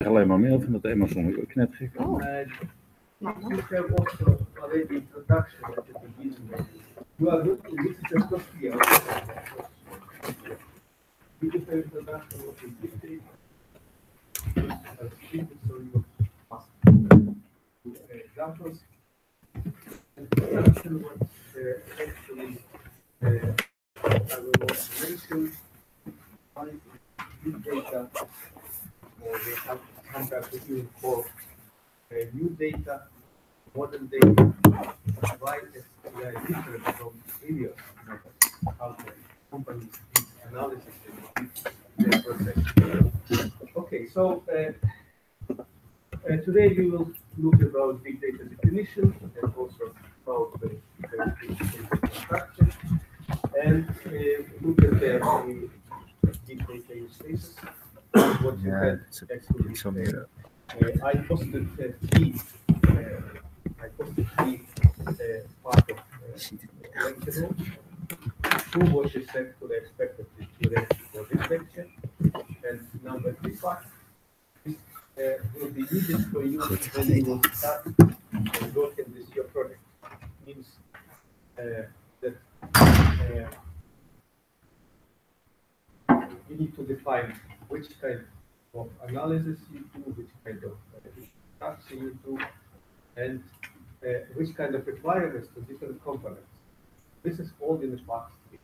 alleen maar mail van dat Amazon ook net gek. You have also already introduction at the beginning. You are looking, this is a first year. You have introduction of the big data. So you must do examples. Introduction was actually I will also mention big data, or they have sometimes even called new data, modern data, why they are different from previous methods, how the companies did analysis and did their process. Okay, so today we will look about big data definition and also about the big data structure, and look at the big data use cases. What you can actually I posted three part of lecture notes. Two was actually expected to read for this lecture, and number three part will be needed for you when you will start working with your project. Means that you need to define which kind of analysis you do, which kind of tasks you do, and which kind of requirements to different components. This is all in the part three.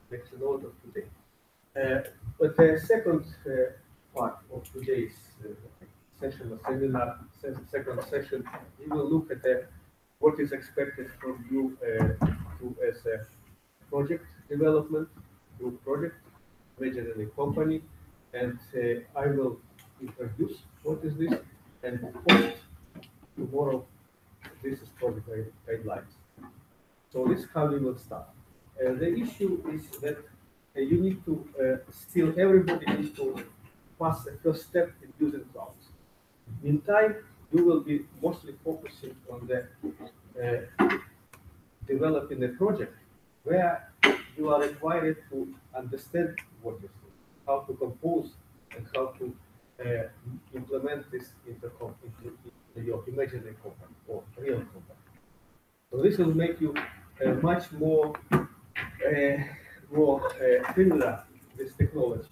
Next note of today. But the second part of today's session or seminar, second session, we will look at what is expected from you to as a project development, group project, major in a company, and I will introduce what is this, and post tomorrow this is project guidelines. So this is how we will start. The issue is that you need to still everybody needs to pass the first step in using clouds. Meantime, you will be mostly focusing on the developing a project where you are required to understand what is it, how to compose and how to implement this into your imaginary company or real company. So this will make you much more familiar with technology,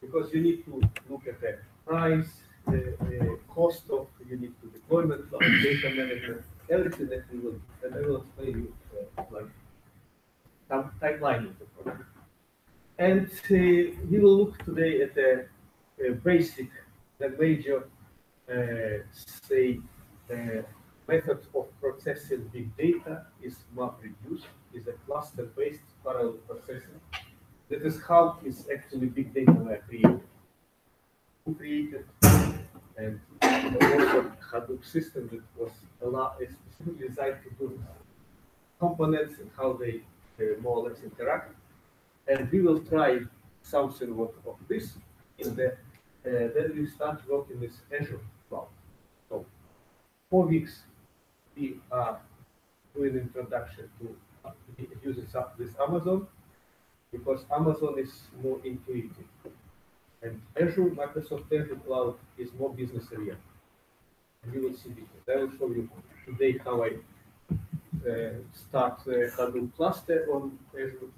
because you need to look at the price, the cost of, you need to deployment, data management, everything that we will do. And I will explain you like some timeline of the project. And we will look today at the basic, the major, say, method of processing big data is MapReduce, is a cluster-based parallel processing. That is how is actually big data were created. Who created, and also Hadoop system that was specifically designed to do components and how they more or less interact. And we will try something of this in the then we start working with Azure Cloud. So 4 weeks we are doing introduction to using this Amazon, because Amazon is more intuitive, and Azure, Microsoft Azure Cloud is more business oriented. And you will see different. I will show you today how I start Hadoop cluster on Azure.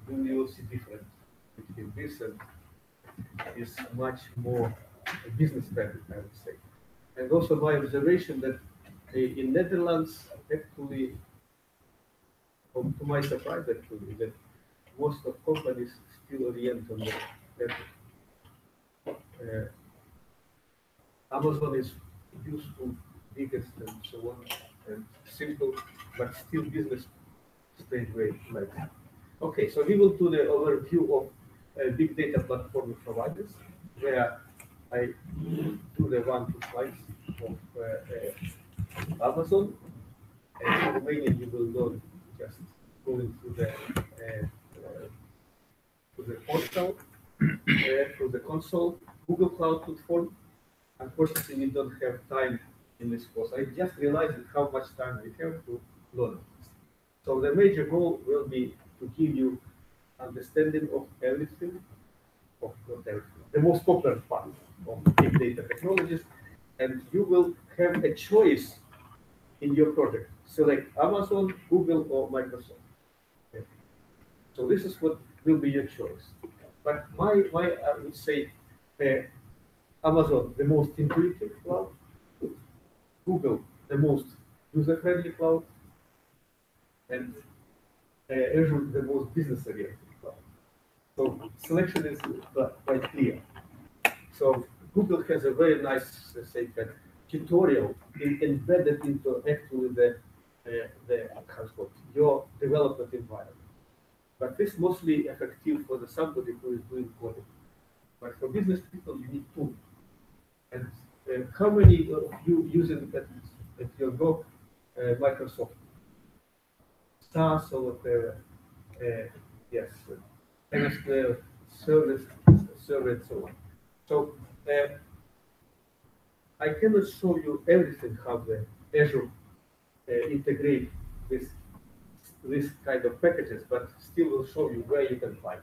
You will see difference between this and is much more business friendly, I would say. And also my observation that in Netherlands, actually, to my surprise actually, that most of companies still orient on the Amazon is useful, biggest and so on, and simple, but still business stage way like that. Okay, so we will do the overview of big data platform providers, where I do the 1-2 slides of Amazon, and in Romania you will go just going through the portal, through the console, Google Cloud Platform. Unfortunately, we don't have time in this course. I just realized how much time we have to learn. So the major goal will be to give you understanding of everything, of not everything, the most popular part of big data technologies, and you will have a choice in your project. Select Amazon, Google, or Microsoft. Okay. So this is what will be your choice. But I would say Amazon, the most intuitive cloud, Google, the most user-friendly cloud, and Azure, the most business-oriented cloud. So selection is quite clear. So Google has a very nice, say, tutorial embedded into actually your development environment. But this is mostly effective for somebody who is doing coding. But for business people, you need tools. And how many of you using at your work Microsoft SaaS or whatever? Yes, MS service, server, and so on. So I cannot show you everything how the Azure integrate this kind of packages, but still will show you where you can find.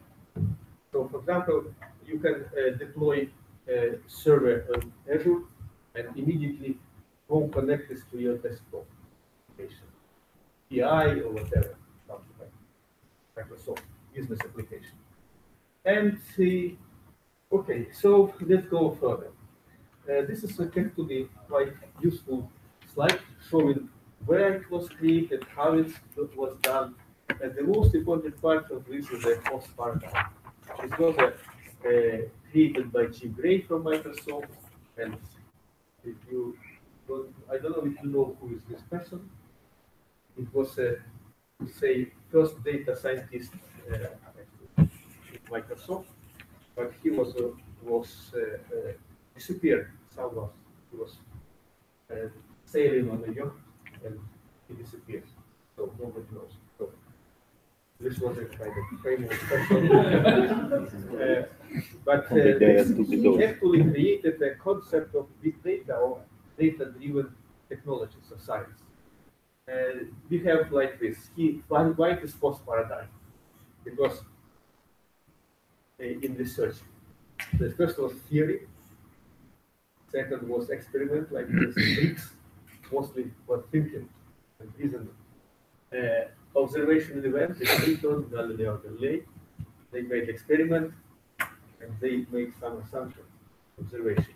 So, for example, you can deploy a server on Azure and immediately go connect this to your desktop application, PI or whatever, something like Microsoft business application. And okay, so let's go further. This is actually quite useful slide showing where it was created, how it was done, and the most important part of this is the host paradigm. It was created by Jim Gray from Microsoft, and if you don't, I don't know if you know who is this person. It was say first data scientist at Microsoft, but he was disappeared somewhere. He was sailing on a yacht and he disappeared. So nobody knows. So this was a kind of famous person. But he actually created the concept of big data or data-driven technologies of science. We have like this. Why this post paradigm? Because in research, the first was theory. Second was experiment, like this bricks, mostly for thinking and reasoning. Observation event is Newton, Galileo Galilei. They made experiment and they made some assumption, observation.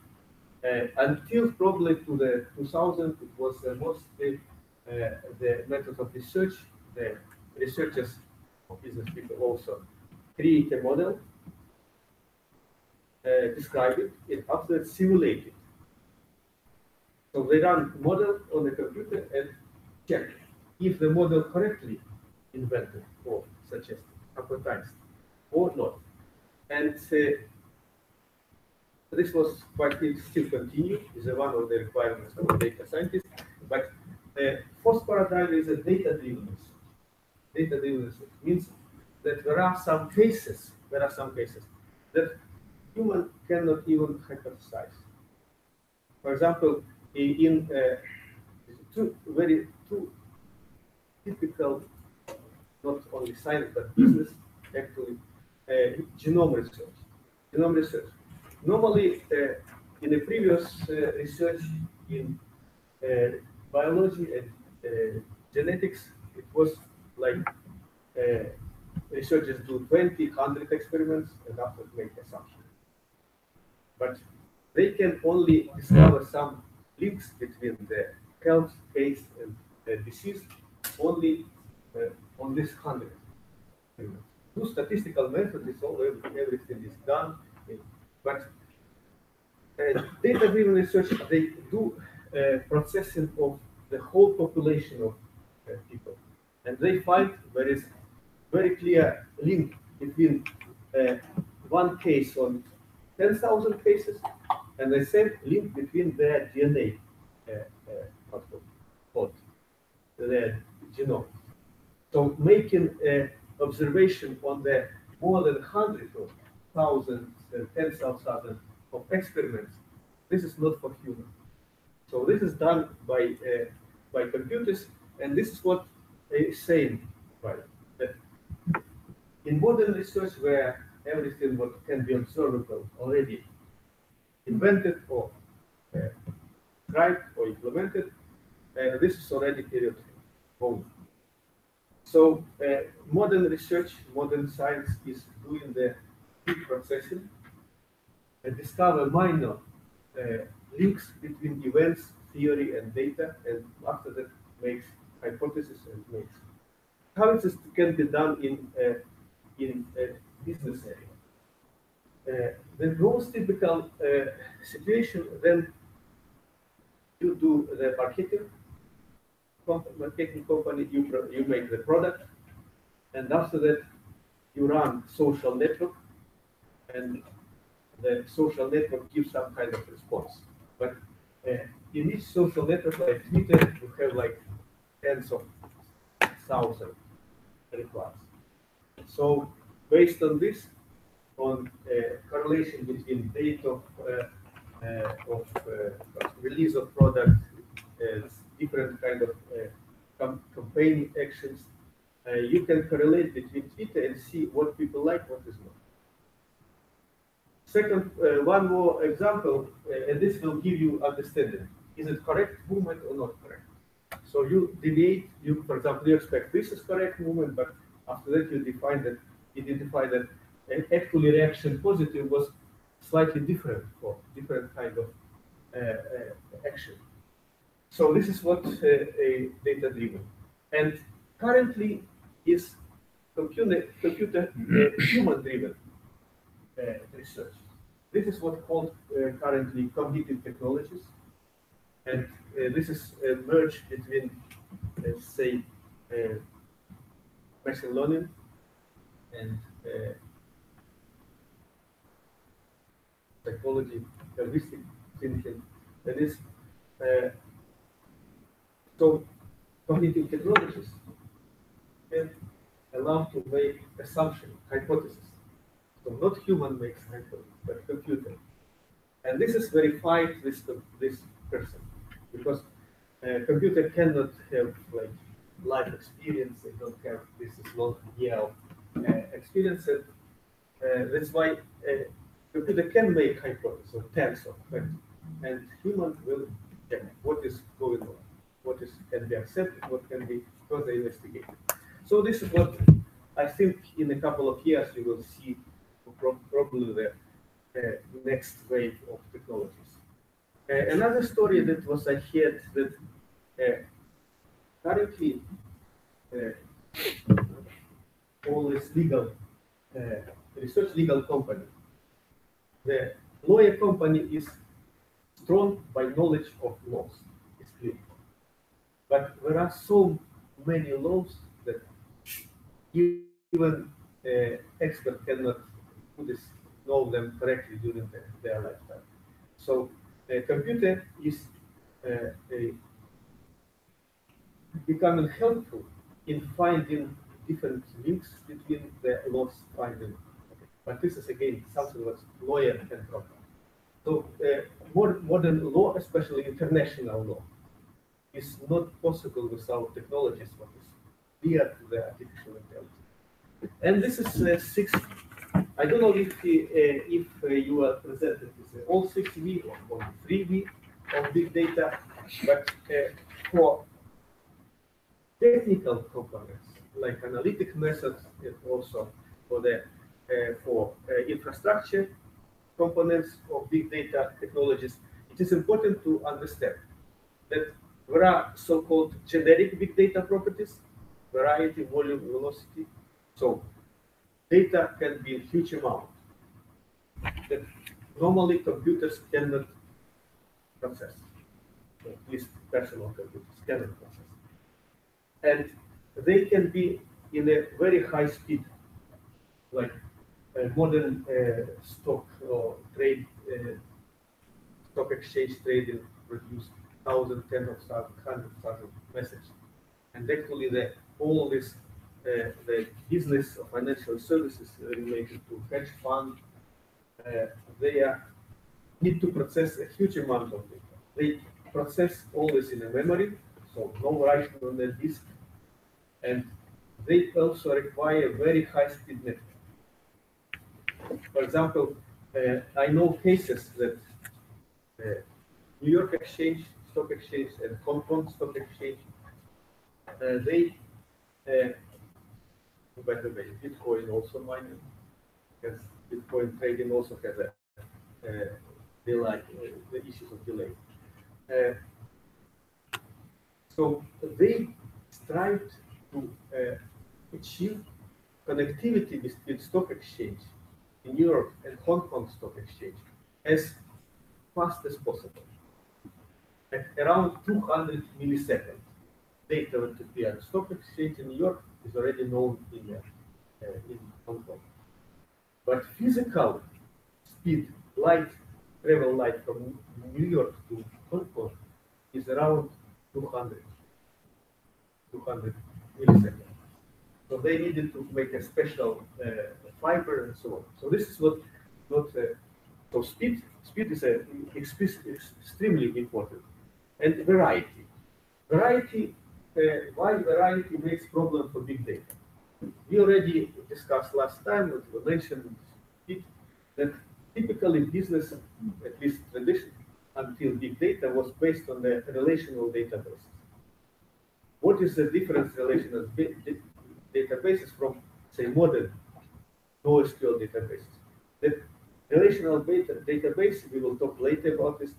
Until probably to the 2000, it was mostly the method of research. The researchers, business people also create a model, describe it, and after that simulate it. So they run model on the computer and check if the model correctly invented or suggested, advertised, or not. And this was quite it still continue, is one of the requirements of a data scientist. But first paradigm is a data-driven research. Data-driven research means that there are some cases that human cannot even hypothesize. For example, in two typical, not only science but business, actually, genome research. Genome research. Normally, in the previous research in biology and genetics, it was like researchers do 20, 100 experiments and after make assumptions. But they can only discover some links between the health case and the disease only on this 100. Through statistical method, is all everything is done. But data-driven research, they do processing of the whole population of people, and they find there is very clear link between one case on 10,000 cases, and the same link between their DNA code, their genome. So making observation on the more than hundreds of thousands and tens of thousands of experiments, this is not for human. So this is done by computers, and this is what is saying, right? That in modern research, where everything what can be observable already invented or tried or implemented, this is already period old. So modern research, modern science is doing the pre-processing and discover minor links between events, theory, and data, and after that makes hypothesis and makes. How it can be done in a business area. The most typical situation when you do the marketing company, you make the product, and after that you run social network, and the social network gives some kind of response. But in each social network, like Twitter, you have like tens of thousands replies. So based on this, on correlation between date of release of product, different kind of campaign actions, you can correlate between Twitter and see what people like, what is not. Second, one more example, and this will give you understanding. Is it correct movement or not correct? So you deviate, for example, you expect this is correct movement, but after that you identify that actually reaction positive was slightly different for different kind of action. So this is what a data-driven. And currently is computer human-driven research. This is what called currently cognitive technologies. And this is a merge between, let's say, machine learning and psychology, heuristic thinking. That is, so cognitive technologies can allow to make assumption, hypothesis. So not human makes hypothesis, but computer. And this is verified with this person, because computer cannot have like life experience. They don't have this is long year of experience, and that's why computer can make hypothesis or tens of facts, and human will check what is going on, what can be accepted, what can be further investigated. So this is what I think in a couple of years you will see probably the next wave of technologies. Another story that was I heard that currently all this legal research legal company, the lawyer company is strong by knowledge of laws. It's clear, but there are so many laws that even expert cannot know them correctly during their lifetime. So a computer is becoming helpful in finding different links between the laws finding. But this is again something that lawyer can problem. So modern law, especially international law, is not possible without technologies what is clear to the artificial intelligence. And this is 6. I don't know if you are presented with all 6V or only 3V of big data, but for technical components like analytic methods and also for the infrastructure components of big data technologies, it is important to understand that there are so-called generic big data properties, variety, volume, velocity. So data can be a huge amount that normally computers cannot process, at least personal computers cannot process. And they can be in a very high speed, like modern stock or trade, stock exchange trading produce thousands, tens of thousands, 100,000 messages. And actually all this the business of financial services related to hedge fund, they need to process a huge amount of data. They process always in a memory, so no writing on the disk, and they also require very high-speed network. For example, I know cases that New York Exchange, Stock Exchange, and Hong Kong Stock Exchange, they, by the way, Bitcoin also mining, because Bitcoin trading also has a delay, the issues of delay. So they strived to achieve connectivity between stock exchange in New York and Hong Kong Stock Exchange as fast as possible. At around 200 milliseconds, data to be at stock exchange in New York is already known in Hong Kong. But physical speed, travel light from New York to Hong Kong is around 200 milliseconds. So they needed to make a special fiber and so on. So this is what so speed is extremely important. And variety. Why variety makes problem for big data? We already discussed last time, we mentioned it, that typically business, at least tradition, until big data was based on the relational databases. What is the difference relational databases from, say, modern NoSQL databases? The relational database, we will talk later about this,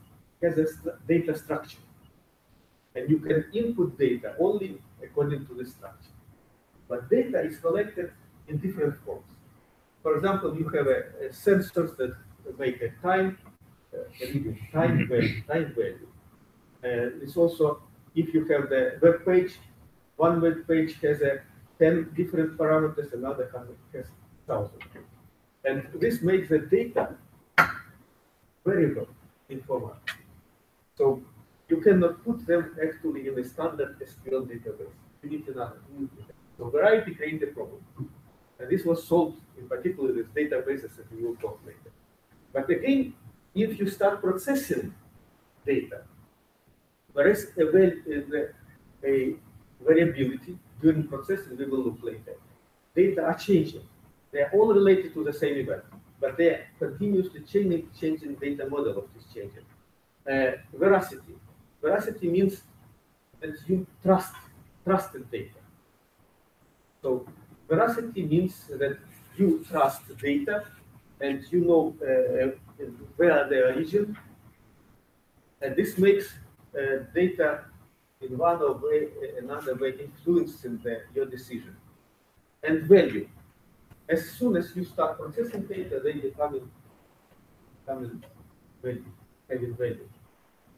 has a data structure. And you can input data only according to the structure. But data is collected in different forms. For example, you have sensors that make a time value. It's also, if you have the web page, one web page has 10 different parameters, another has 1,000. And this makes the data variable in format. So you cannot put them actually in a standard SQL database. You need another. So variety creates a problem. And this was solved in particular with databases that we will talk later. But again, if you start processing data, there is a variability during processing, we will look later. Data are changing. They are all related to the same event, but they are continuously changing data model of this changing. Veracity. Veracity means that you trusted data. So veracity means that you trust data and you know where the origin, and this makes data in one way, another way influencing your decision. And value. As soon as you start processing data, they become having value.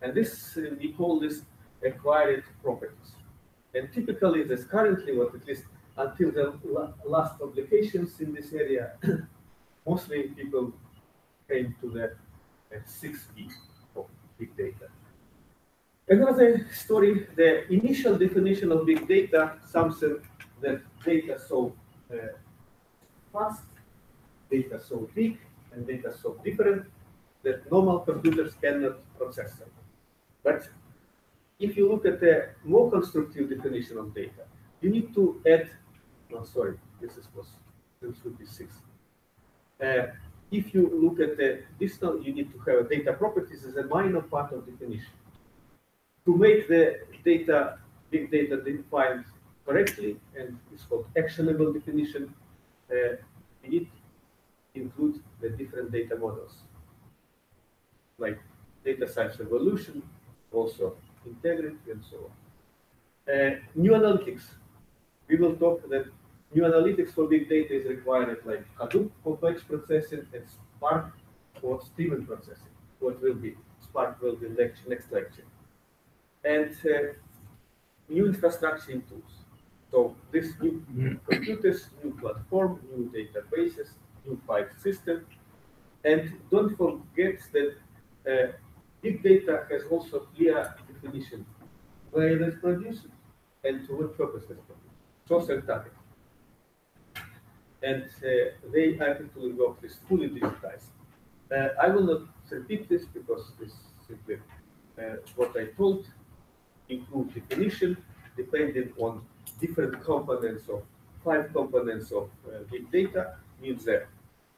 And this, we call this acquired properties. And typically, this currently, what at least until the last publications in this area, mostly people came to the 6E of big data. Another story, the initial definition of big data, something that data so fast, data so big, and data so different that normal computers cannot process them. But if you look at the more constructive definition of data, you need to add, this should be 6. If you look at the additional, you need to have data properties as a minor part of definition. To make the data, big data defined correctly, and it's called actionable definition, we need to include the different data models, like data science evolution, also integrity, and so on. New analytics. We will talk that new analytics for big data is required like Hadoop complex processing and Spark for streaming processing. What will be Spark will be next lecture. And new infrastructure and tools. So this new computers, new platform, new databases, new file system. And don't forget that big data has also clear definition where it is produced and to what purpose it is produced. Source and target. And they actually work this fully digitized. I will not repeat this because this is simply what I told. Include definition depending on different components of 5 components of big data, means that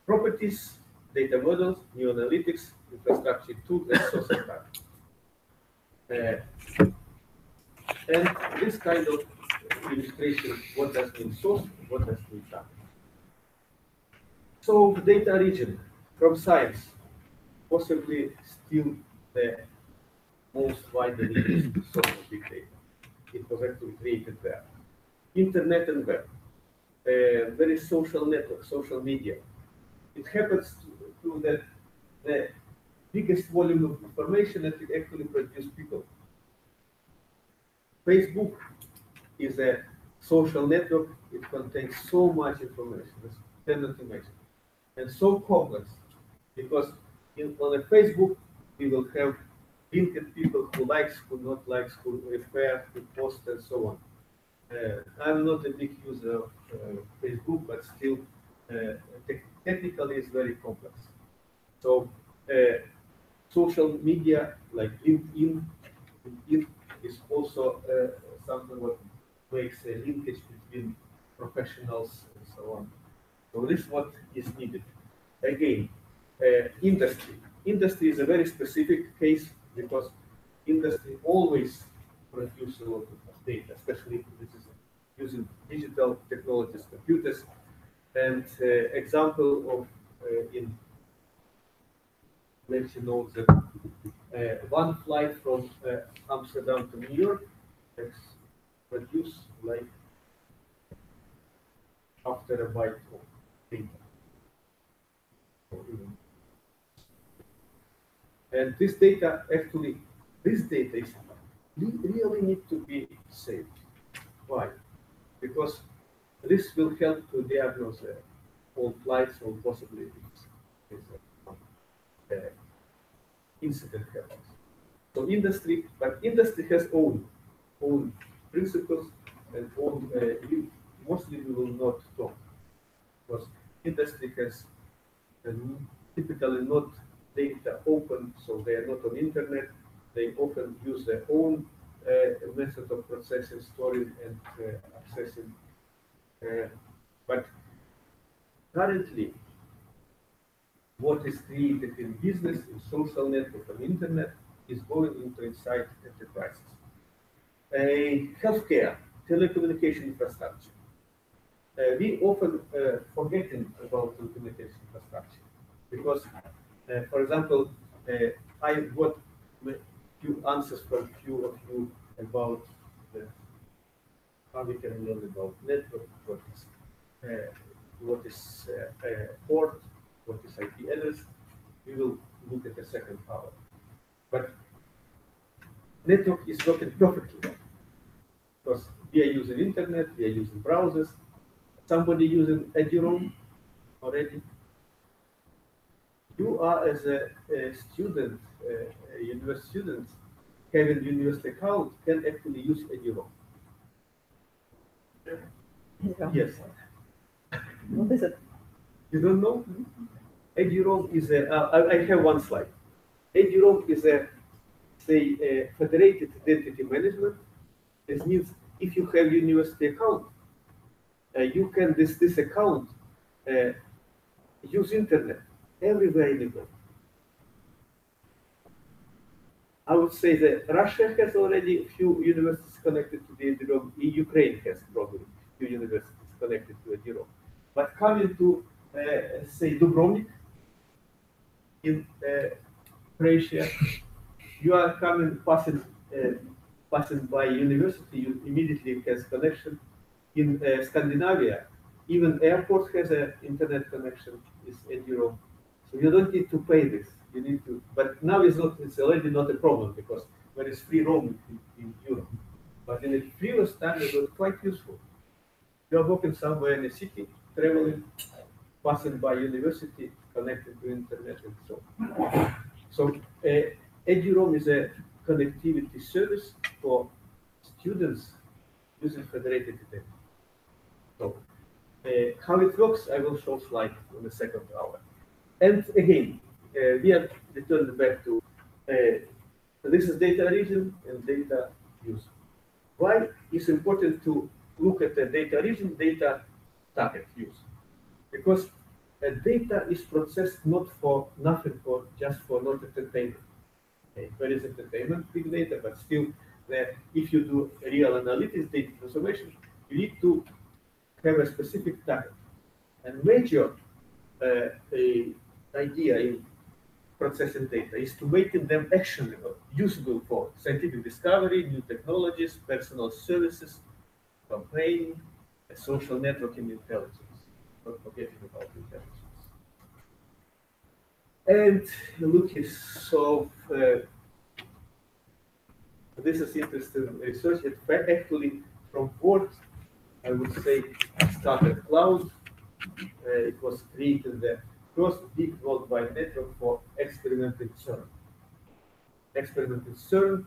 properties, data models, new analytics, infrastructure tools, and source and target. Uh, and this kind of illustration, what does mean source, what does mean target. So data origin from science, possibly still the most widely used source of big data. It was actually created there. Internet and web, very social network, social media. It happens to that the biggest volume of information that it actually produce people. Facebook is a social network. It contains so much information. It's cannot imagine. And so complex because on a Facebook we will have linked people who likes, who not likes, who refer, who post, and so on. I'm not a big user of Facebook, but still, technically, it's very complex. So, social media like LinkedIn is also something what makes a linkage between professionals and so on. So this is what is needed. Again, industry. Industry is a very specific case because industry always produces a lot of data, especially if this is using digital technologies, computers. And example of in let you know that one flight from Amsterdam to New York has produced like after a byte of data. And this data actually, this data is really need to be saved. Why? Because this will help to diagnose all flights or possibly incident happens. So industry, but industry has own principles and own. Mostly we will not talk because industry has typically not data open, so they are not on internet. They often use their own method of processing, storing, and accessing. But currently, what is created in business, in social network, on internet, is going into inside enterprises. Healthcare, telecommunication infrastructure. We often forgetting about telecommunication infrastructure because, for example, I got a few answers from few of you about how we can learn about network, what is port, what is IP address. We will look at the second hour. But network is working perfectly because we are using internet, we are using browsers. Somebody using Eduroam already. You are as a student, a university student, having university account can actually use Eduroam. Yeah. Yes. What is it? You don't know? Eduroam is a. I have one slide. Eduroam is a, say, a federated identity management. This means if you have university account, you can this account use internet everywhere you go. I would say that Russia has already a few universities connected to the Eduroam. Ukraine has probably a few universities connected to Eduroam. But coming to say Dubrovnik in Croatia, you are passing by university, you immediately has connection. In Scandinavia, even airport has an internet connection, is Eduroam. So you don't need to pay this. You need to, but now it's already not a problem because there is free roaming in Europe. But in the previous time, it was quite useful. You are walking somewhere in a city, traveling, passing by university, connected to internet and so on. So Eduroam is a connectivity service for students using federated identity. So how it works, I will show slide in the second hour. And again, we are returning back to this is data origin and data use. Why is important to look at the data origin, data target use? Because data is processed not for nothing, just for not entertainment. There is entertainment big data, but still, if you do real analytics data transformation, you need to have a specific target. And major idea in processing data is to make them actionable, usable for scientific discovery, new technologies, personal services, campaigning, social networking intelligence, not forgetting about intelligence. And look, so this is interesting research. It actually, from what I would say started cloud. It was created the first big worldwide network for experimental CERN. Experimental CERN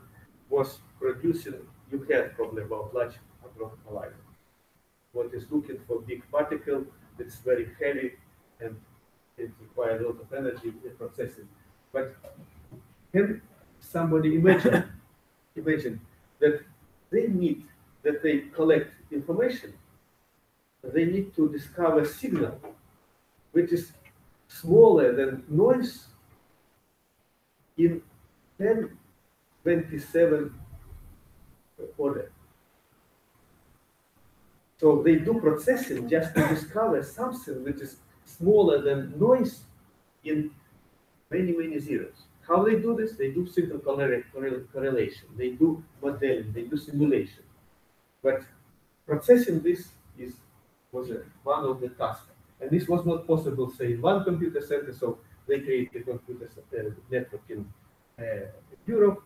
was producing, you heard probably about Large Hadron Collider. What is looking for big particle that's very heavy and it requires a lot of energy in processing. But can somebody imagine that they collect information, they need to discover signal which is smaller than noise in 1027 order. So they do processing just to discover something which is smaller than noise in many, many zeros. How they do this? They do simple correlation, they do modeling, they do simulation. But processing this was one of the tasks. And this was not possible, say, in one computer center, so they created a computer network in Europe,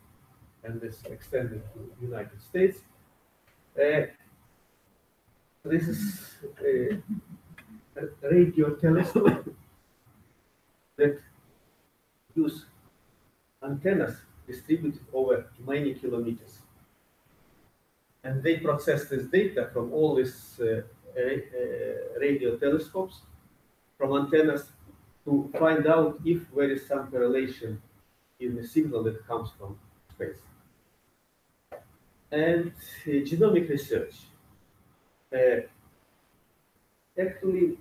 and this extended to the United States. This is a radio telescope that use antennas distributed over many kilometers. And they process this data from all these radio telescopes, from antennas, to find out if there is some correlation in the signal that comes from space. And genomic research. Actually,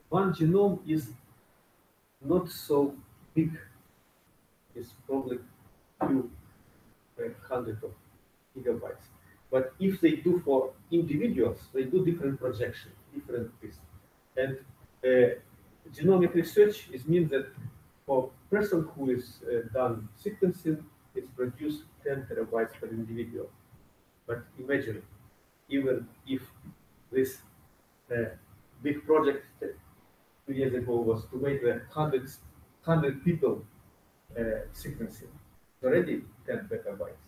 one genome is not so big. It's probably a few hundred of gigabytes. But if they do for individuals, they do different projections, different pieces. And genomic research means that for a person who is done sequencing, it's produced 10 terabytes per individual. But imagine, even if this big project 2 years ago was to make the 100 people sequencing, already 10 petabytes.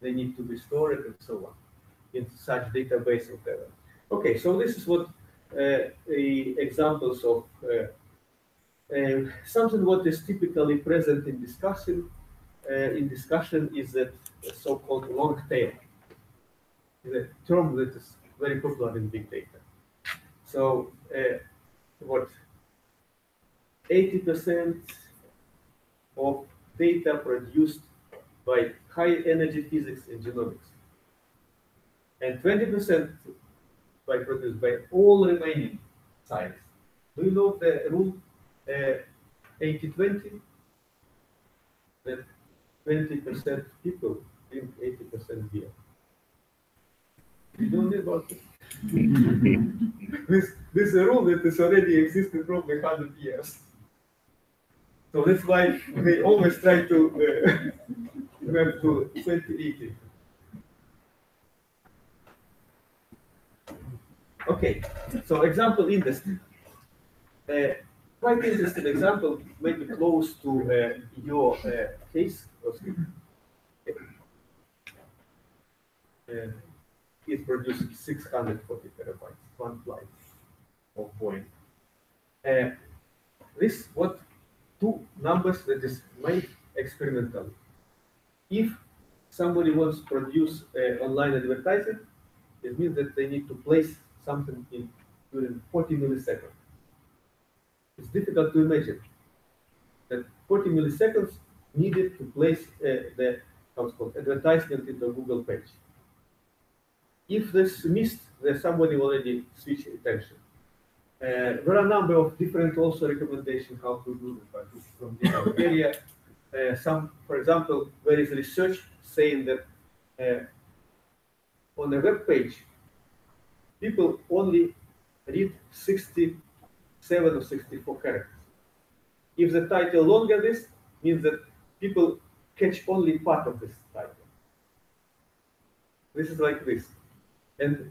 They need to be stored and so on in such database or whatever. Okay, so this is what examples of something what is typically present in discussion. In discussion is that so-called long tail. It's a term that is very popular in big data. So what 80% of data produced by high energy physics and genomics, and 20% produced by all remaining science. Do you know the rule 80-20? That 20% people drink 80% beer. You don't know about it? This is a rule that has already existed probably 100 years. So that's why they always try to map to 2080. Okay, so example industry. Quite interesting example, maybe close to your case. It produced 640 terabytes, one flight of Boeing. This what two numbers that is made experimentally. If somebody wants to produce online advertising, it means that they need to place something in during 40 milliseconds. It's difficult to imagine that 40 milliseconds needed to place the advertisement in the Google page. If this missed, there's somebody already switched attention. There are a number of different also recommendations how to do it, but from different area. for example, there is research saying that on a web page, people only read 67 or 64 characters. If the title longer this, means that people catch only part of this title. This is like this. And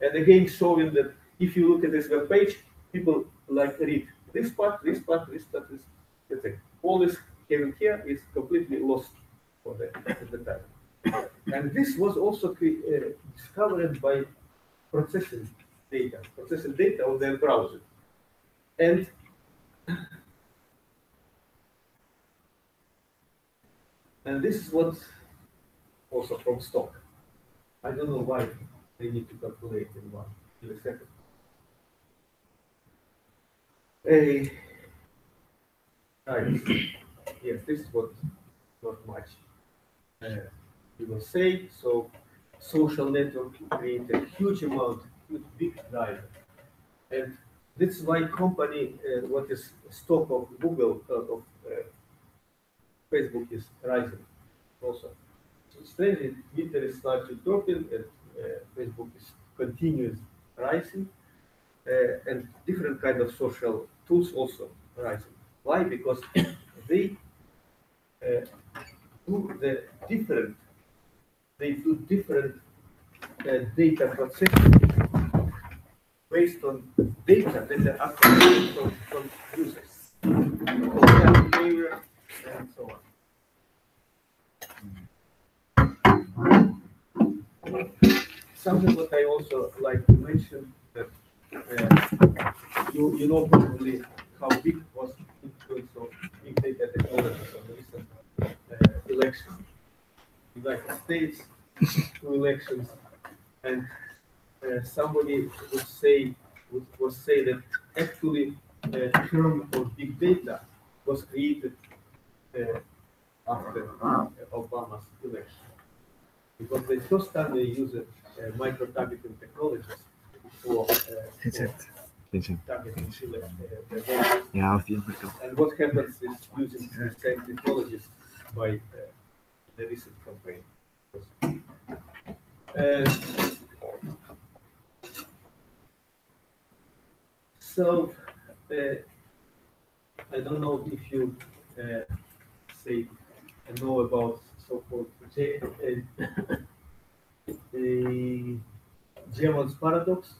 again showing that if you look at this web page, people like read this part, this part, this part, this. That's it. All this having here is completely lost for the title. And this was also discovered by processing data on their browser. And this is what also from stock. I don't know why they need to calculate in a second. Yes, this is what not much we will say. So social network create a huge amount, big drive. And this is why company, what is stock of Google, of Facebook is rising also. So strangely, Twitter is slightly dropping and Facebook is continuous rising and different kind of social tools also rising. Why? Because they do different data processing based on data that are actually from users, from their behavior and so on. Something what I also like to mention that you know probably how big was influence of big data technologies on the recent election. United States, 2 elections, and somebody would say that actually the term of big data was created after Obama's election, because the first time they used micro-targeting technologies for targeting the voters. Ja, auf jeden Fall. And what happens is using the same technologies by the recent campaign. So I don't know if you say know about so-called Jevons paradox.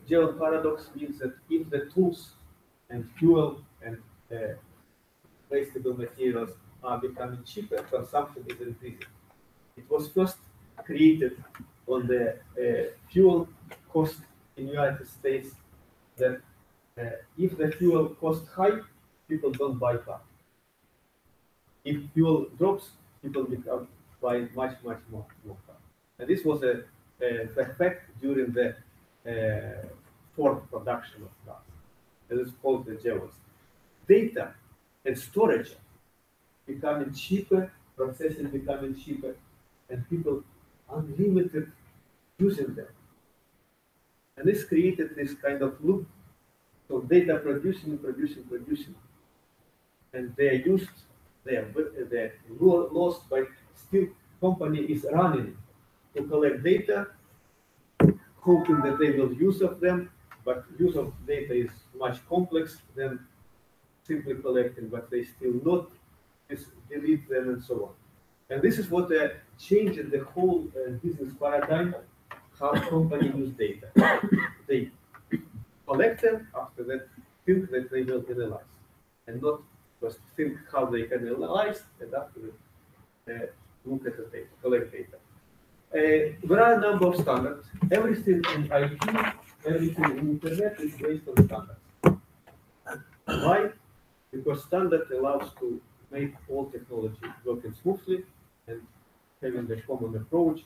Jevons paradox means that if the tools and fuel and wastable materials are becoming cheaper, consumption is increasing. It was first created on the fuel cost in the United States that if the fuel cost high, people don't buy car. If fuel drops, people become buying much more car. And this was the effect during the Ford production of cars. And it's called the Jevons. Data and storage becoming cheaper, processing becoming cheaper, and people unlimited using them. And this created this kind of loop. So data producing. And they are used, they are lost, but still company is running to collect data, hoping that they will use of them, but use of data is much complex than simply collecting, but they still not delete them and so on. And this is what changed the whole business paradigm, how companies use data. They collect them, after that think that they will analyze, and not just think how they can analyze, and after that look at the data, collect data. There are a number of standards. Everything in IT, everything in internet is based on standards. Why? Because standard allows to make all technology working smoothly and having the common approach,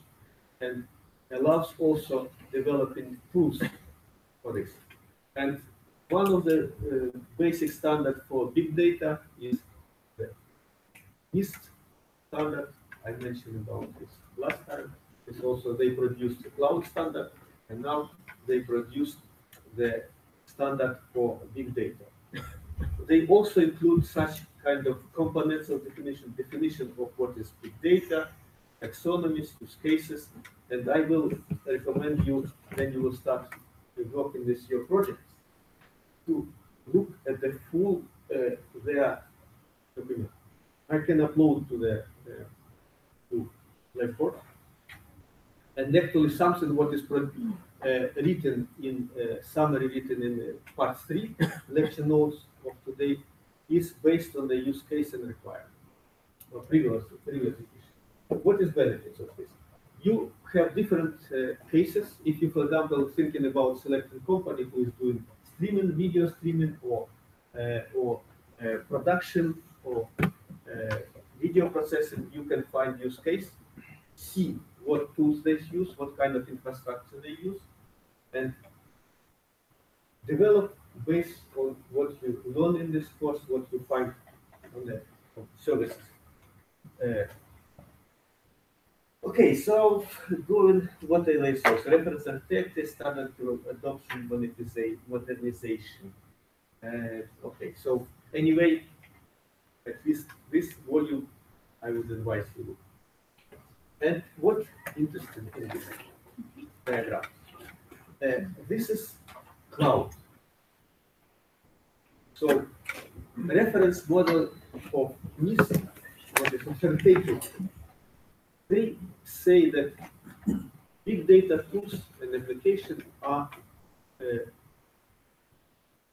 and allows also developing tools for this. And one of the basic standards for big data is the NIST standard. I mentioned about this last time. It's also they produced the cloud standard, and now they produced the standard for big data. They also include such kind of components of definition of what is big data, taxonomies, use cases, and I will recommend you, when you will start working with your projects, to look at the full their document. I can upload to the to Blackboard, and actually something what is written in summary written in part 3 lecture notes of today is based on the use case and requirement or previous edition. What is benefits of this? You have different cases. If you, for example, thinking about selecting company who is doing streaming, video streaming, or production, or video processing, you can find use case, see what tools they use, what kind of infrastructure they use, and develop based on what you learn in this course, what you find on the services. Okay, so doing what I like source, reference architecture, standard adoption, modernization. Okay, so anyway, at least this volume I would advise you. And what interesting in this diagram? This is cloud. So reference model of NIST, what is authoritative, they say that big data tools and applications are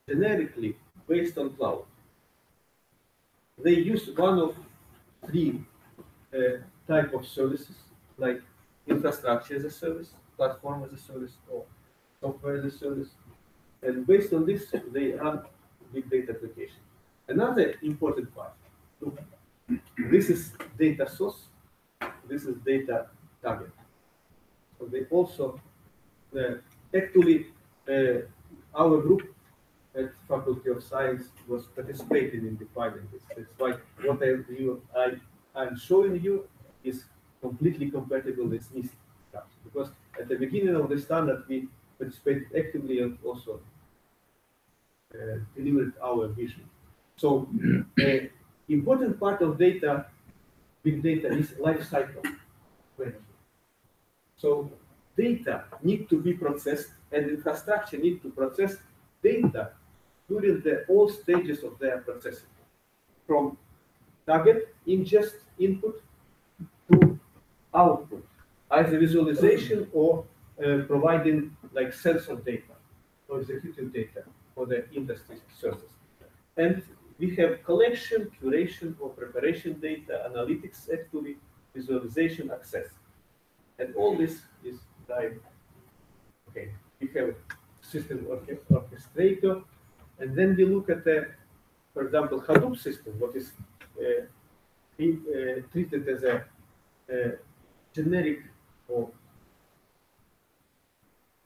generically based on cloud. They use one of 3 type of services, like infrastructure as a service, platform as a service, or software as a service. And based on this, they run big data application. Another important part, look, this is data source, this is data target. So they also, actually, our group at Faculty of Science was participating in defining this. That's why what I'm showing you is completely compatible with NIST, because at the beginning of the standard we participated actively and also delivered our vision. So important part of data, big data, is life cycle management. So data need to be processed, and infrastructure need to process data during all stages of their processing, from target, ingest, input, to output, either visualization or providing like sensor data or executive data for the industry services. And we have collection, curation, or preparation data, analytics, actually, visualization, access. And all this is like, okay, we have system orchestrator, and then we look at the, for example, Hadoop system, what is treated as a generic or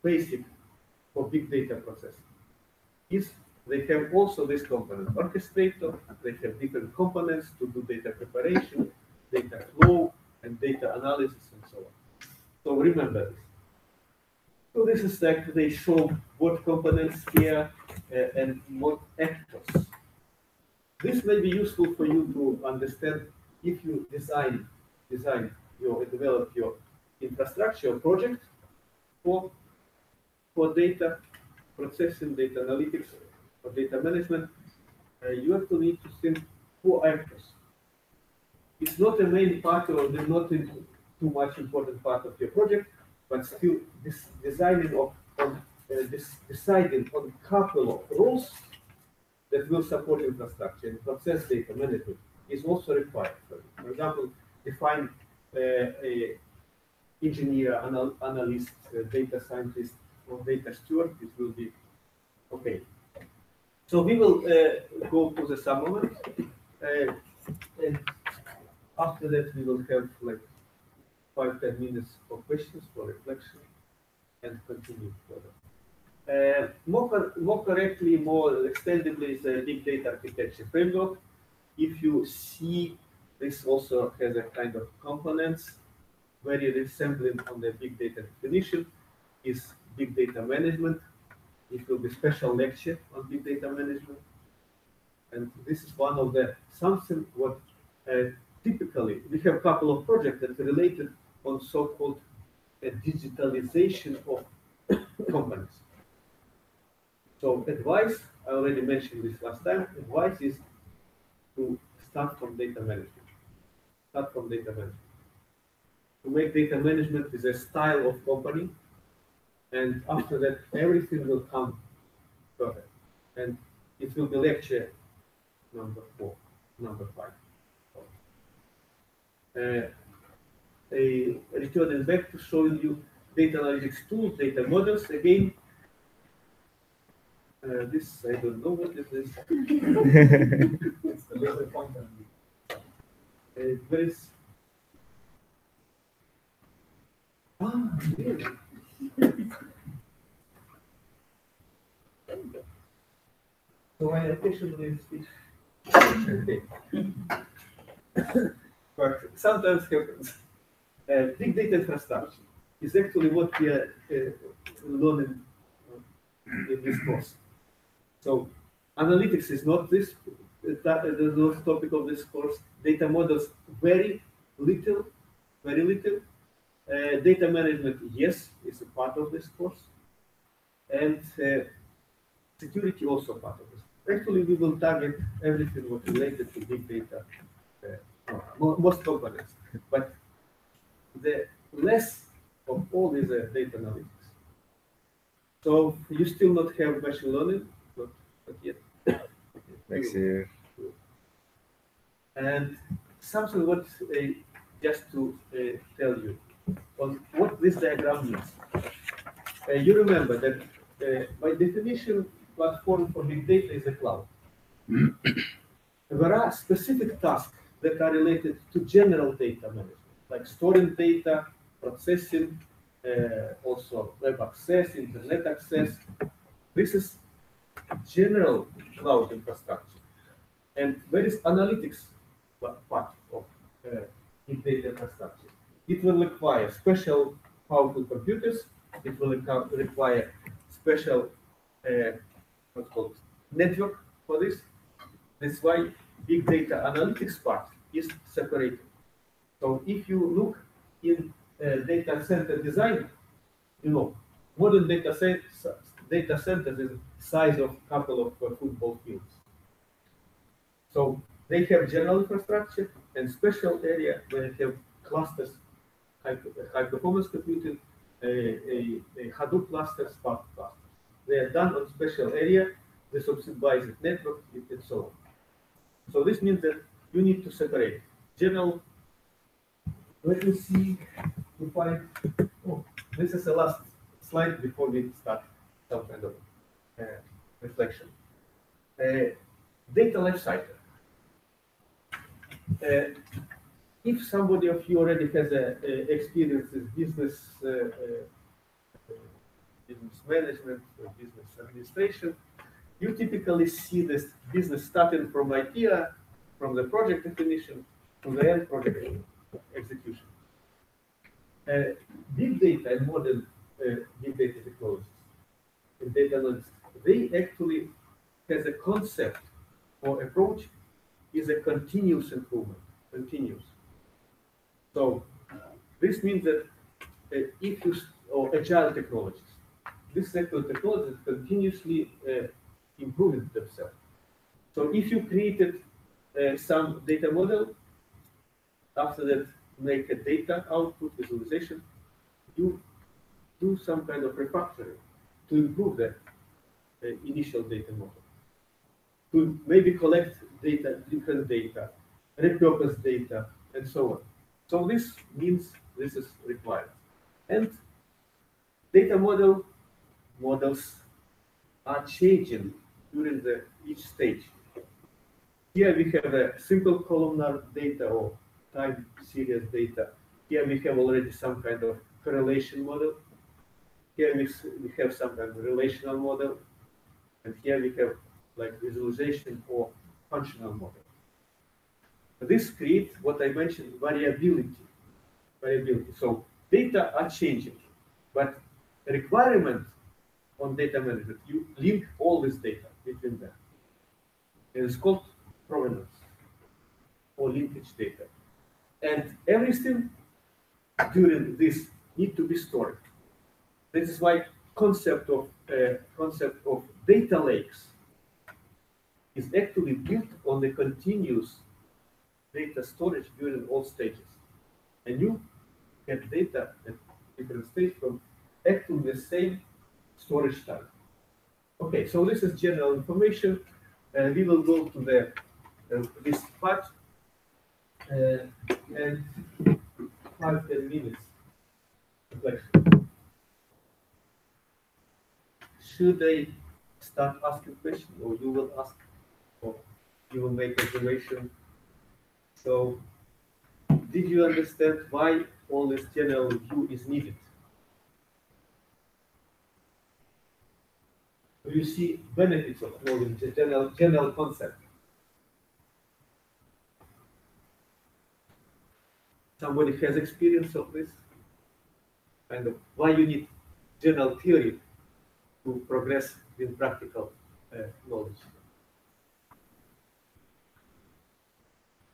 basic for big data processing. They have also this component orchestrator, they have different components to do data preparation, data flow, and data analysis, and so on. So remember this. So this is like they show what components here and what actors. This may be useful for you to understand if you develop your infrastructure project for data processing, data analytics, or data management. You have to need to think who actors. It's not a main part or not too much important part of your project, but still deciding on a couple of roles that will support infrastructure and process data management is also required. For example, define a engineer, analyst, data scientist, or data steward. It will be okay. So we will go to the some moment, and after that we will have like 5-10 minutes for questions, for reflection, and continue further. More correctly, more extendibly, is the big data architecture framework. If you see, this also has a kind of components, very resembling on the big data definition, is big data management. It will be special lecture on big data management. And this is one of the something what typically we have a couple of projects that are related on so-called digitalization of companies. So advice, I already mentioned this last time, advice is to start from data management. Start from data management. To make data management is a style of company, and after that everything will come perfect. And it will be lecture number 5. Returning back to showing you data analytics tools, data models. Again, this I don't know what is this. It's the laser pointer. There is. Really? So I occasionally speak. Okay. But sometimes happens. Big data infrastructure is actually what we are learning in this course. So analytics is not this the topic of this course. Data models very little. Data management, yes, is a part of this course, and security also part of this. Actually, we will target everything what related to big data, most components, but the less of all is data analytics. So you still not have machine learning, not yet. Next year. And something what just to tell you on what this diagram means. You remember that by definition, platform for big data is a cloud. There are specific tasks that are related to general data management, like storing data, processing, also web access, internet access. This is general cloud infrastructure. And there is analytics part of big data infrastructure. It will require special powerful computers. It will require special what's called network for this. That's why big data analytics part is separated. So if you look in data center design, you know, modern data centers is size of a couple of football fields. So they have general infrastructure and special area where they have clusters, high performance computing, a Hadoop cluster, Spark cluster. They are done on special area, the subsidized network, and so on. So this means that you need to separate general. Let me see if I. Oh, this is the last slide before we start some kind of reflection. Data lifecycle. If somebody of you already has experience in business management or business administration, you typically see this business starting from idea, from the project definition to the end project execution. Big data and modern big data technologies and data analytics, they actually has a concept or approach is a continuous improvement, continuous. So this means that if you, or agile technologies, this sector of technologies continuously improving themselves. So if you created some data model, after that make a data output visualization, you do some kind of refactoring to improve that initial data model. To maybe collect data, different data, repurpose data, and so on. So this means this is required. And data models are changing during each stage. Here we have a simple columnar data or time series data. Here we have already some kind of correlation model. Here we have some kind of relational model. And here we have like visualization or functional model. This creates what I mentioned, variability. So data are changing, but the requirement on data management, you link all this data between them. and it's called provenance or linkage data. And everything during this need to be stored. This is why concept of data lakes is actually built on the continuous data storage during all stages. And you get data at different stages from actually the same storage type. Okay, so this is general information, and we will go to the this part and 5-10 minutes reflection. Should I start asking questions, or you will ask, or you will make observation? So, did you understand why all this general view is needed? Do you see benefits of knowing the general concept? Somebody has experience of this? Kind of why you need general theory to progress in practical knowledge.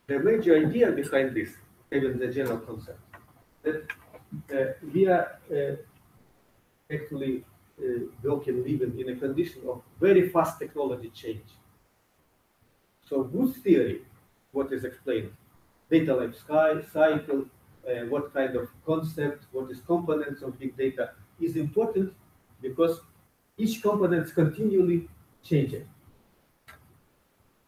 The major idea behind this, even the general concept, that we are actually working, living in a condition of very fast technology change. So good theory, what is explained, data life cycle, what kind of concept, what is components of big data is important because each component is continually changing.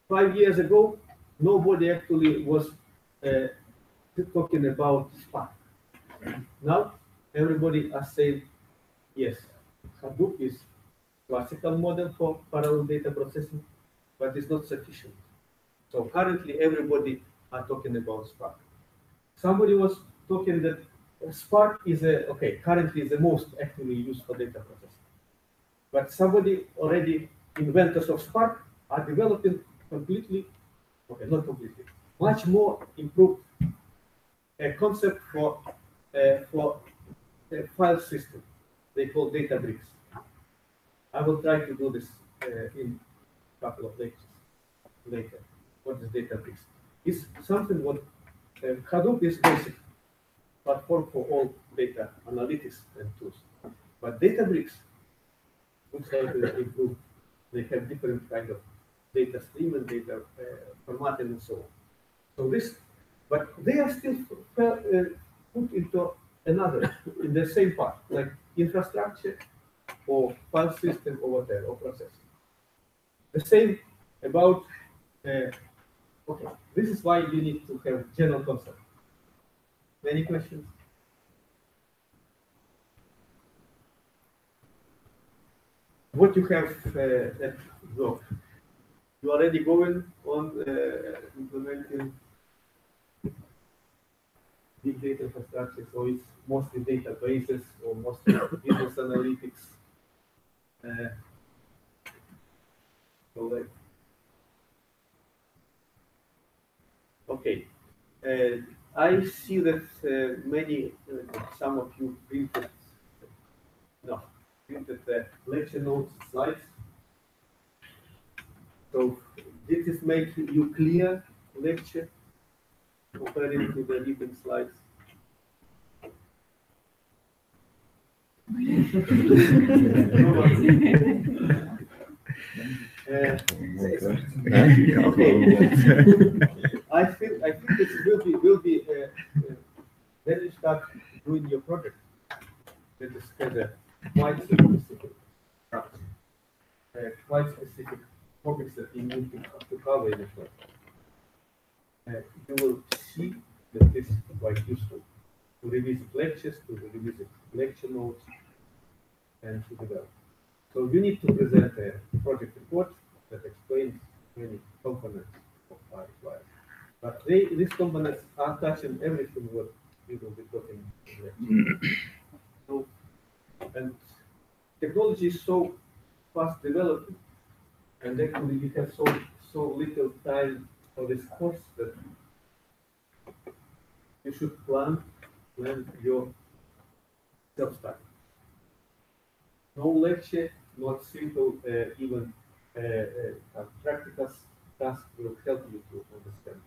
5 years ago, nobody actually was talking about Spark. Now, everybody is saying, yes, Hadoop is classical model for parallel data processing, but it's not sufficient. So currently, everybody are talking about Spark. Somebody was talking that Spark is currently is the most actively used for data processing. But somebody already, inventors of Spark, are developing completely, not completely, much more improved concept for a file system. They call Databricks. I will try to do this in a couple of lectures later. What is Databricks? It's something what Hadoop is basic platform for all data analytics and tools. But Databricks looks like they improve. They have different kind of data stream and data formatting and so on. So this, but they are still put into another, in the same part, like infrastructure or file system or whatever, or process. The same about, this is why you need to have general concept. Any questions? What you have at work? You already going on implementing big data infrastructure, so it's mostly databases or mostly business analytics. Okay. I see that some of you printed the lecture notes slides. So did this make you clear lecture comparing to the written slides? Okay. I think this will be when you start doing your project. That is has a quite specific structure, quite specific topics that you need to cover in the project. You will see that this is quite useful to revisit lectures, to revisit lecture notes, and to develop. So you need to present a project report that explains many components of our required. But these components are touching everything what we will be talking about. So, and technology is so fast developing, and actually we have so little time for this course that you should plan your self-study. No lecture, not simple, even practicals task will help you to understand.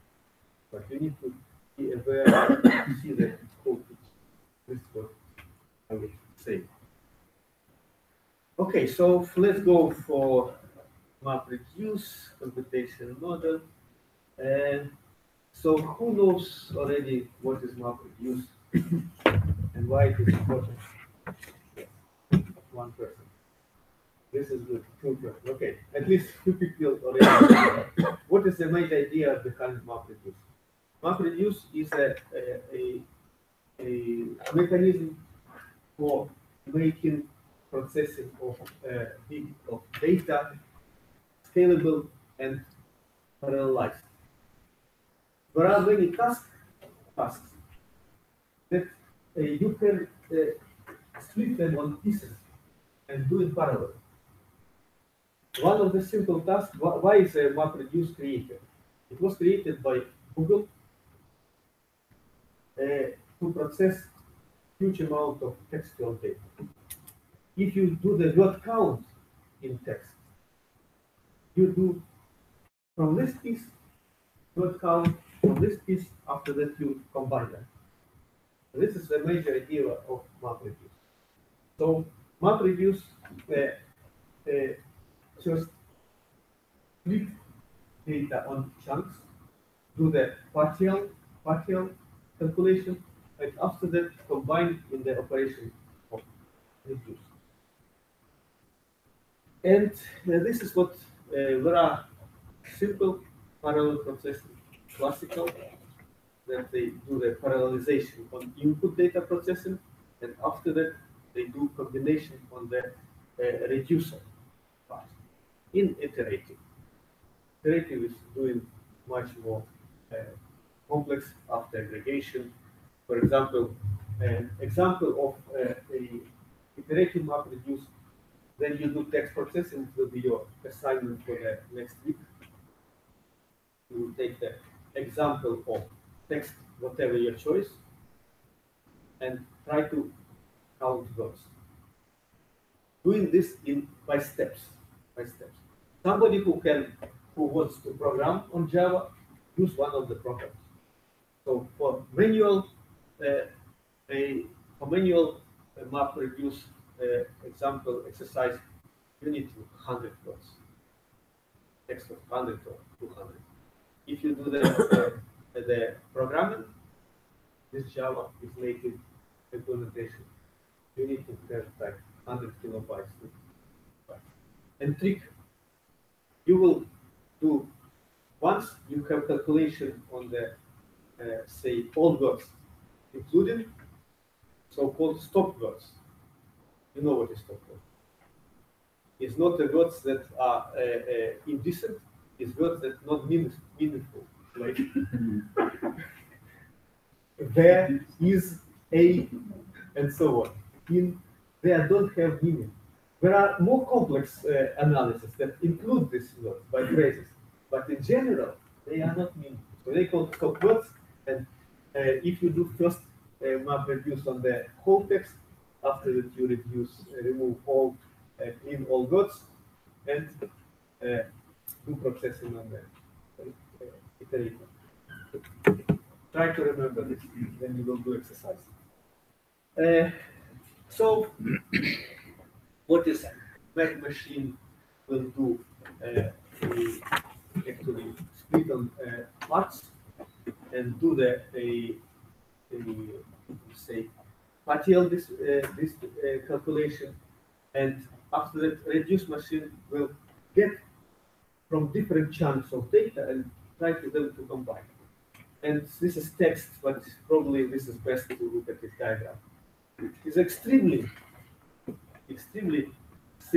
But you need to be aware to see the whole picture. This is what I would say. Okay, so let's go for MapReduce computation model. And so who knows already what is MapReduce and why it is important? One person. This is good. Two person. Okay, at least two people already. What is the main idea behind MapReduce? MapReduce is a mechanism for making processing of of data scalable and parallelized. There are many tasks that you can split them on pieces and do in parallel. One of the simple tasks, why is MapReduce created? It was created by Google to process huge amount of textual data. If you do the word count in text, you do from this piece, word count, from this piece, after that you combine them. This is the major idea of MapReduce. So MapReduce just split data on chunks, do the partial calculation, and after that combine in the operation of reduce. And this is what there are simple parallel processing, classical, that they do the parallelization on input data processing, and after that they do combination on the reducer part. In iterative. Iterative is doing much more complex after aggregation. For example, an example of a iterative MapReduce, then you do text processing, it will be your assignment for the next week. You will take the example of text, whatever your choice, and try to count those. Doing this by steps. Somebody who wants to program on Java, use one of the programs. So for manual MapReduce example exercise, you need 100 words. Text of 100 or 200. If you do the programming, this Java is native implementation. You need to have like 100 kilobytes. And trick, you will do once you have calculation on the say all words, including so-called stop words. You know what is stop word? It's not the words that are indecent. It's words that are not meaningful. Like there is a, and so on. They don't have meaning. There are more complex analyses that include these words by phrases, but in general, they are not meaningful. So they call stop words, and if you do first MapReduce on the whole text, after that you remove all, clean all words, and do processing on the iterator. Try to remember this, then you will do exercise. So, what is Mac machine will do? We actually split on parts and do the say partial this calculation, and after that reduce machine will get from different chunks of data and try to them to combine. And this is text, but probably this is best to look at this diagram. It's extremely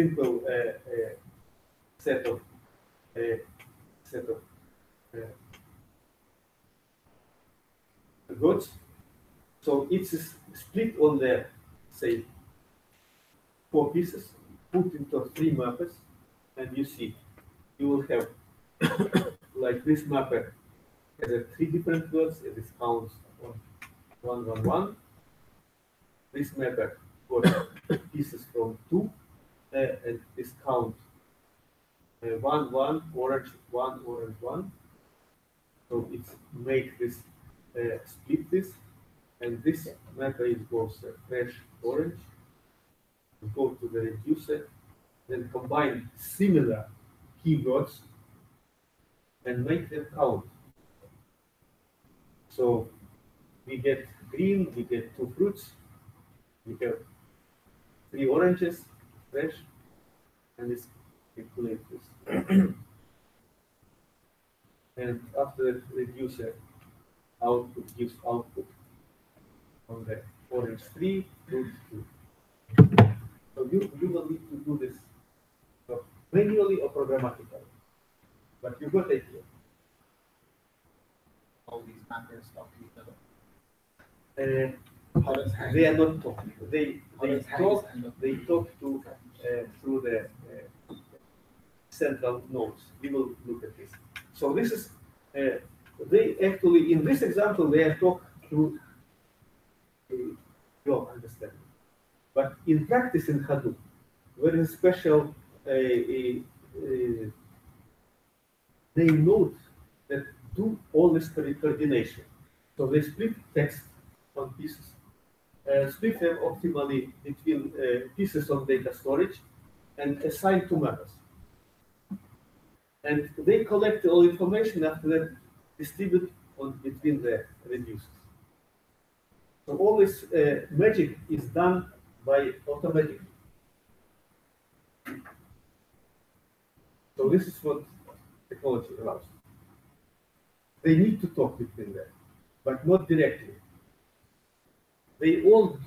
simple set of words. So it's split on the say 4 pieces, put into 3 mappers, and you see you will have like this mapper has 3 different words. It is counts on 1, 1, 1. This mapper got pieces from 2, and this count one, orange, one. So it's make this, split this, and this mapper is goes fresh orange, go to the reducer, then combine similar keywords and make them count. So we get green, we get 2 fruits, we have 3 oranges, fresh, and this calculate this. And after that, reducer output gives output on the orange 3, fruit 2. So you will need to do this manually or programmatically, but you got it here. All these mappers talk to each other. Uh, How does Hank- they are not talking. They how does Hank talk. end up- They talk to through the central nodes. We will look at this. So this is they actually in this example they are talk through your understanding, but in practice in Hadoop, there is a special they note that do all this coordination. So they split text on pieces, split them optimally between pieces of data storage, and assign to mappers. And they collect all information after that, distribute on between the reducers. So all this magic is done by automatically. So this is what technology allows. They need to talk between them, but not directly. They all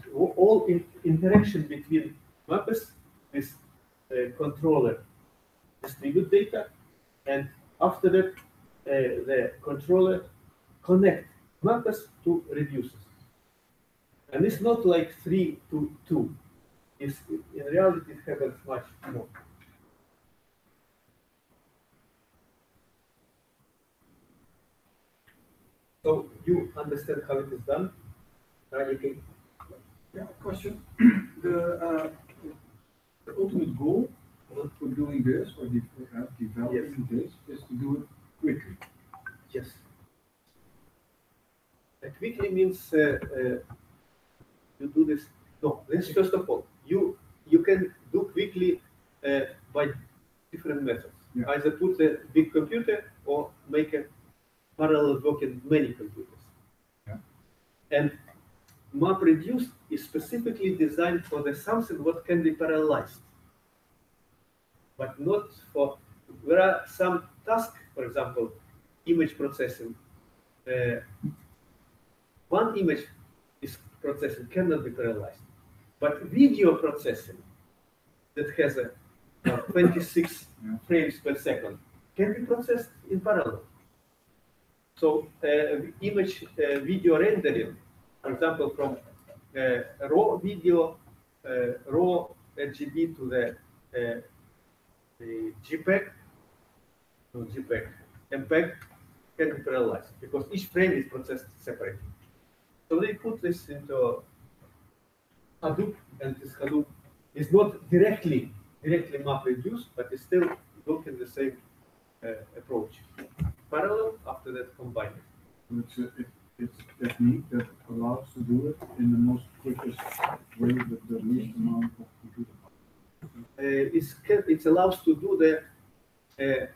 interaction between mappers, this controller distribute data, and after that, the controller connect mappers to reducers. And it's not like 3 to 2. It's, in reality, it happens much more. So you understand how it is done? You can. Yeah, question. The ultimate goal for doing this or developing this is to do it quickly. Yes. Quickly means you do this. No, this first of all, you can do quickly by different methods. Yeah. Either put a big computer or make a parallel work in many computers. Yeah. And MapReduce is specifically designed for the something what can be parallelized, but not for. There are some tasks, for example, image processing. One image is processing cannot be parallelized, but video processing that has a 26 frames per second can be processed in parallel. So image video rendering, for example, from raw video, raw RGB to the JPEG, MPEG can be parallelized because each frame is processed separately. So they put this into Hadoop, and this Hadoop is not directly MapReduce, but it's still looking the same approach. Parallel, after that combine it. It's a technique that allows to do it in the most quickest way with the least amount of computer power. It allows to do the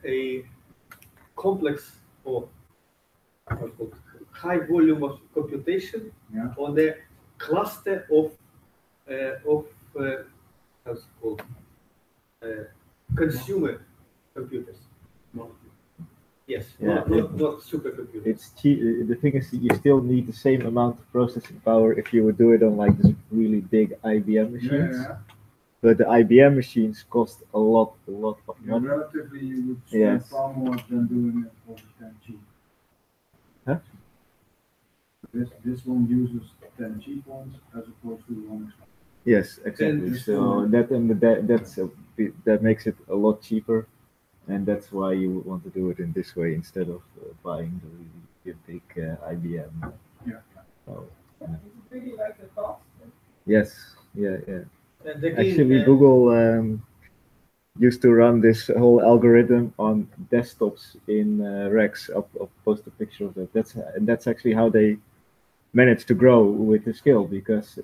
a complex or high volume of computation on the cluster of how's it called consumer computers. Yes, Yeah, not supercomputers. It's cheap. The thing is, you still need the same amount of processing power if you would do it on like this really big IBM machines. Yeah. But the IBM machines cost a lot of Yeah, money. relatively, you would spend Yes. far more than doing it over 10G. Huh? This one uses 10 cheap ones as opposed to one. Yes, exactly. Then- So that makes it a lot cheaper, and that's why you would want to do it in this way instead of buying the really big IBM. Yeah. So, Is it really like the cost? yes, yeah. And again, Actually, Google used to run this whole algorithm on desktops in Rex. I'll post a picture of that. That's actually how they managed to grow with the skill, because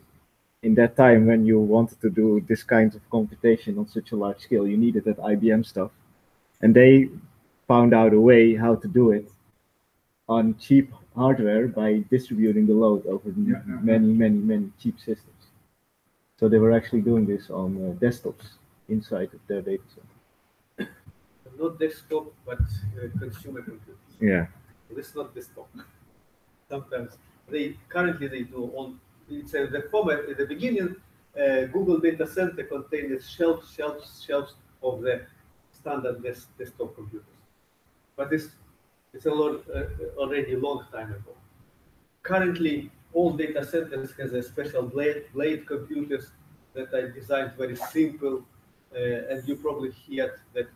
in that time when you wanted to do this kind of computation on such a large scale, you needed that IBM stuff, and they found out a way how to do it on cheap hardware by distributing the load over many cheap systems. So they were actually doing this on desktops inside of their data center. Not desktop, but consumer computers. Yeah. This is not desktop. Sometimes currently they do on. It's the format at the beginning. Google Data Center contains shelves of the standard desktop computers, but it's a lot already long time ago. Currently, all data centers has a special blade computers that are designed very simple, and you probably heard that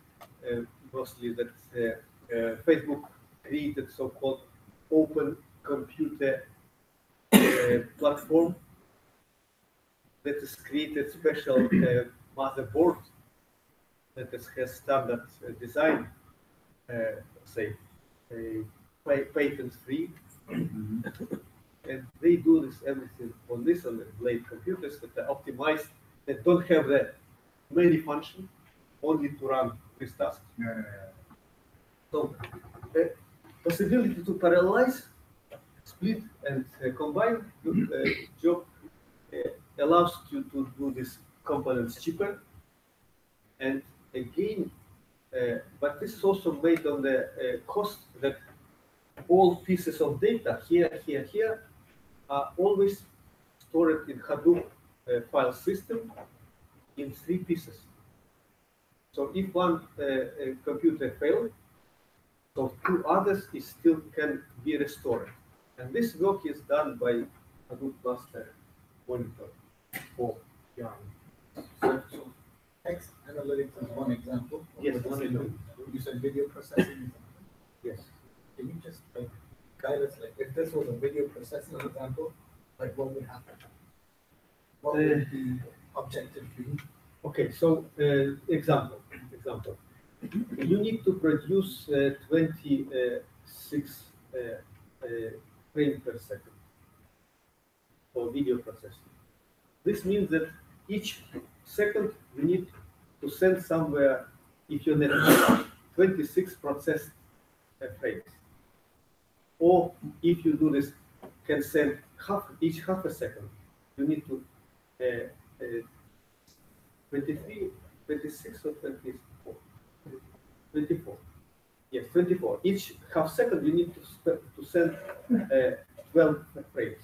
mostly that Facebook created so-called open computer platform that is created special motherboard that has standard design, say, patent free. And they do this everything on the blade computers that are optimized, that don't have the many functions, only to run this task. So the possibility to parallelize, split, and combine job allows you to do these components cheaper. And again, but this is also made on the cost that all pieces of data here are always stored in Hadoop file system in 3 pieces. So if one computer fails, so 2 others still can be restored. And this work is done by Hadoop Master Monitor for Yarn. So text analytics is one example. Yes, What one does it do? example. You said video processing. Yes. Can you just guide us, if this was a video processing example, what would happen? What would the objective be? Okay, so example. You need to produce 26 frames per second for video processing. This means that each second you need to send somewhere, if your network 26 processed frames. Or if you do this, can send each half a second, you need to 23, 26 or 24? 24. Yes, 24. Each half second you need to send 12 frames.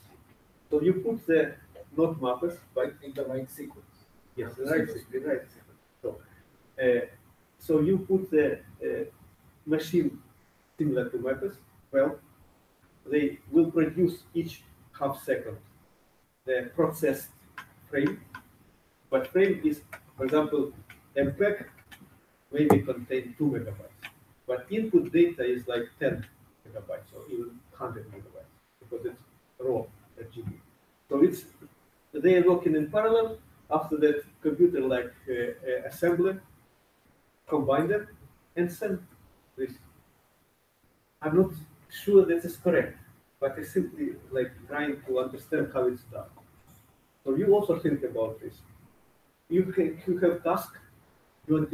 So you put the node mappers In the right sequence. Yes, the right sequence. So you put the machine similar to mappers. Well, they will produce each half second the processed frame. But frame is, for example, MPEG maybe contain 2 megabytes, but input data is like 10 megabytes or even 100 megabytes because it's raw RGB. So they are working in parallel. After that, computer like assembler, combine them and send this. I'm not sure that is correct, but it's simply like trying to understand how it's done. So you also think about this. You have task. You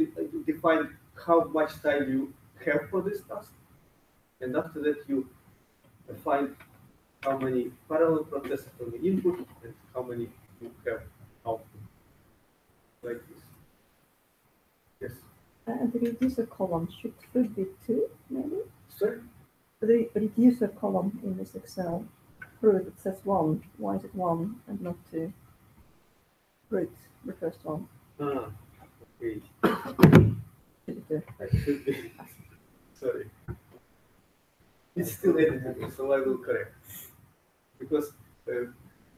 define how much time you have for this task, and after that you find how many parallel processes on the input and how many you have output. Like this. Yes. And the reducer column should be 2, maybe? Sorry? The reducer column in this Excel root, it says 1. Why is it 1 and not 2? Root, the first one. Okay. Should it do? I should be. Sorry. It's still edited, so I will correct. Because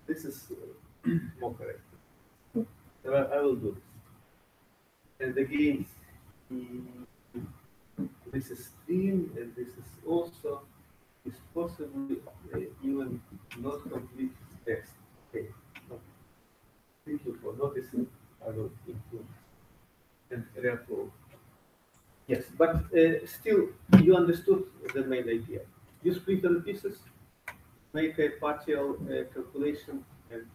this is more correct. So I will do this. And again, this is stream, and this is also is possibly even not complete text. Okay. Thank you for noticing. I will include. and React-Flow. Yes, but still, you understood the main idea. You split the pieces, make a partial calculation, and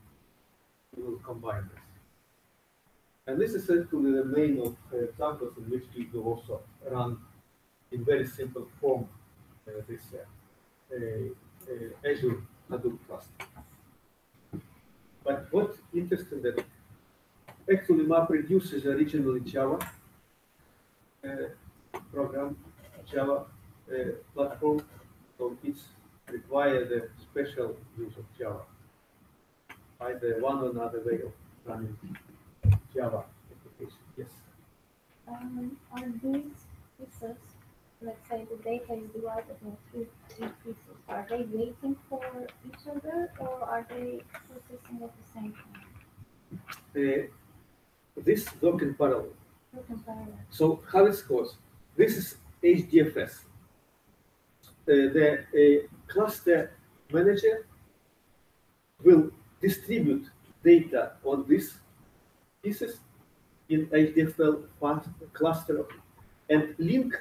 you will combine this. And this is actually the main of examples in which we will also run in very simple form this Azure Hadoop cluster. But what's interesting that actually MapReduce is originally Java program, Java platform, so it's required a special use of Java, either one or another way of running Java application. Yes. Are these pieces, let's say the data is divided into three pieces, are they waiting for each other or are they processing at the same time? This work in parallel. Look in parallel. So how it goes? This is HDFS. The cluster manager will distribute data on these pieces in HDFL cluster and link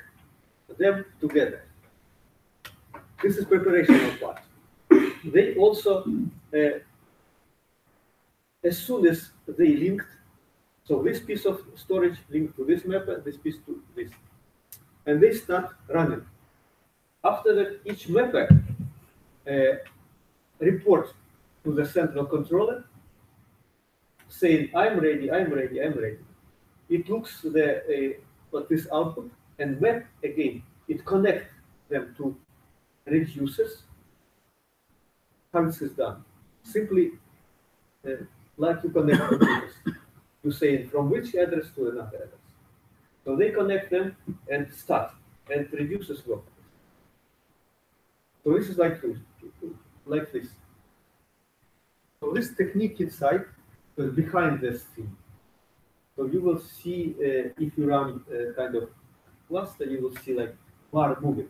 them together. This is preparational part. They also, as soon as they linked, so this piece of storage linked to this mapper, this piece to this, and they start running. After that, each mapper reports to the central controller saying, I'm ready, I'm ready, I'm ready. It looks at this output and map again. It connects them to reducers. How this is done? Simply like you connect computers. You say from which address to another address. So they connect them and start, and reducers work. So this is like this. So this technique inside is behind this thing. So you will see if you run kind of cluster, you will see like bar moving.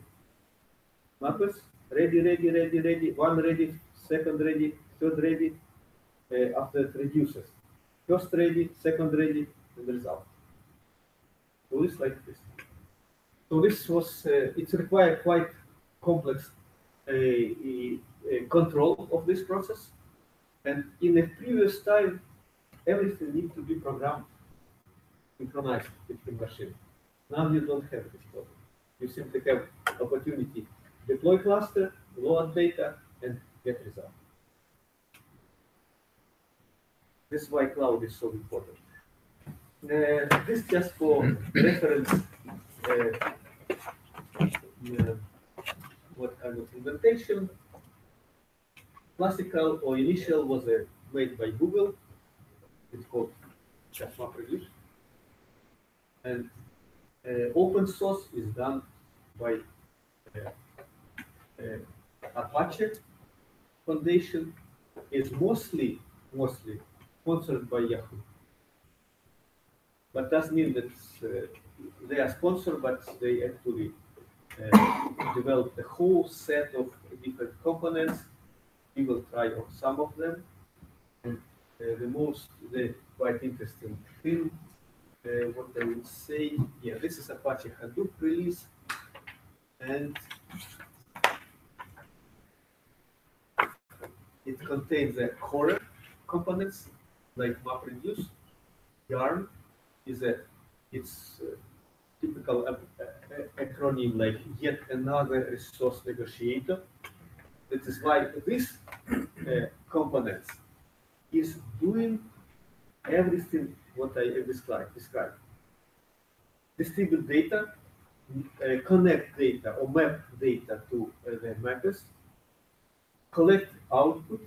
Mappers ready, ready, ready, ready. One ready, second ready, third ready. After it reduces. First ready, second ready, and the result. So it's like this. So this was, it required quite complex control of this process. And in the previous time, everything needs to be programmed, synchronized between machines. Now you don't have this problem. You simply have opportunity deploy cluster, load data, and get result. This is why cloud is so important. This just for reference what kind of implementation. Classical or initial was made by Google. It's called just MapReduce. And open source is done by Apache Foundation. Is mostly sponsored by Yahoo. But doesn't mean that they are sponsored, but they actually developed a whole set of different components. We will try on some of them. And the quite interesting thing, what I would say, yeah, this is Apache Hadoop release. And it contains the core components like MapReduce. Yarn is it's typical acronym like yet another resource negotiator. That is why this components is doing everything what I described. Distribute data, connect data or map data to the mappers, collect output,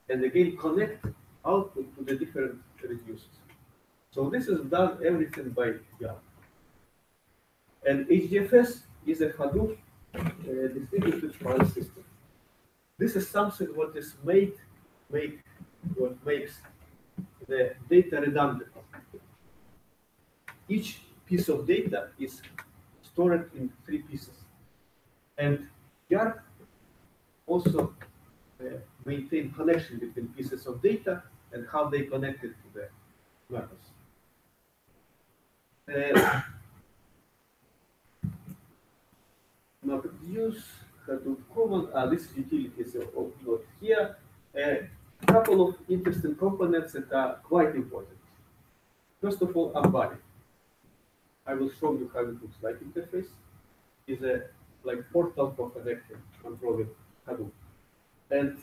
and again connect output to the different reducers. So this is done everything by Yarn. And HDFS is a Hadoop distributed file system. This is something what is what makes the data redundant. Each piece of data is stored in 3 pieces. And Yarn also maintain connection between pieces of data and how they connected to the mappers. MapReduce, Hadoop Common. This is utilities of not here. A couple of interesting components that are quite important. First of all, Ambari. I will show you how it looks like. Interface is a like portal for connecting, controlling Hadoop. And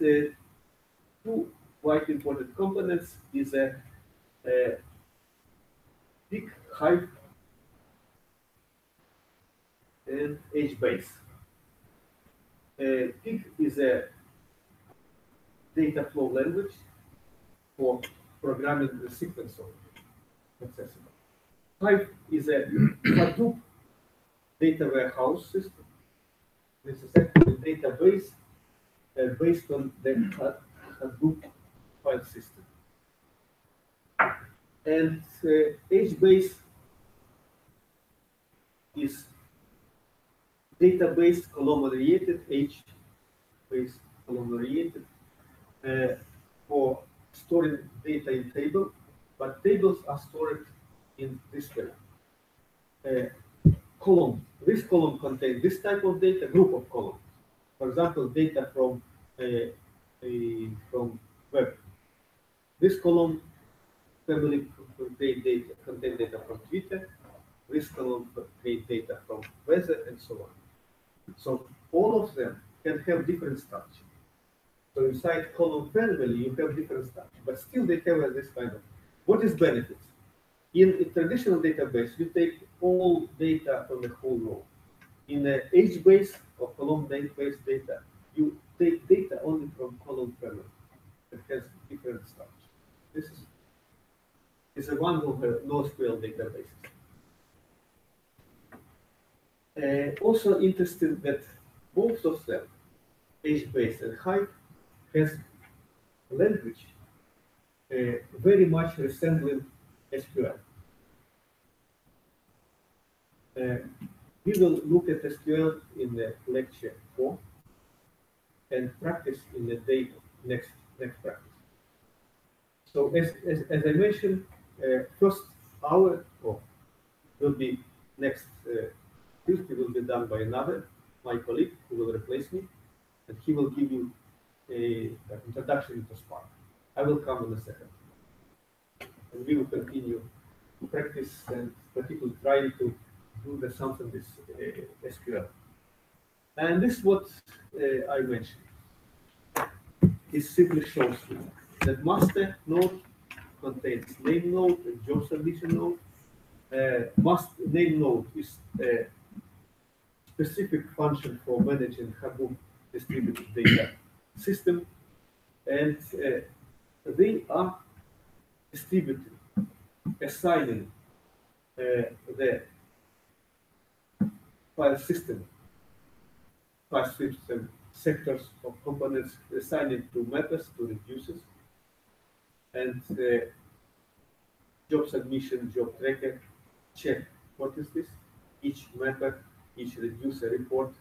two quite important components is a big Hive and HBase. Pig is a data flow language for programming the sequence of accessible. Hive is a Hadoop data warehouse system. This is actually a database based on the Hadoop file system. And HBase is database column-oriented, H-based column-oriented for storing data in table, but tables are stored in this way. Column. This column contains this type of data, group of columns. For example, data from web. This column family contain data from Twitter. This column contains data from weather and so on. So all of them can have different structure. So inside column family, you have different structure, but still they have this kind of. What is benefits? In a traditional database, you take all data from the whole row. In a HBase or column-based data, you take data only from column family that has different structure. This is one of the NoSQL databases. Also interesting that both of them, HBase and Hive, has language very much resembling SQL. We will look at SQL in the lecture 4 and practice in the day next practice. So as I mentioned, first hour will be next Tuesday will be done by my colleague who will replace me, and he will give you an introduction to Spark. I will come in a second. And we will continue to practice and particularly trying to do something with SQL. And this is what I mentioned. It simply shows you that master node contains name node and job submission node. Name node is a specific function for managing Hadoop distributed data system, and they are distributed, assigning the file system sectors of components, assigning to mappers, to reducers, and job submission, job tracker, check what is this, each mapper, each reducer report,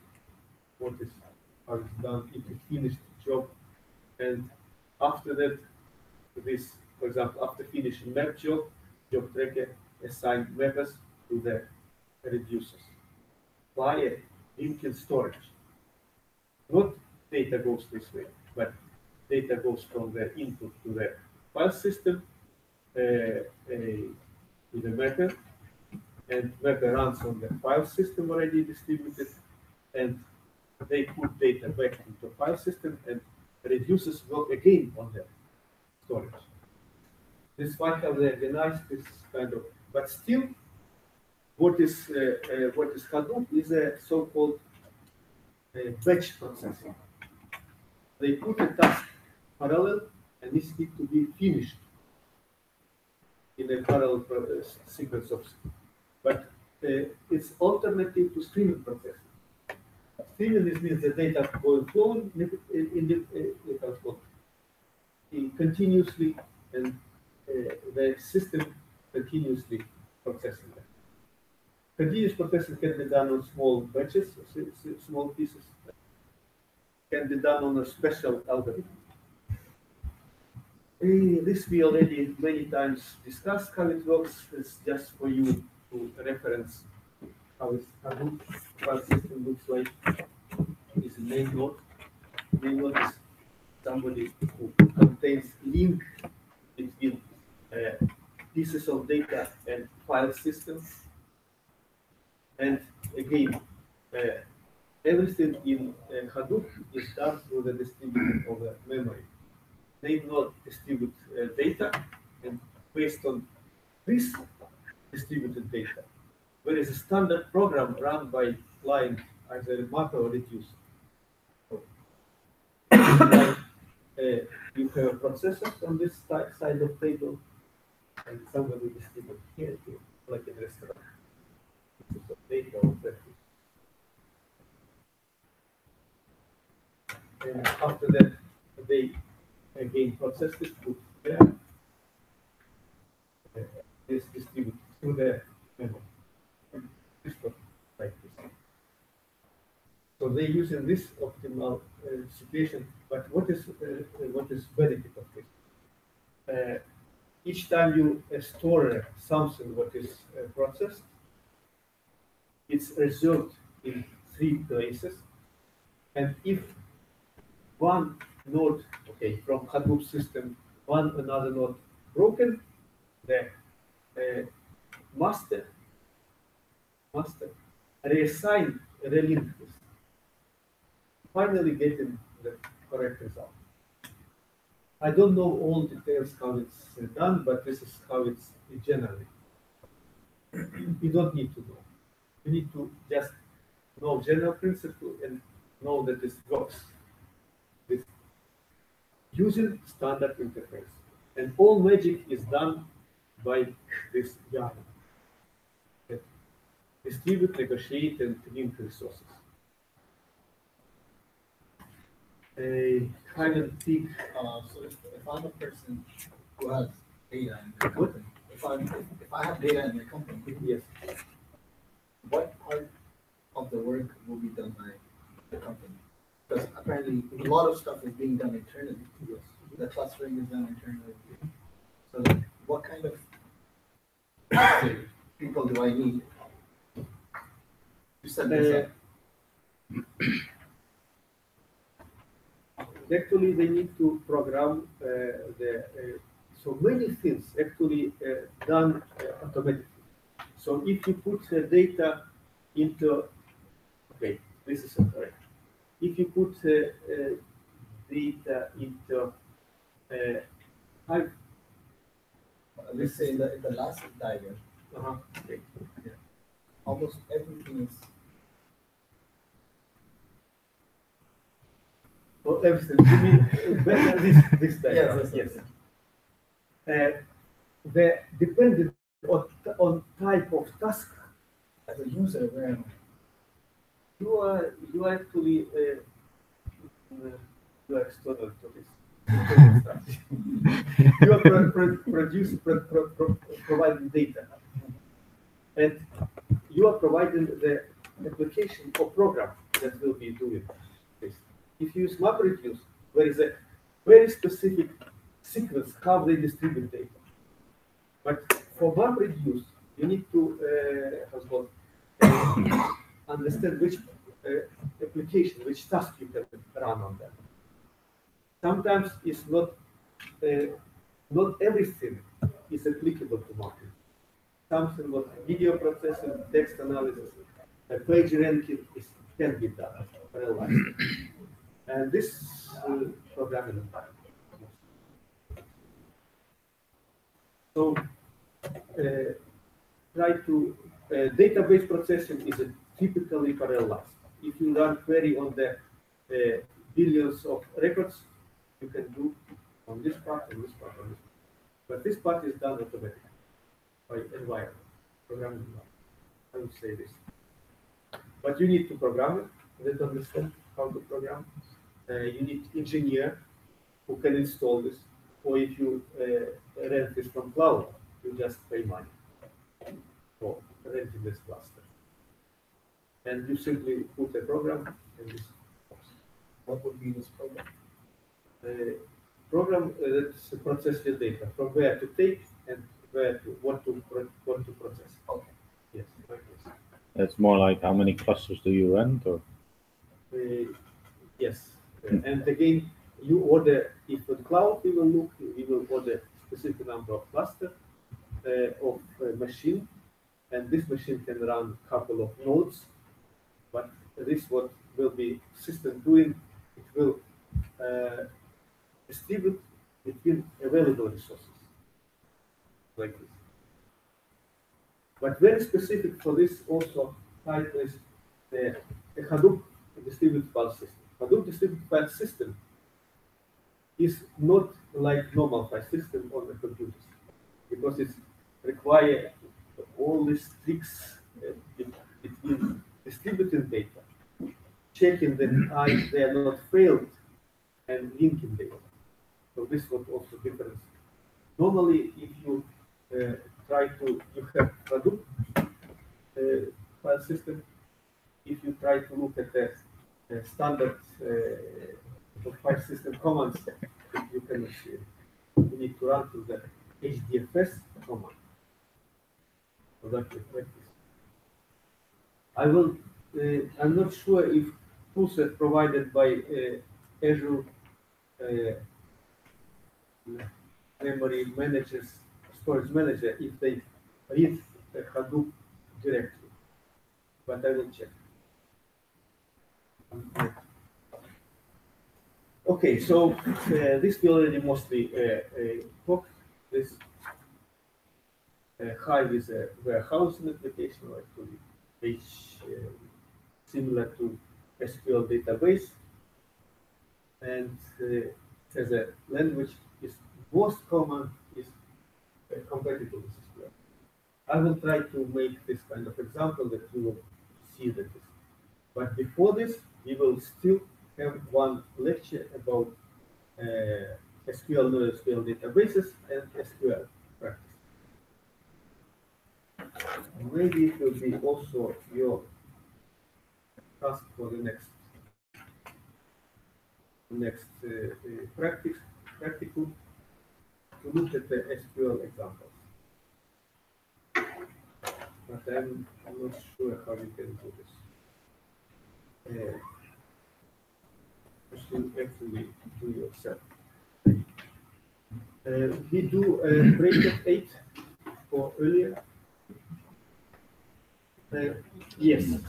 what is how it's done, if it finished the job, and after that, this, for example, after finishing map job tracker assign mappers to the reducers via linked storage. Not data goes this way, but data goes from the input to the file system to the mapper, and mapper runs on the file system already distributed, and they put data back into file system, and reducers work again on the storage. This one how they organize this kind of, but still, what is Hadoop is a so-called batch processing. They put a task parallel, and this needs to be finished in a parallel sequence of. But it's alternative to streaming processing. Streaming means the data going flowing continuously, and the system continuously processing that. Continuous processing can be done on small batches, small pieces. Can be done on a special algorithm. This we already many times discussed how it works. It's just for you to reference how this Hadoop file system looks like. Is a main node. Main node is somebody who contains link between pieces of data and file systems. And again, everything in Hadoop is done through the distribution of the memory. They not distribute data, and based on this distributed data, there is a standard program run by client, either macro or reduce. You have a processor on this side of table, and somebody distribute here, like in a restaurant. Pieces of data or breakfast. And after that, they again process this, put there, this distribute through the memory. This was like this. So they're using this optimal situation. But what is benefit of this? Each time you store something what is processed, it's reserved in 3 places, and if one node, okay, from Hadoop system, another node broken, the master reassign, relink this, finally getting the correct result. I don't know all details how it's done, but this is how it's generally. You don't need to know. You need to just know general principle and know that this works with using standard interface. And all magic is done by this guy that distribute, negotiate, and link resources. A kind of big. So if I'm a person who has data in the company, if I have data in the company, Yes. what part of the work will be done by the company? Because apparently a lot of stuff is being done internally. Yes. The clustering is done internally. So like, what kind of people do I need to set this up? Actually, they need to program so many things actually done automatically. So if you put data into, okay, this is correct. If you put data into Let's say in the last diagram, okay. almost everything is Well, everything. You mean better this diagram? Yes. The dependent on type of task. as a user where am You are actually you are external to this. You are providing data, and you are providing the application or program that will be doing this. If you use MapReduce, there is a very specific sequence how they distribute data. But for MapReduce, you need to understand which application, which task you can run on that. Sometimes it's not everything is applicable to marketing. Something like video processing, text analysis, page ranking can be done, realized. And this programming environment. So try to database processing is typically parallelized. If you run query on the billions of records, you can do on this part, on this part, on this part. But this part is done automatically by environment, programming environment. I would say this. But you need to program it, you need to understand how to program. You need engineer who can install this, or if you rent this from cloud, you just pay money for renting this cluster. And you simply put a program in this box. what would be this program? Program that's process your data from where to take and what to process. Okay. It's more like how many clusters do you rent, or Yes, and again, you order, if the cloud we will look, we will order specific number of cluster of machine, and this machine can run couple of nodes, but this what will be system doing, it will distribute between available resources, like this. But very specific for this also type is the Hadoop distributed file system. Hadoop distributed file system is not like normal file system on the computers because it requires all these tricks between distributing data, checking that they are not failed, and linking data. So this was also difference. Normally, if you you have Hadoop file system, if you try to look at the standard file system commands, you can see you need to run to the HDFS command. So that is like this. I will. I'm not sure if toolset provided by Azure memory managers, storage manager, if they read the Hadoop directly, but I will check. Okay, so this we already mostly talked. This Hive is a warehousing application, like to page similar to SQL database, and as a language is most common is compatible with SQL. I will try to make this kind of example that you will see that this. But before this, we will still have one lecture about SQL, NoSQL databases and SQL practice. Maybe it will be also your task for the next practicum to look at the SQL examples. But I'm not sure how we can do this. You actually do yourself. We do a break at 8 or earlier. Yes. Just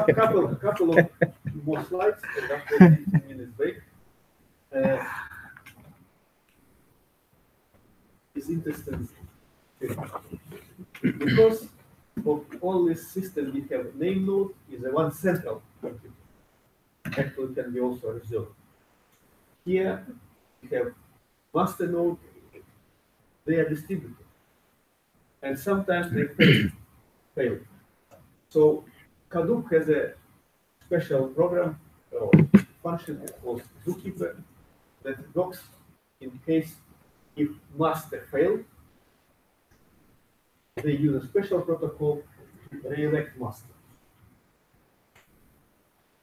a couple of more slides and after 15 minutes break. It's interesting because of all this system we have name node is a one central computer. Actually can be also reserved. Here we have master node, they are distributed. And sometimes they fail. So Hadoop has a special program or function called Zookeeper that logs in case if master failed, they use a special protocol to re-elect master.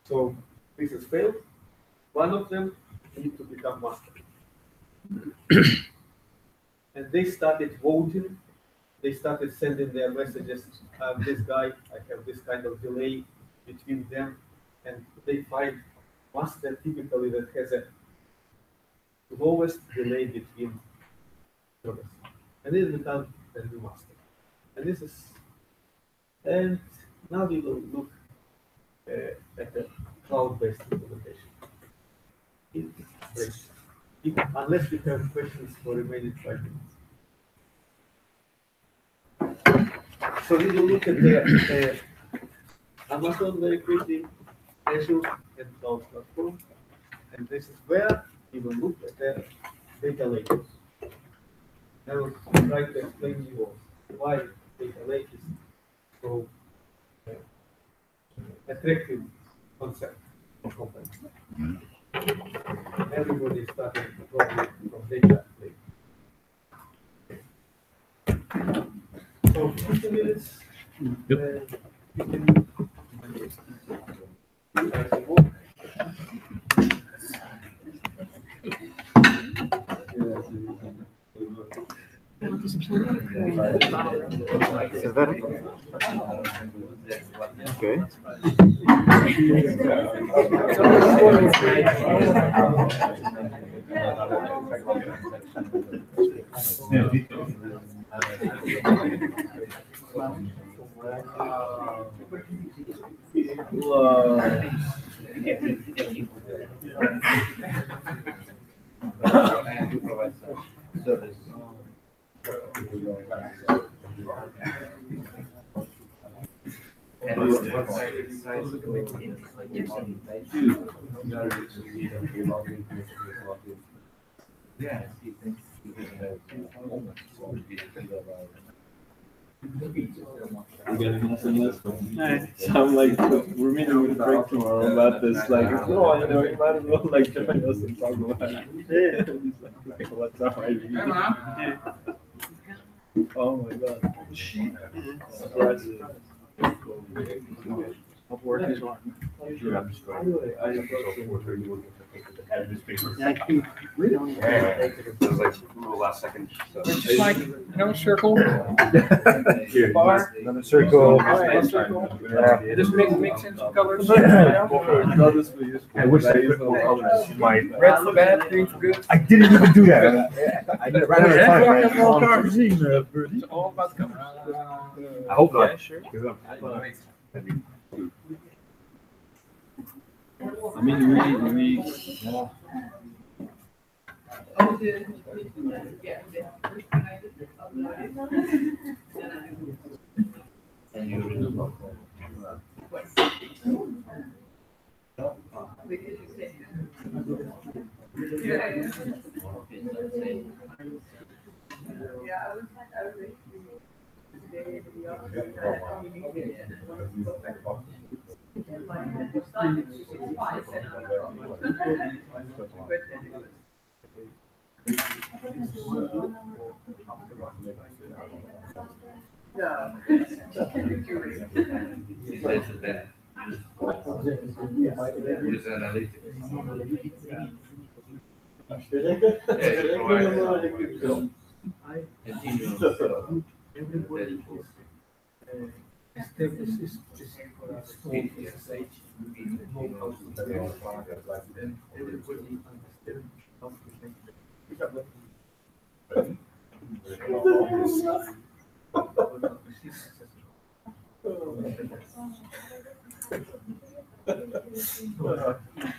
So this has failed. One of them needs to become master. And they started voting. They started sending their messages. This guy, I have this kind of delay between them, and they find master typically that has a lowest delay between servers, and it becomes the new master. And this is, and now we will look at the cloud-based implementation. Unless you have questions for remaining 5 minutes. So we will look at the Amazon very quickly, Azure and Cloud Platform, and this is where we will look at the data lakes. I will try to explain to you why data lake is so attractive concept for companies. Everybody is starting probably from data lake. So 50 minutes. Yep. You can walk. Okay. I'm like, we're meeting with Greg tomorrow about this. Like, oh, you know, you might as well like join us and talk about it. Yeah. He's like, what's up, ID? Oh my god. Surprise. Work is on. Last second. Just like, no circle. Another circle. Just mix in some colors. I wish I could put colors in my. Red for bad, green for good. I didn't even do that. I did it right Yeah, out yeah, of time. It's all about colors. I hope not. Yeah, sure. I mean, we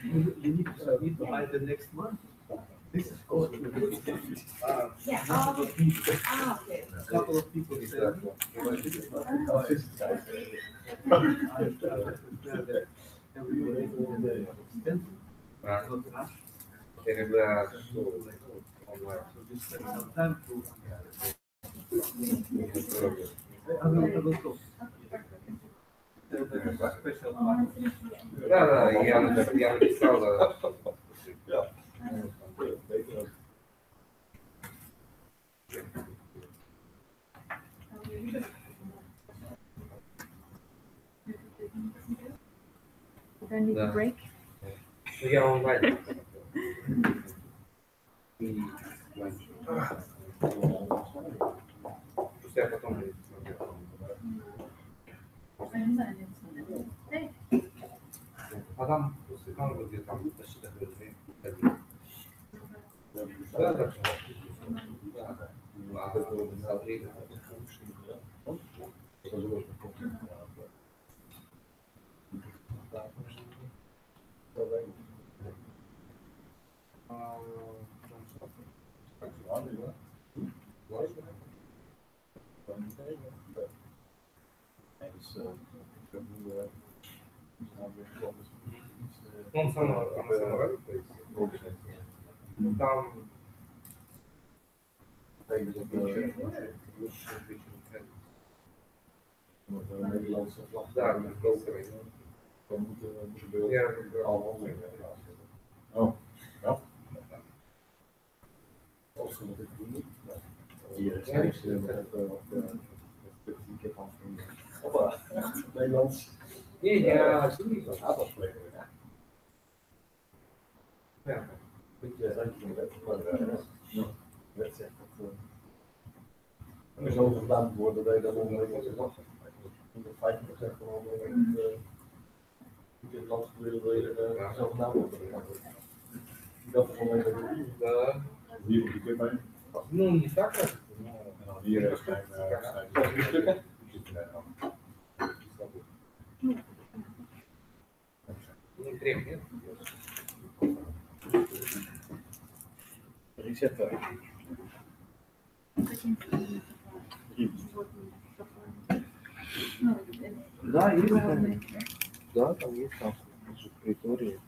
You need to submit by the next month. This is called. Yeah. A couple of people said. Да, я написал. Then need Да. a break. Я онлайн. Я потом. А там где там почти такой день. Да, да. Да. А это смотри. Он сам там да, Nee, ja, sowieso. Ja. Er zal gedaan worden dat je dan onderweg is. 150% van onderweg. Je het land wil je zo gedaan worden. Dat is onderweg. Hier op de kip bij. Não, não está, cara. En dan hier zijn stukken. Não treme. Reset daar. Da, hier. Да, там есть там территории.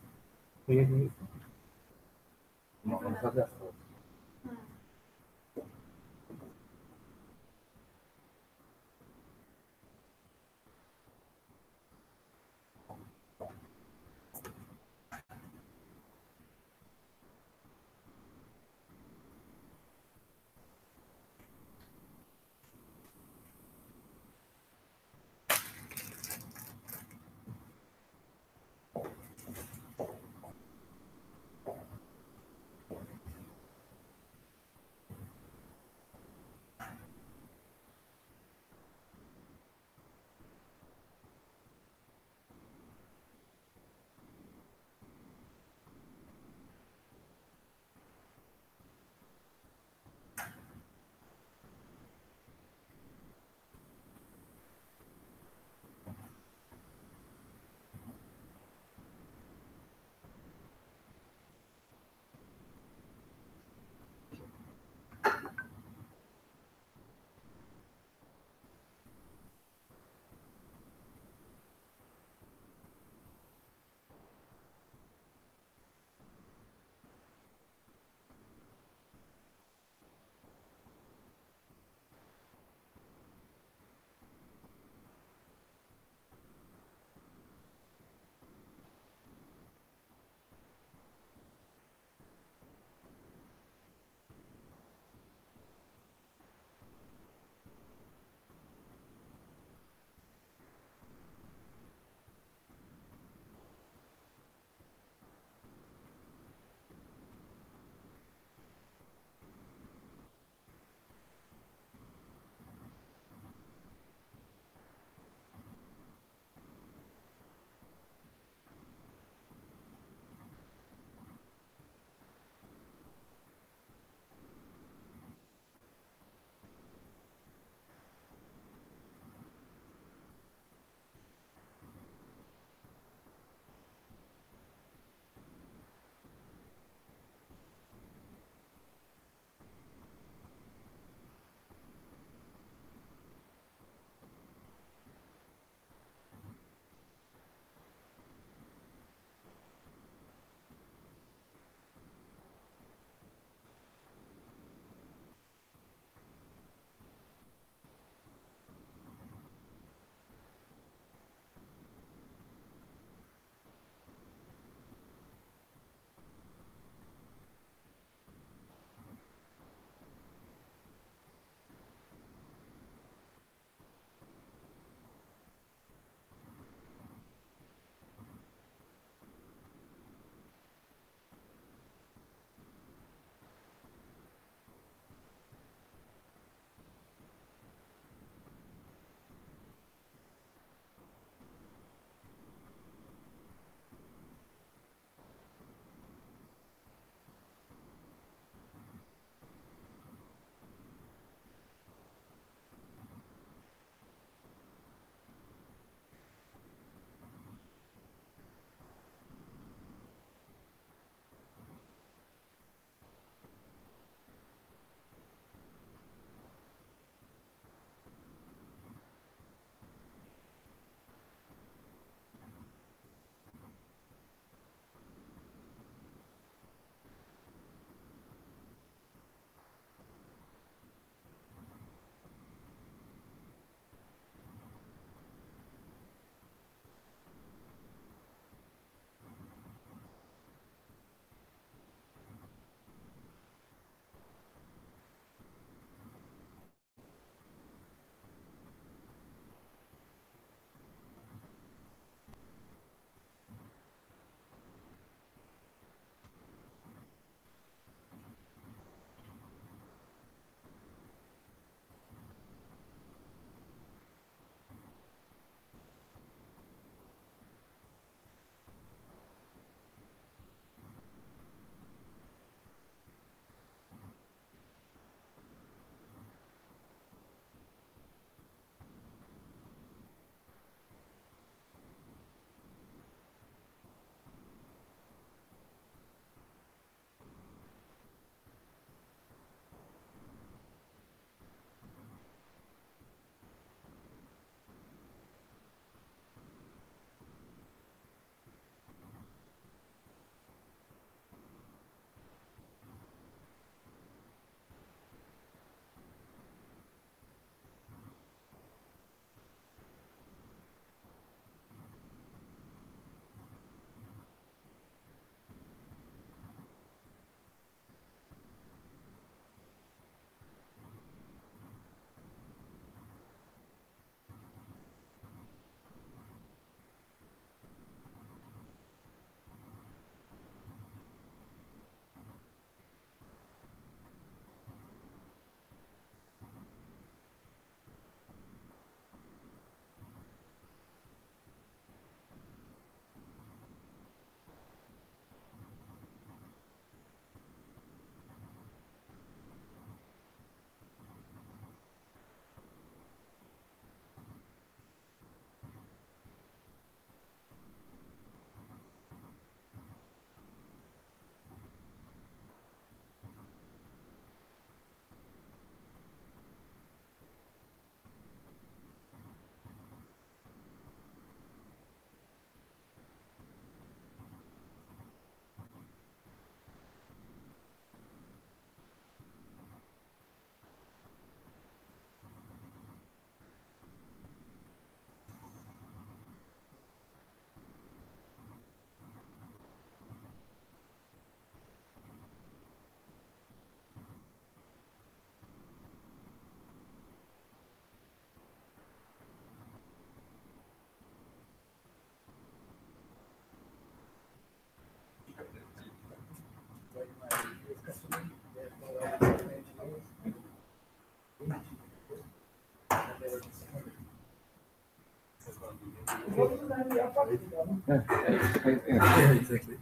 Yeah, exactly.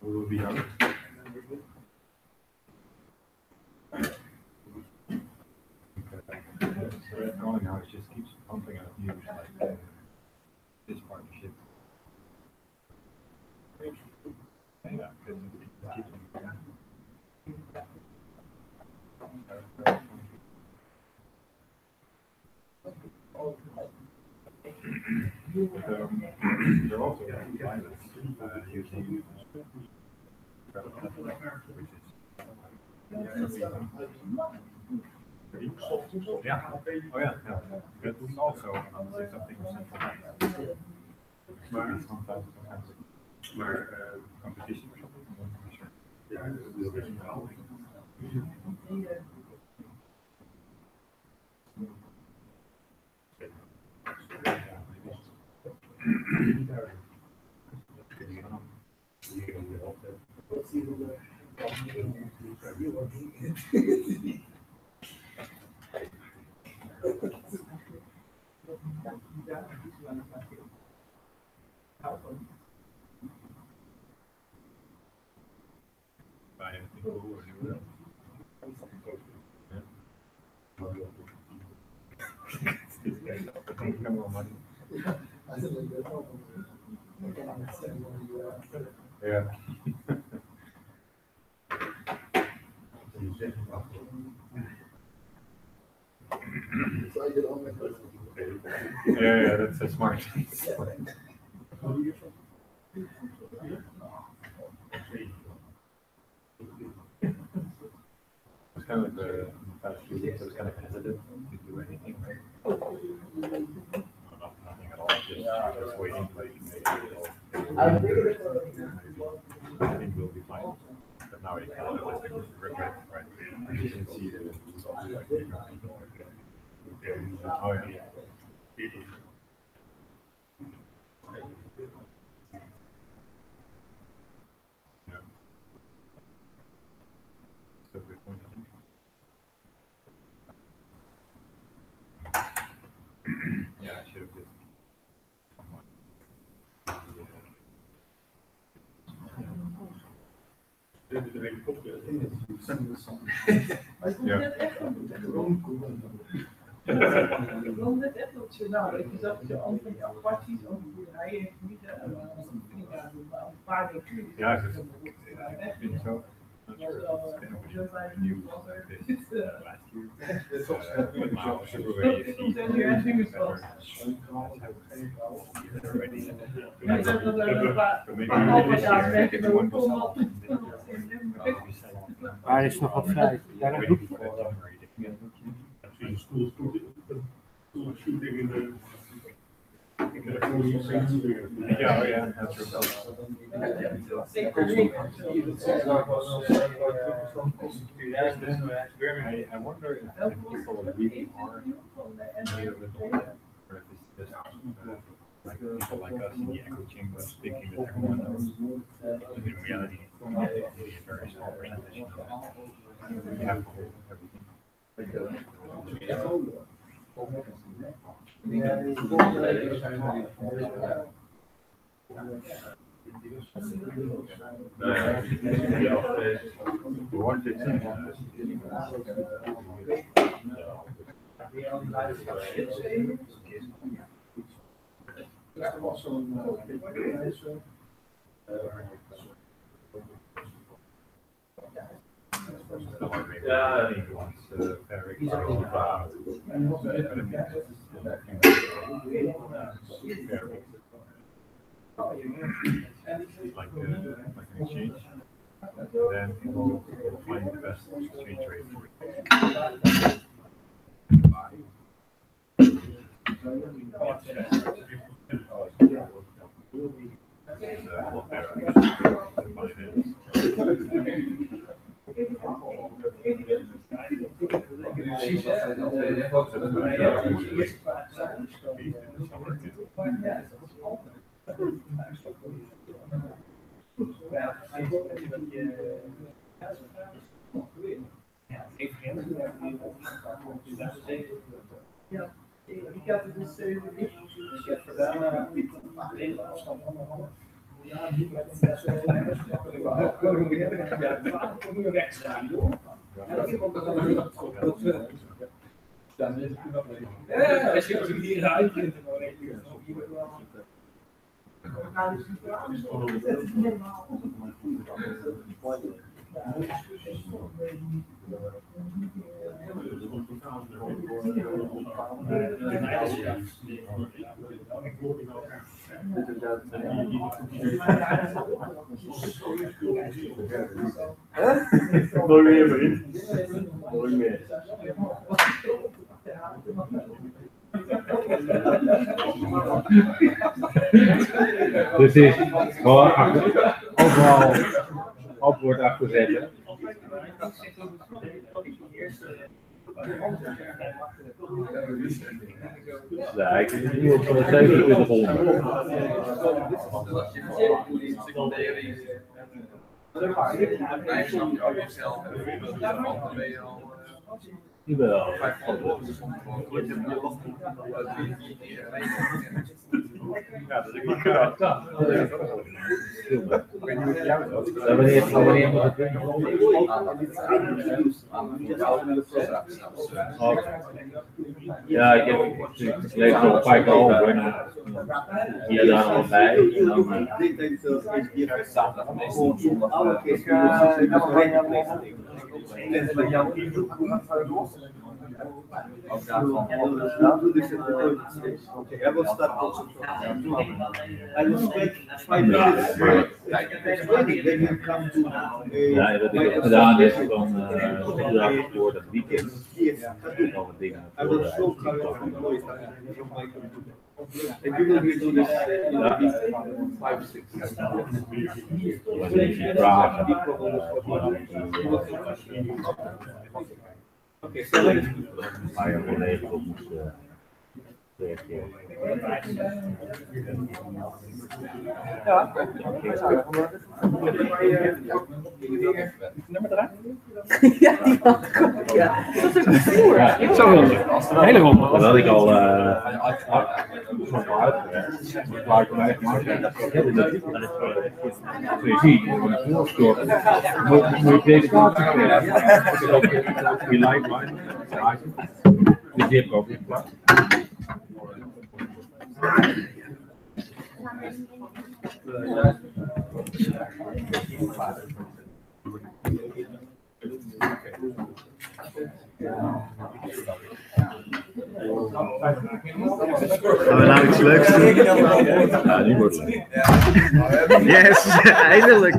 We will be on. Going now, it just keeps pumping out news like this partnership. Yeah, because it keeps they're also violence using yeah. Oh yeah. Yeah. That's also something centralized. Sometimes competition or something. Yeah, buy anything cool or do it. Come on, money. Yeah. Yeah, that's a smart. It's kind of like the past few weeks, I was kind of hesitant to do anything, right? Nothing at all, just waiting, like, maybe I think we'll be fine. But now you kind of like regret, right? You can see that it's also like, oh yeah. So good point. Yeah, I should have just. Ik vond het echt optionaal. Dat je zag dat je al van die apparties over boerderijen en gebieden en een paar weken. Ja, ik vind het zo. Dat was wel heel fijn nieuws. Last year. Now, everywhere you see. Waar is nog wat vrij? Daar een groep. Yeah, oh yeah, that's true. I wonder if people really are near the door, or if it's just like people like us in the echo chamber thinking that everyone knows. But in reality, it's a very small percentage. You have to hold everything. Like an exchange, then we'll find the best exchange rate for it. Ik had het dus 7 ik heb gedaan. Mooi weer, vriend. Mooi weer. Dus is gewoon overal antwoord achter zetten. Ja, ik heb nu op 2700. Jawel. Ja, dat is niet gedaan. Wanneer moet het doen? Ja, ik lees nog een paar keer over en hier daar nog bij. En dan, Okay, I will start also. I will spend 5 minutes explaining, then you come to. ja, wat ik heb gedaan is van dag voor dat weekend. Al wat dingen I will show how you deploy it from my computer. And you will do this in 5, 6. Wanneer je vraagt. Okay, so let's Waar je volledig op moest reageren. Nummer eruit? Ja, die had ik ook, ja. Dat is ook voor. Ja, Zo ronde. Een hele ronde. dat had ik al klaar voor mij gemaakt. Je ziet, een voorstel. Moet je deze kaart krijgen. Die lifeline. Dus die heb ik ook in plaats. Gaan we nou iets leuks doen? Ja, die wordt leuk. Yes, eindelijk.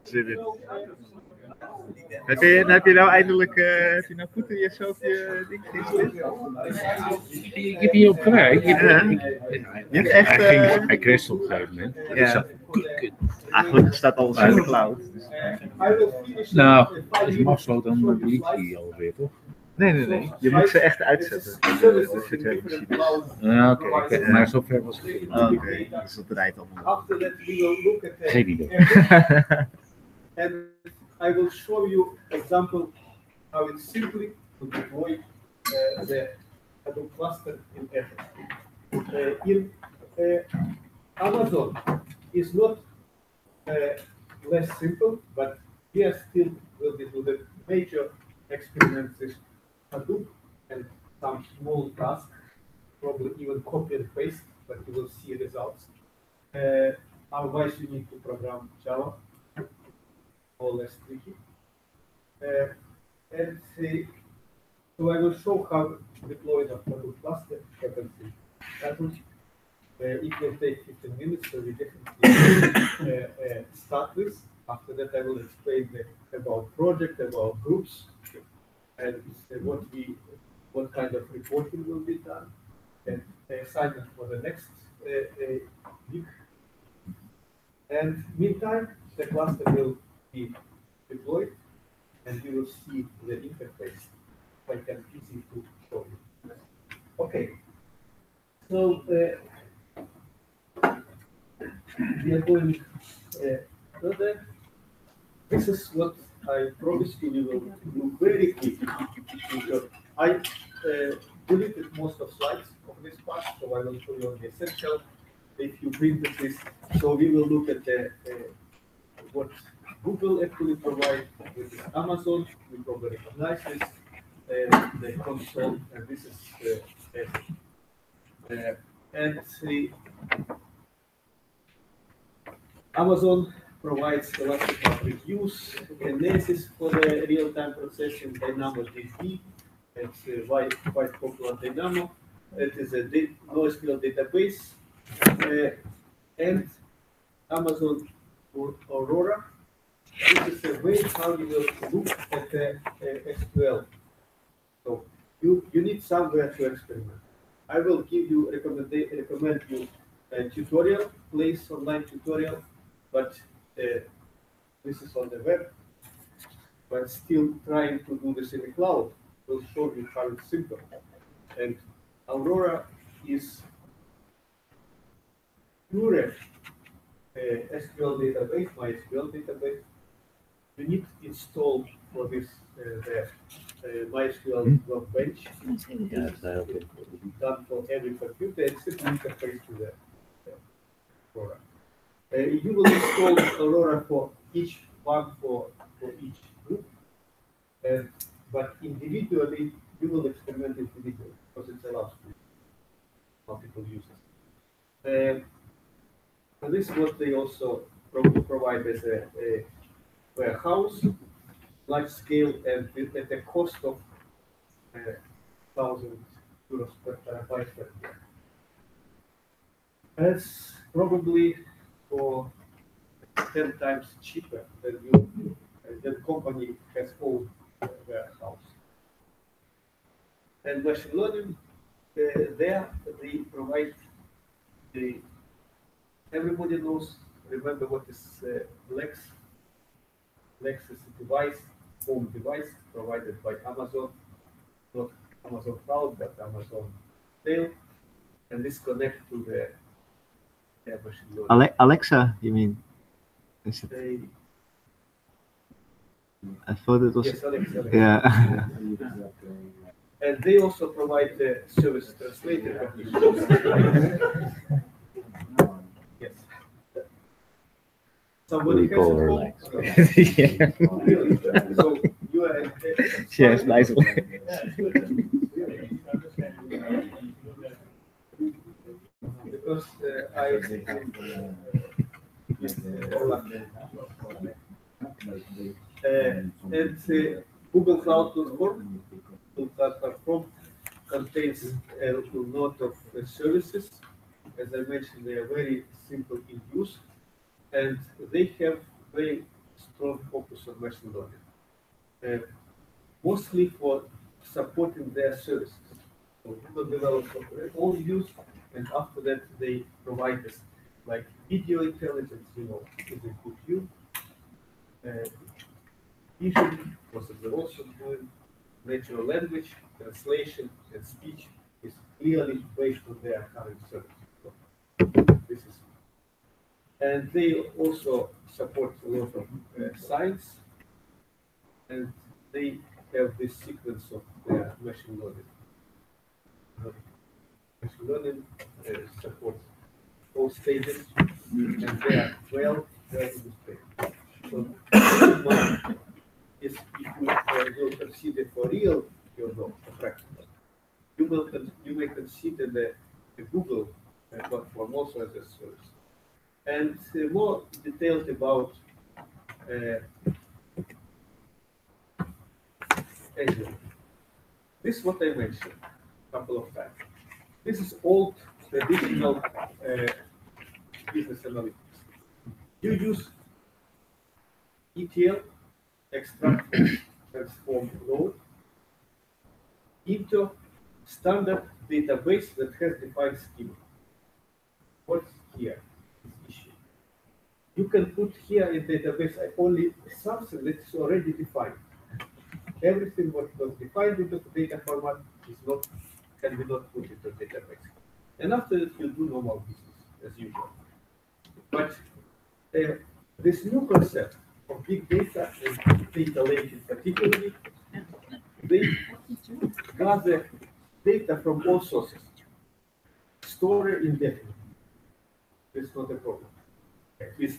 Zin in. Heb je nou eindelijk heb je nou goed in jezelf je ding geïnstalleerd? Ik heb hierop gewerkt. Je hebt echt, Hij crasht op een gegeven moment. Ja. Ik zag, Eigenlijk staat alles in de cloud. Dus. nou, als je hem afsloot, dan delete hij alweer, toch? Nee. Je moet ze echt uitzetten. De virtuele machines. Ja, oké. Maar zover was het. Oké, dus dat draait allemaal. After that, we will look at the Geen idee. and I will show you example how it's simply to deploy the Hadoop cluster in Azure. Amazon is not less simple, but here still will be do the major experiments with Hadoop and some small tasks, probably even copy and paste, but you will see results. Otherwise, you need to program Java, or less tricky. So I will show how deploying a Hadoop cluster happens in Azure. It will take 15 minutes, so we definitely start with. After that, I will explain about project, about groups, and what kind of reporting will be done, and assignment for the next week. And meantime, the cluster will be deployed, and you will see the interface. I can easy to show you. Okay, so we are going further. This is what I promised you we will do very quickly. I deleted most of slides of this part, so I will show you on the essential. If you bring this, so we will look at the what Google actually provides with Amazon. We probably recognize this, the console, and this is and the Amazon provides elastic reduce Kinesis for the real-time processing, Dynamo DB. It's quite popular Dynamo. It is a NoSQL database, and Amazon Aurora. This is a way how you will look at the SQL. So you need somewhere to experiment. I will give you recommend you a tutorial, place online tutorial, but this is on the web. But still trying to do this in the cloud will show you how it's simple. And Aurora is pure SQL database, MySQL database. You need to install for this the MySQL workbench. Done for every computer. It's an interface to the Aurora. You will install Aurora for each one for each group, but individually you will experiment individually because it allows to multiple users. So this is what they also provide as a warehouse, large scale, and at the cost of 1,000 euros per terabyte per year. That's probably for 10 times cheaper than the company has owned warehouse. And machine learning, there they provide everybody knows. Remember what is Lex? Lex is a device, home device provided by Amazon, not Amazon Cloud, but Amazon Tail, and this connects to the machine learning. Alexa, you mean? Is it? I thought it was. Yes, Alexa. Yeah. And they also provide the service translator. Yes. Somebody has a phone? Yeah. Really? So you are. Yes, nice one. Because and Google Cloud Platform contains a lot of services. As I mentioned, they are very simple in use, and they have very strong focus on machine learning, mostly for supporting their services. So Google develops their own use, and after that they provide us like video intelligence, is a good view. Vision, possibly also doing natural language, translation, and speech is clearly based on their current service. So this is, and they also support a lot of science, and they have this sequence of their machine learning. Machine learning supports all stages, and they are well illustrated. So if you will consider for real your job, practical, you may consider the Google platform also as a service. And more detailed about Azure. This is what I mentioned a couple of times. This is old traditional business analytics. You use ETL, extract, transform, load, into standard database that has defined schema. What's here is issue. You can put here in database only something that is already defined. everything what was defined into the data format is not, can be not put into database. And after that, you do normal business as usual. But this new concept of big data and data lake in particular, they gather data from all sources, store it indefinitely. It's not a problem. This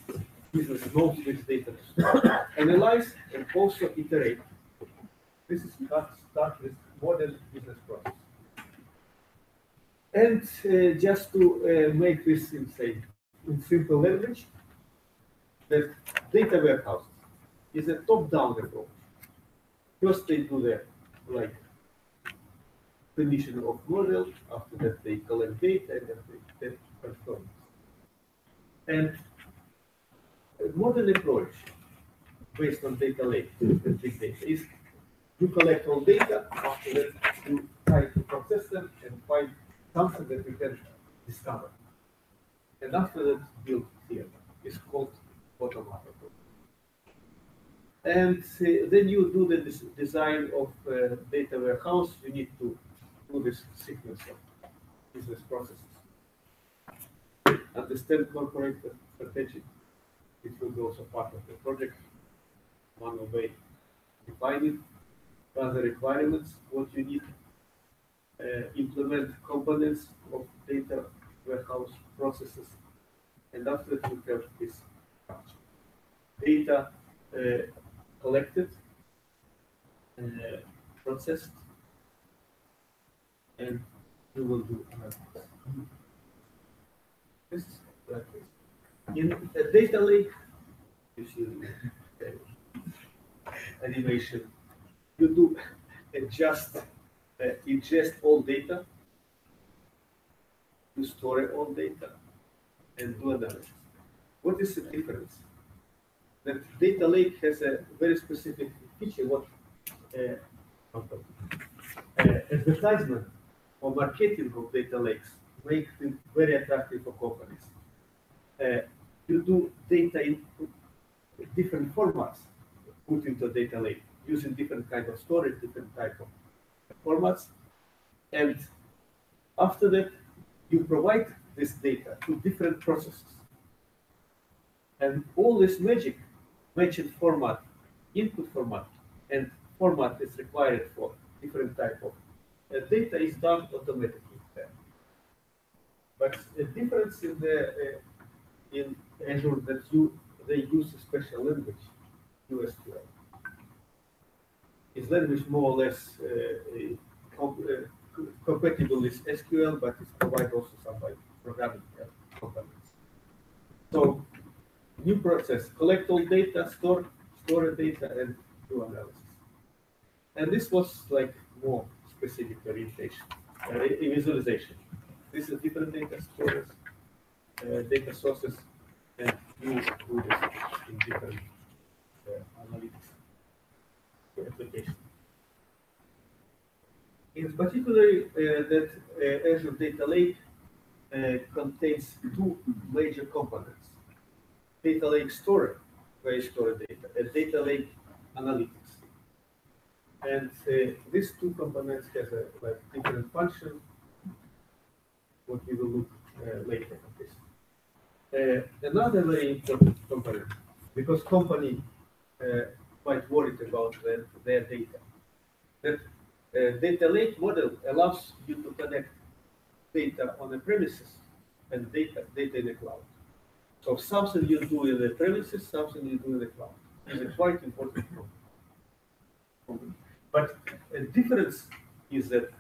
business knows this data to store, analyze, and also iterate. This is start with modern business process. And just to make this in simple language, the data warehouse is a top-down approach. First, they do the definition of model. After that, they collect data, and then they transform it. And a modern approach based on data lake, big data, is you collect all data. After that, you try to process them and find something that you can discover. And after that, build here. It's called bottom-up approach. And then you do the design of data warehouse. You need to do this sequence of business processes. Understand corporate strategy. It will be also part of the project. One way defining other requirements, what you need, implement components of data warehouse processes, and after that you have this structure. Data collected, processed, and you will do analysis. This is like this. In a data lake, you see animation, you do ingest all data, you store all data, and do analysis. What is the difference? That data lake has a very specific feature. What advertisement or marketing of data lakes make them very attractive for companies. You do data in different formats put into data lake using different kind of storage, different type of formats, and after that you provide this data to different processes, and all this matching format, input format, and format is required for different type of data is done automatically. But the difference in the in Azure that they use a special language, USQL. Is language more or less compatible with SQL, but it provides also some programming components. So new process: collect all data, store data, and do analysis. And this was like more specific orientation, visualization. This is different data stores, data sources, and you do this in different analytics application. In particular, that Azure Data Lake contains two major components: data lake storage, where you store data, and data lake analytics. And these two components have a different function. What we will look later at this. Another very important component, because company quite worried about their data. That data lake model allows you to connect data on the premises and data in the cloud. So something you do in the premises, something you do in the cloud is a quite important problem. But a difference is that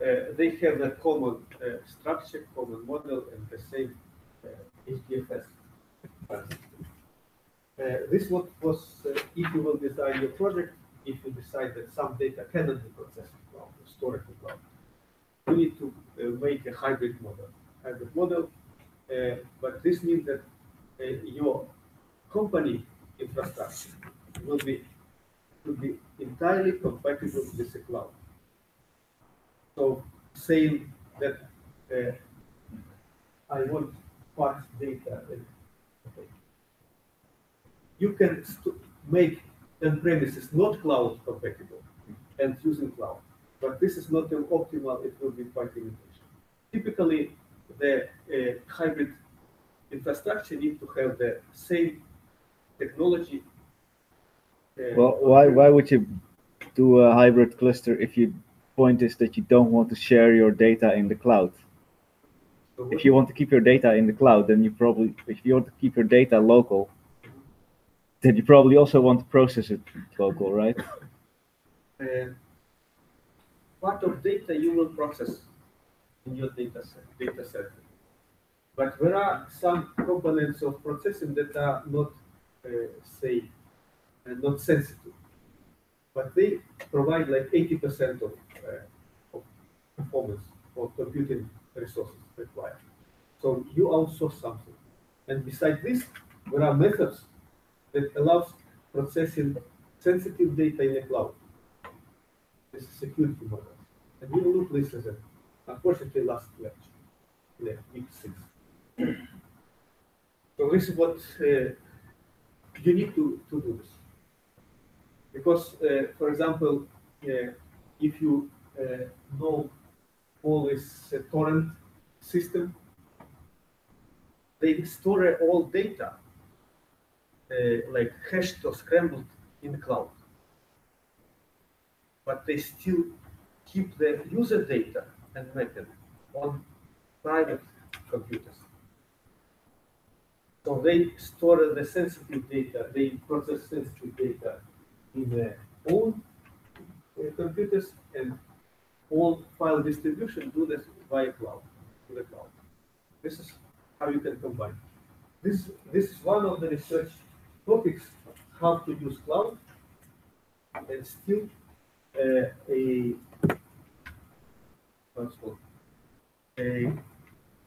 they have a common structure, common model, and the same HDFS. This what was if you will design your project, if you decide that some data cannot be processed in cloud or stored in cloud, you need to make a hybrid model. But this means that your company infrastructure will be entirely compatible with the cloud. So saying that I want parse data, you can make on-premise is not cloud compatible and using cloud. But this is not optimal, it will be quite limitation. Typically, the hybrid infrastructure need to have the same technology. Well, why would you do a hybrid cluster if your point is that you don't want to share your data in the cloud? If you want to keep your data in the cloud, then if you want to keep your data local, then you probably also want to process it local, right? Part of data you will process in your data set. But there are some components of processing that are not safe and not sensitive. But they provide like 80% of performance or computing resources required. So you outsource something. And besides this, there are methods that allows processing sensitive data in the cloud. This is security model. And we will look this as a, unfortunately, last lecture, week 6. So this is what you need to do this. Because, for example, if you know all this torrent system, they store all data like hashed or scrambled in the cloud. But they still keep the user data and method on private computers. So they store the sensitive data, they process sensitive data in their own computers, and all file distribution do this via cloud, to the cloud. This is how you can combine. This is one of the research topics, how to use cloud and still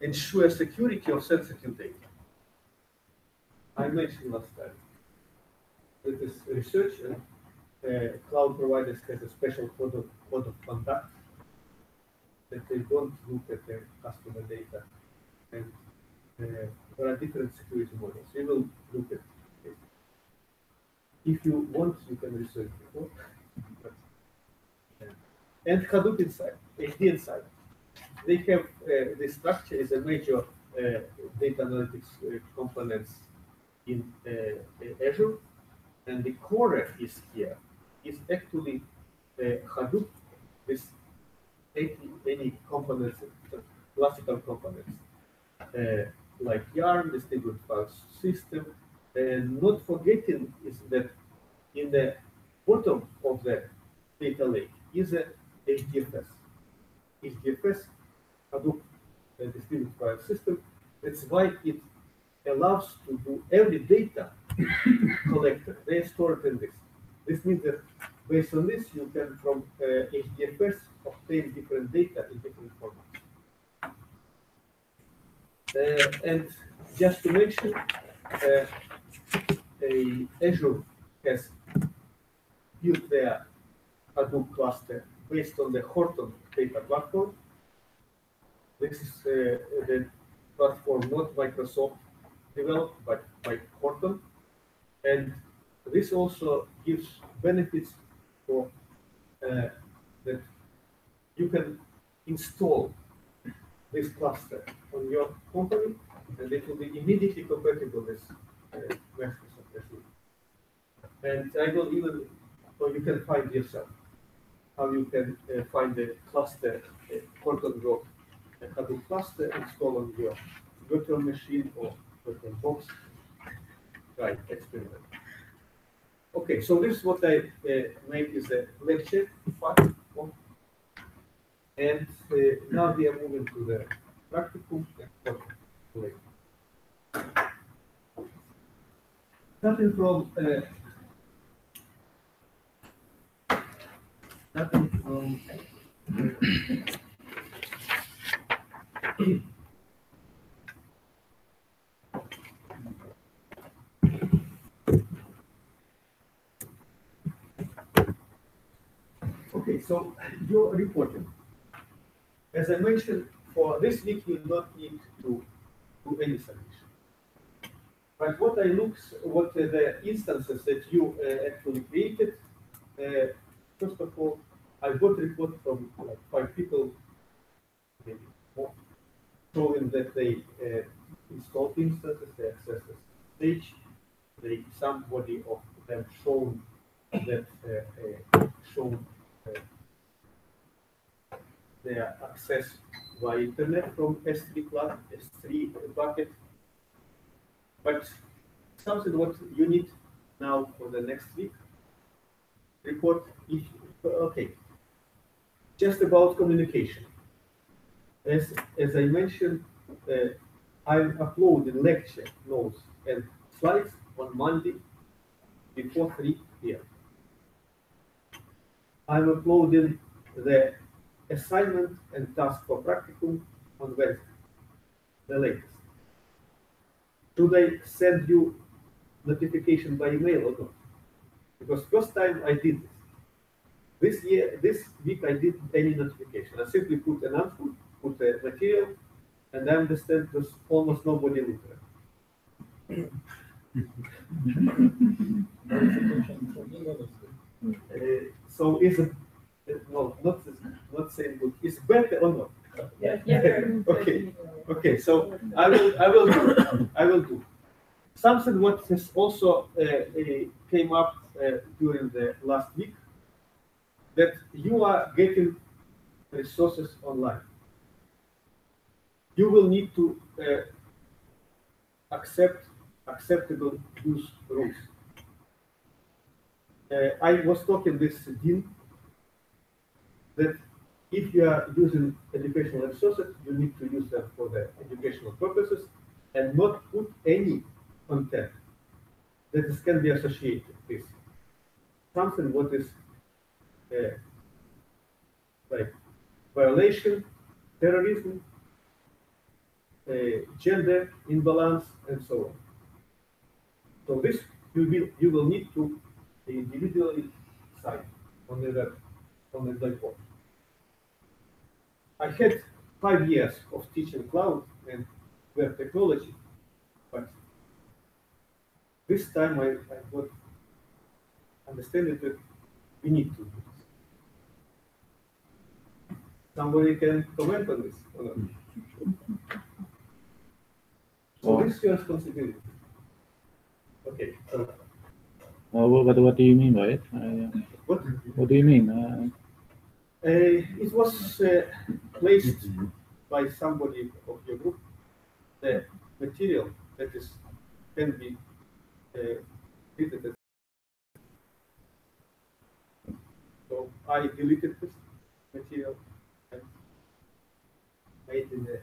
ensure security of sensitive data. I mentioned last time that this research and cloud providers have a special code of conduct that they don't look at their customer data, and there are different security models. We will look at it. If you want, you can research before. And Hadoop inside, HD inside. They have this structure is a major data analytics components in Azure, and the core is here. Is actually Hadoop with any components, classical components like Yarn, distributed file system, and not forgetting is that in the bottom of the data lake is a HDFS. HDFS, Hadoop distributed file system. That's why it allows to do every data collected. They store it in this. This means that based on this, you can from HDFS obtain different data in different formats. And just to mention, Azure has built their Hadoop cluster based on the Horton data platform. This is the platform not Microsoft developed, but by Horton. And this also gives benefits for that you can install this cluster on your company, and it will be immediately compatible with Microsoft Azure. And I will even, or you can find yourself how you can find the cluster, Horton Go, a Hadoop cluster, install on your virtual machine or virtual box. Try experiment. Okay, so this is what I made is a lecture part. And now we are moving to the practicum and starting from okay, so your reporting. As I mentioned, for this week you do not need to do any submission. But what the instances that you actually created, first of all, I got a report from like 5 people, maybe more, showing that they installed instances, they accessed the stage, somebody of them shown that their access via internet from S3 bucket. But something what you need now for the next week report, okay, just about communication. As I mentioned, I'm uploading lecture notes and slides on Monday before 3 p.m. I'm uploading the assignment and task for practicum on Wednesday, the latest. Should I send you notification by email or not? Because first time I did this. This week I didn't any notification. I simply put announcement, put the material, and I understand there's almost nobody looked at it. So is it no, not saying good. Is better or not? Okay. Okay. So I will do something. What has also came up during the last week, that you are getting resources online. You will need to accept acceptable use rules. I was talking with Dean that if you are using educational resources, you need to use them for the educational purposes and not put any content that can be associated with something what is like violation, terrorism, gender imbalance, and so on. So this you will need to individually sign on the blackboard. I had 5 years of teaching cloud and web technology, but this time I got understanding that we need to do this. Somebody can comment on this or not? So this is your responsibility. Okay. What do you mean by it? What do you mean? It was placed by somebody of your group, the material that can be edited. So I deleted this material and made in the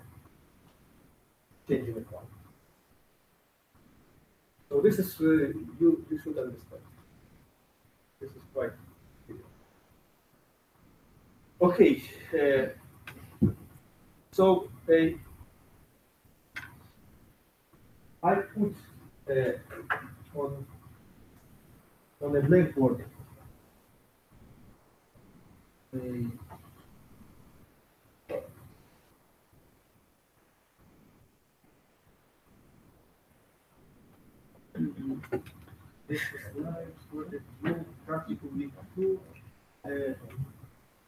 changing the file. So this is you should understand. This is quite clear. Okay. So I put on a blackboard this slide for the practical week 2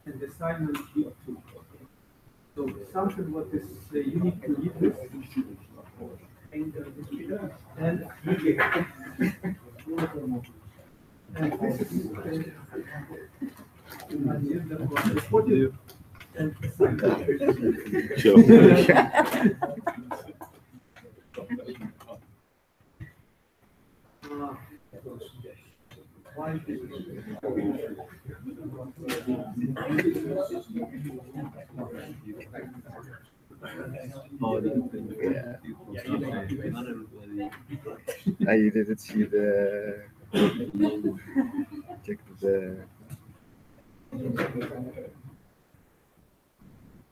and assignment week 2. Okay. So something what is unique to this and and this is agenda for the podium and assignment. Sure. I didn't see the check the.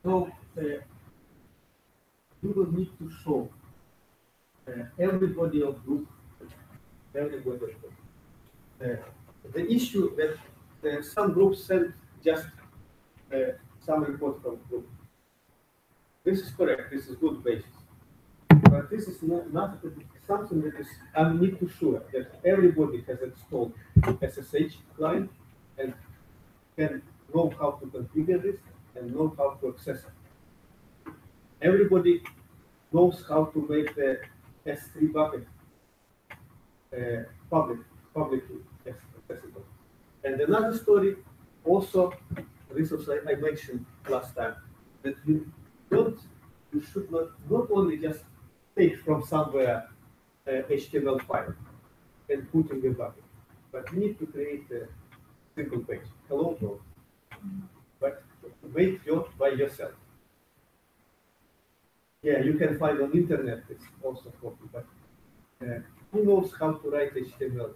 So you will need to show everybody of group, the issue that some groups send just some report from group. This is correct. This is good basis. But this is not something that is, I need to sure that everybody has installed SSH client and can know how to configure this and know how to access it. Everybody knows how to make the S3 bucket publicly accessible. And another story, also, this was I mentioned last time, that you should not only just take from somewhere HTML file and put in the bucket, but you need to create a single page, hello world, but make your by yourself. Yeah, you can find on internet, it's also copy, but who knows how to write HTML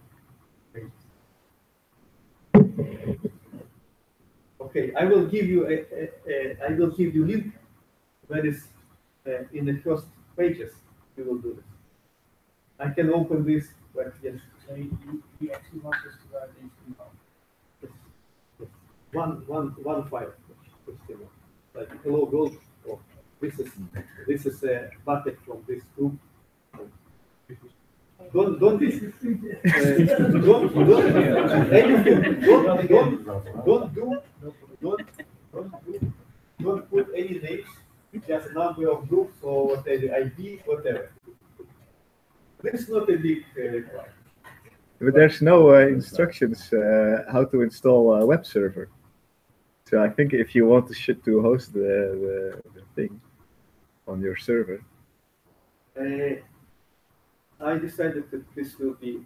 pages? Okay, I will give you link where is in the first pages we will do this. I can open this, but yes. So you actually want us to write HTML? Yes. Yes. One file, HTML, like hello world, or this is a bucket from this group. Don't anything. Don't put any names, just number of groups or whatever, ID, whatever. This is not a big requirement. But there's no instructions how to install a web server. So I think if you want to host the thing on your server. I decided that this will be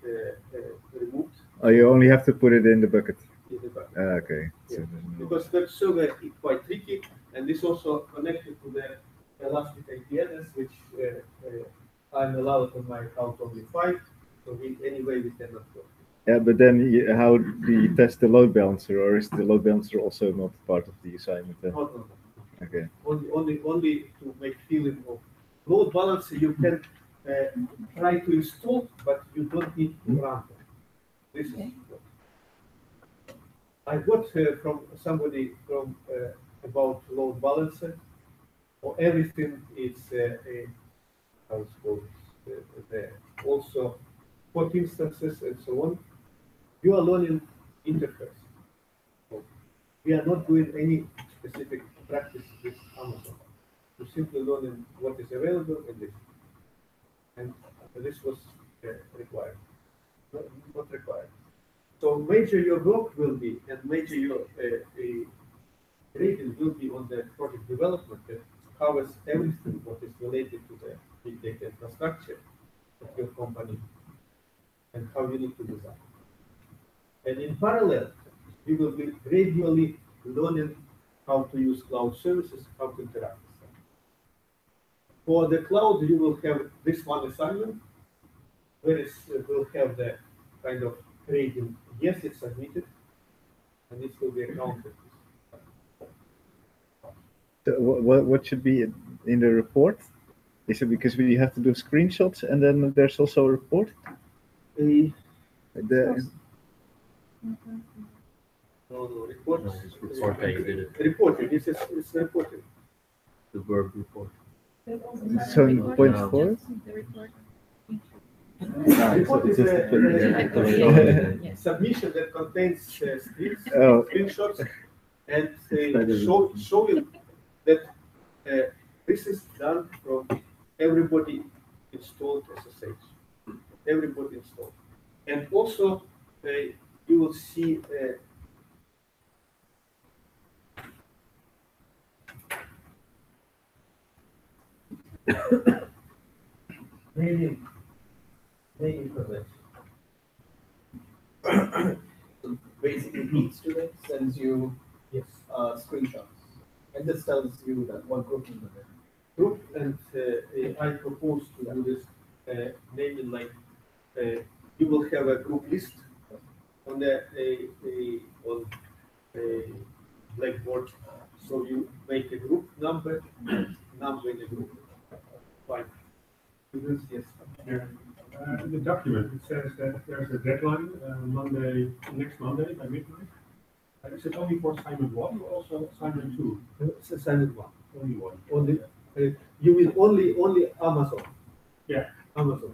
removed. Oh, you only have to put it in the bucket. In the bucket. Okay. Yeah. So Because web server is quite tricky, and this also connected to the Elastic IPNS, which I'm allowed on my account only 5. So anyway we cannot go. yeah, but then how do you test the load balancer, or is the load balancer also not part of the assignment? Then? No. Okay. Only to make feeling of load balancer you can try to install, but you don't need to run them. This is I got from somebody from about load balancer, or everything is how it's called also port instances and so on. You are learning interface. So we are not doing any specific practice with Amazon. We're simply learning what is available in this. And this was required, not required. So major your work will be, and major your rating will be on the project development that covers everything what is related to the big data infrastructure of your company and how you need to design. And in parallel, you will be gradually learning how to use cloud services, how to interact with them. For the cloud, you will have this one assignment, where it will have the kind of rating, yes, it's submitted, and it will be accounted. So what should be in the report? Is it because we have to do screenshots and then there's also a report? Report. It's report that you did it. Reporting. It's reporting. The verb report. So in point 4? Report is a submission that contains screenshots and showing that this is done from everybody installed SSH. Everybody installed. And also you will see naming convention. So basically, each student sends you screenshots, and this tells you that what group is there. Group, and I propose to do this naming like you will have a group list on the on Blackboard. So you make a group number and number in the group. Fine. Yes. The document, it says that there's a deadline, next Monday by midnight. Is it only for assignment 1 or also assignment 2? It's assignment 1. Only one. Only you will only Amazon. Amazon.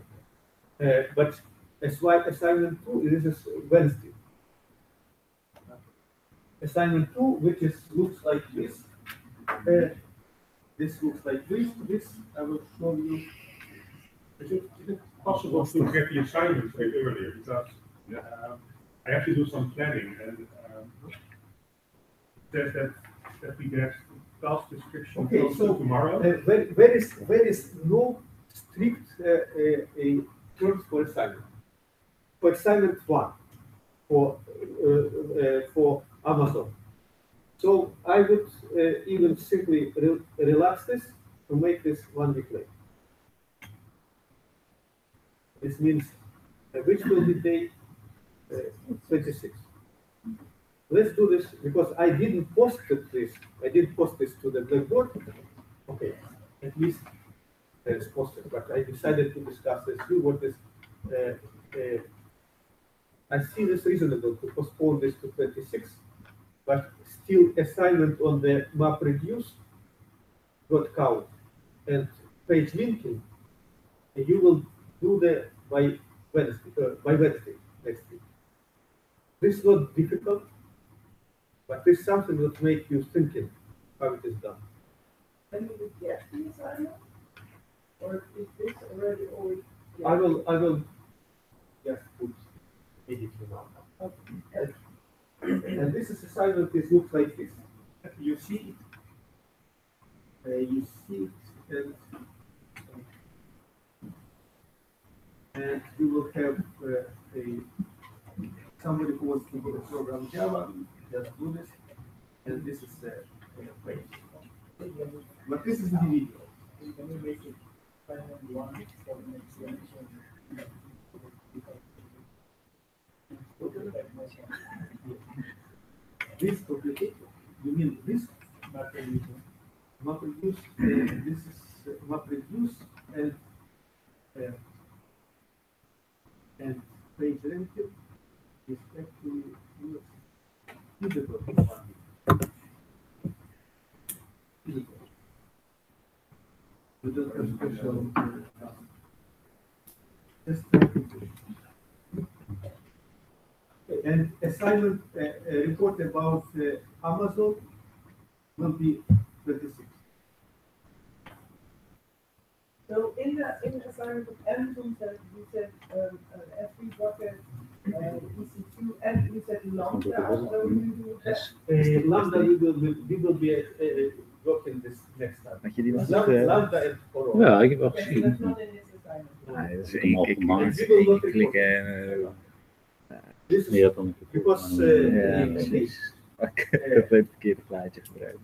But assignment 2 is Wednesday. Assignment 2, which looks like this. This looks like this. This I will show you. Is it possible to get the assignments a bit earlier? Because I have to do some planning and says that we get task description Okay, close so to tomorrow. there is no strict terms for assignment. For assignment 1 for Amazon. So I would even simply relax this to make this 1 week late. This means which will be day 26. Let's do this because I didn't post this. I didn't post this to the Blackboard. Okay, at least it's posted. But I decided to discuss this. See what this. I see this reasonable to postpone this to 26, but still assignment on the MapReduce got count and page linking. You will do that by Wednesday next week. This is not difficult, but this is something that makes you thinking how it is done. When you would get the assignment? Or is this already always? I will just put immediately now. Okay. And this is assignment. This looks like this. You see it. You see it, and you will have somebody who wants to do the program Java. Just do this, and this is the page. But this is individual. Can you make it assignment 1 for the next one? This complicated. You mean this? MapReduce. MapReduce. This is MapReduce and page ranking is actually usable. We don't have special. Just and assignment report about Amazon will be 26. So in the assignment of Amazon, you said every bucket, EC2, and you said Lambda. So you do that? Lambda, we will be working this next time. Had je die nog Lambda and Oro. Ja, ik heb wel Okay, so gezien. that's not in this assignment. Nee, dat is Ik heb hem al gemaakt. één keer klikken en... This is Je hebt dan een keer because ja, precies. Ik heb het verkeerde plaatje gebruikt.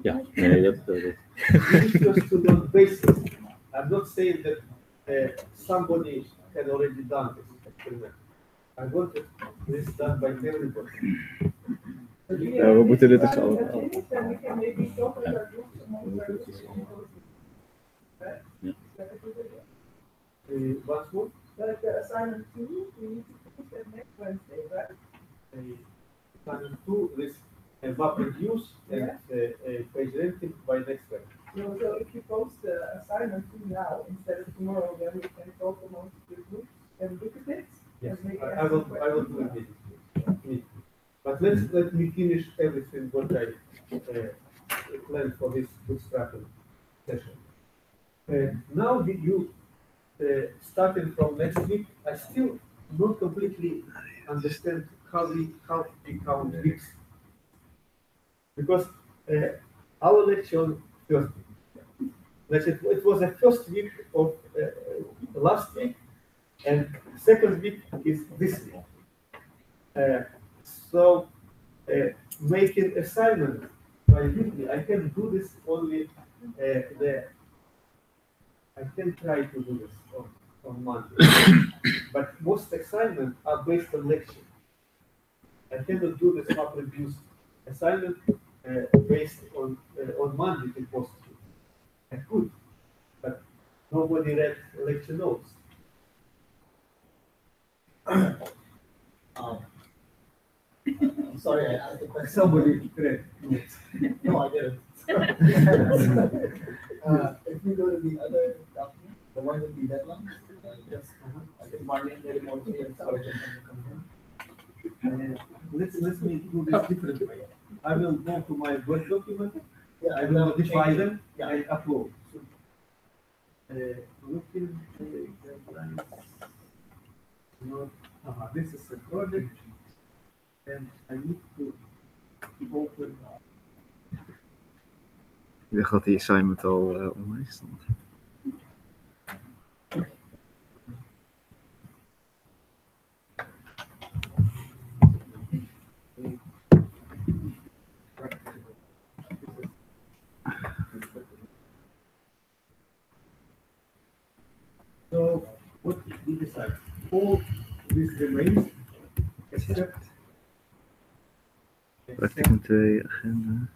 Ja, nee, dat. you need just to know basics. I'm not saying that somebody had already done this experiment. I wanted this done by everybody. So do you Ja, have we moeten dit this dus al- assignment finished, then we can maybe talk with our groups among our groups. Right? Yeah. Is that a good idea? Once more, But the assignment 2, we need to finish that next Wednesday, right? assignment 2 is MapReduce and page ranking by next week. So if you post the assignment 2 now instead of tomorrow, then we can talk amongst the groups and look at it. Yes, and maybe I ask will some do questions. it. But let me finish everything what I planned for this bootstrapping session. Now you starting from next week, I still not completely understand how we count weeks. Because our lecture on Thursday, it was the first week of last week, and second week is this week. So making assignment by weekly, I can do this only I can try to do this on Monday, but most assignments are based on lecture. I cannot do this MapReduce assignment based on Monday to post it. I could, but nobody read lecture notes. I'm sorry, I asked the question. Somebody read notes. No, I didn't. If we go to the other document, the one with the deadline, yes, I think Marlene did it more clear, so I can. Let me do this different way. I will go to my Word document, Yeah, I will modify change it. them Yeah. and upload. Looking deadlines. Not, this is a project, and I need to open. Ik dacht dat die assignment al online stond. So what we decide? All this remains except Practicum 2, agenda.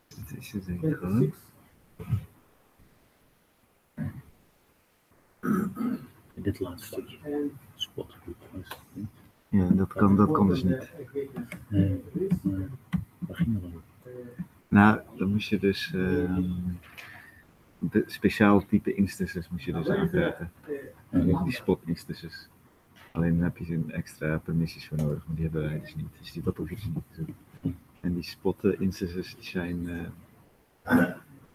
Dit is het denk ik gewoon. 26 Dit laatste stukje. and Spot request. Ja, dat kan dus niet. Nee, waar ging dat om? Nou, dan moest je dus speciaal type instances moest je dus aanvragen. Die spot instances. Alleen dan heb je een extra permissies voor nodig, maar die hebben wij dus niet. Dus dat hoef je dus niet te doen. En die spot instances die zijn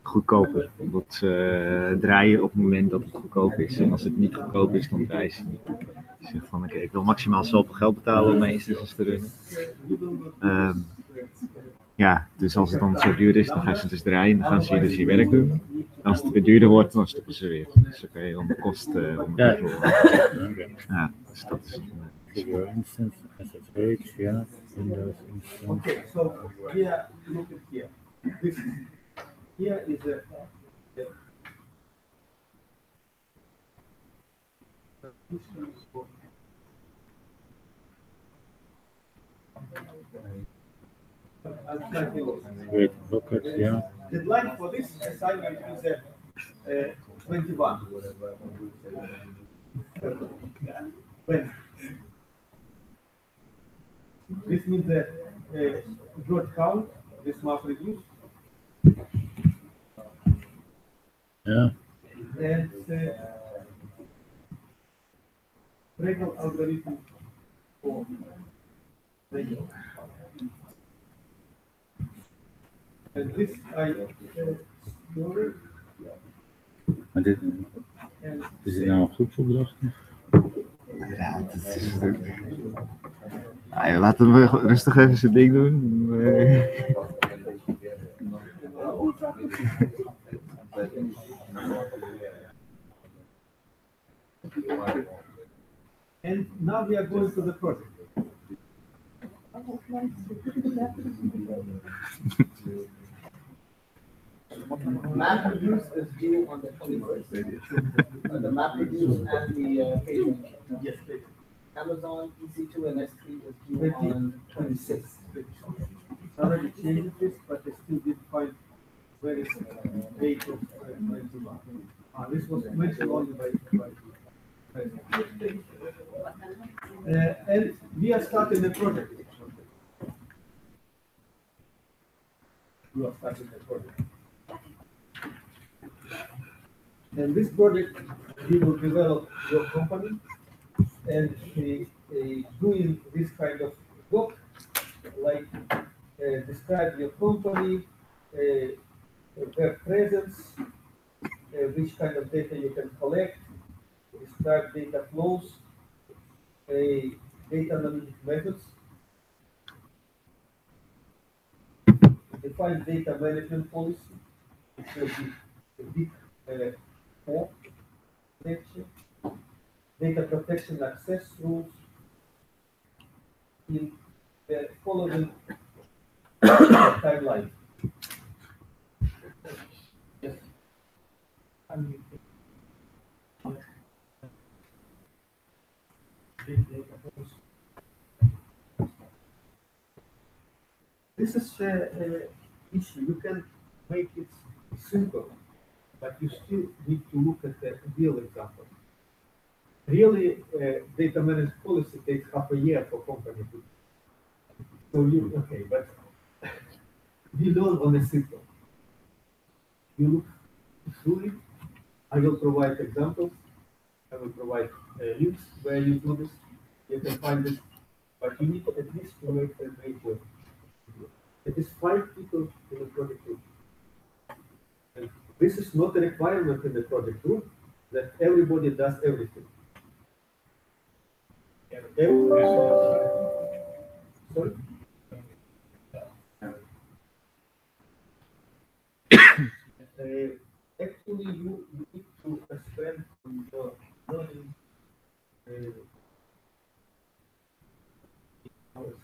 goedkoper. Want ze draaien op het moment dat het goedkoop is. En als het niet goedkoop is, dan draaien ze niet. Je zegt van oké, ik wil maximaal zoveel geld betalen om mijn instances te runnen. Ja, dus als het dan zo duur is, dan gaan ze dus draaien. Dan gaan ze dus je werk doen. En als het weer duurder wordt, dan stoppen ze weer. Dus dan kan je dan de kosten onder controle. Ja, dus dat is... Your instance, SSH, ja, Windows instance. okay, so here, look at here. This is, here is a Great bucket, yeah. The deadline for this assignment is 21. When? This means that George count, this must reduce. Yeah. And Regal algorithm for Regal. And this I explored. Maar dit, is dit nou een groepsopdracht? Ja, dat is... Ja, laat hem rustig even zijn ding doen. And now we are going to the project. Map reviews is due on the 21st. The map reviews and the page rank. Yes, please. Amazon EC2 and S3 is due on 26th. Already changed this, but I still did find where is date of 21. This was mentioned only by and we are starting the project. We are starting the project. And this project, we will develop your company and doing this kind of work, like describe your company, web presence, which kind of data you can collect, describe data flows, data analytic methods, define data management policy, which will be a big core section, data protection access rules in the following timeline. Yes. This is an issue. You can make it simple, but you still need to look at the real example. Really, data management policy takes half a year for company to. So you okay, but we don't want a simple. You look through it. I will provide examples. I will provide links where you do this. You can find this, but you need at least to make a ratio. It is 5 people in the project group. And this is not a requirement in the project group that everybody does everything. Sorry? Actually, you need to spend your learning hours.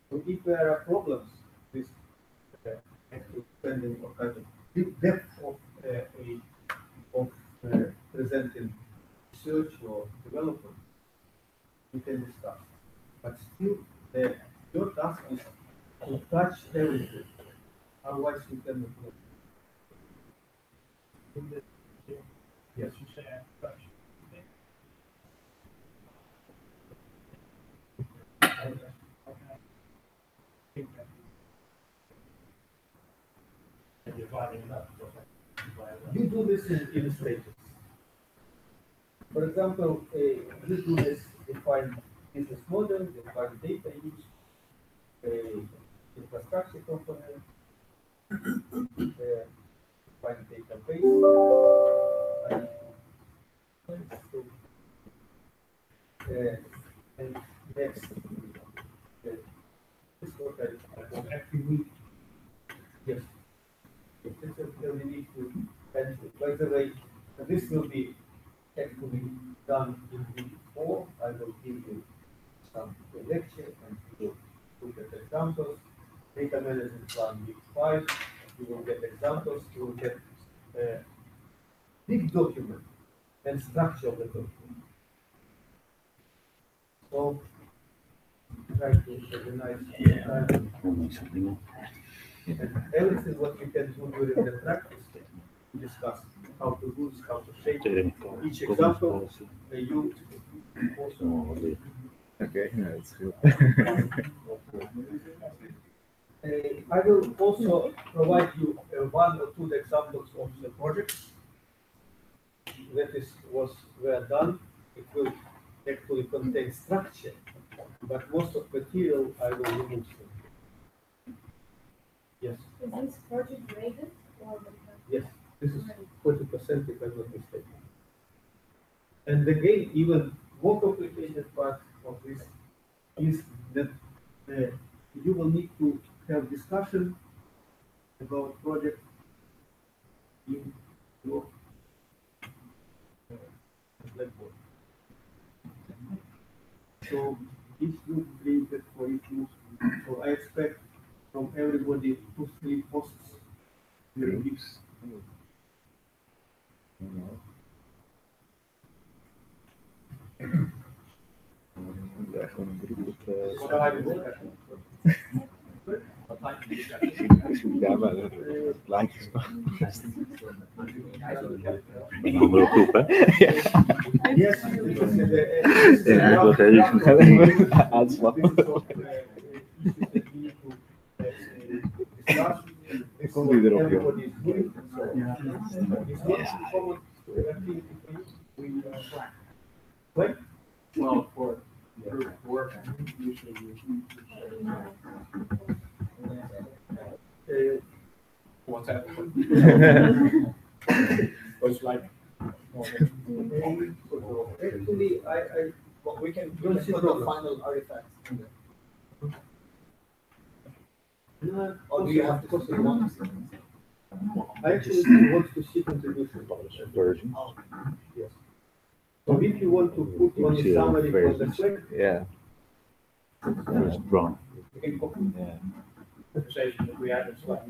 So if there are problems with actual spending or kind of deep depth of presenting research or development, we can discuss. But still, your task is to touch everything. Otherwise, you cannot know. Yes. You do this in stages. For example, you do this, define business model, define data use, infrastructure component, define database, and next, this is what I want every week. Yes. This is where we need to, and by the way, this will be actually done in week 4. I will give you some lecture and you will look at examples. Data management plan week 5. You will get examples. You will get a big document and structure of the document. So try to organize time. And everything what we can do during the practice, we discuss how to do this, how to shape each example. You also. Okay, that's good. I will also provide you 1 or 2 examples of the projects that were done. It will actually contain structure, but most of material I will remove. Yes. Is this project graded or? Yes, this is 40% if I'm not mistaken. And again, even more complicated part of this is that you will need to have discussion about project in your Blackboard. So each group created for each group. So I expect from everybody 2-3 posts during weeks. Ja, maar lijntjes. Een andere groep, hè? Yes, Ja, dat is Aanslag. Ik kom niet erop, joh. Well, for group work, usually what's happening? Was like. Actually, But we can put the final artifacts in there. Or do you have to put the ones? I actually want to see contribution. Version. Yes. So if you want to put on the summary for the Slack, Yeah. First drawn. you can copy. Yeah. Conversation that we had in Slack.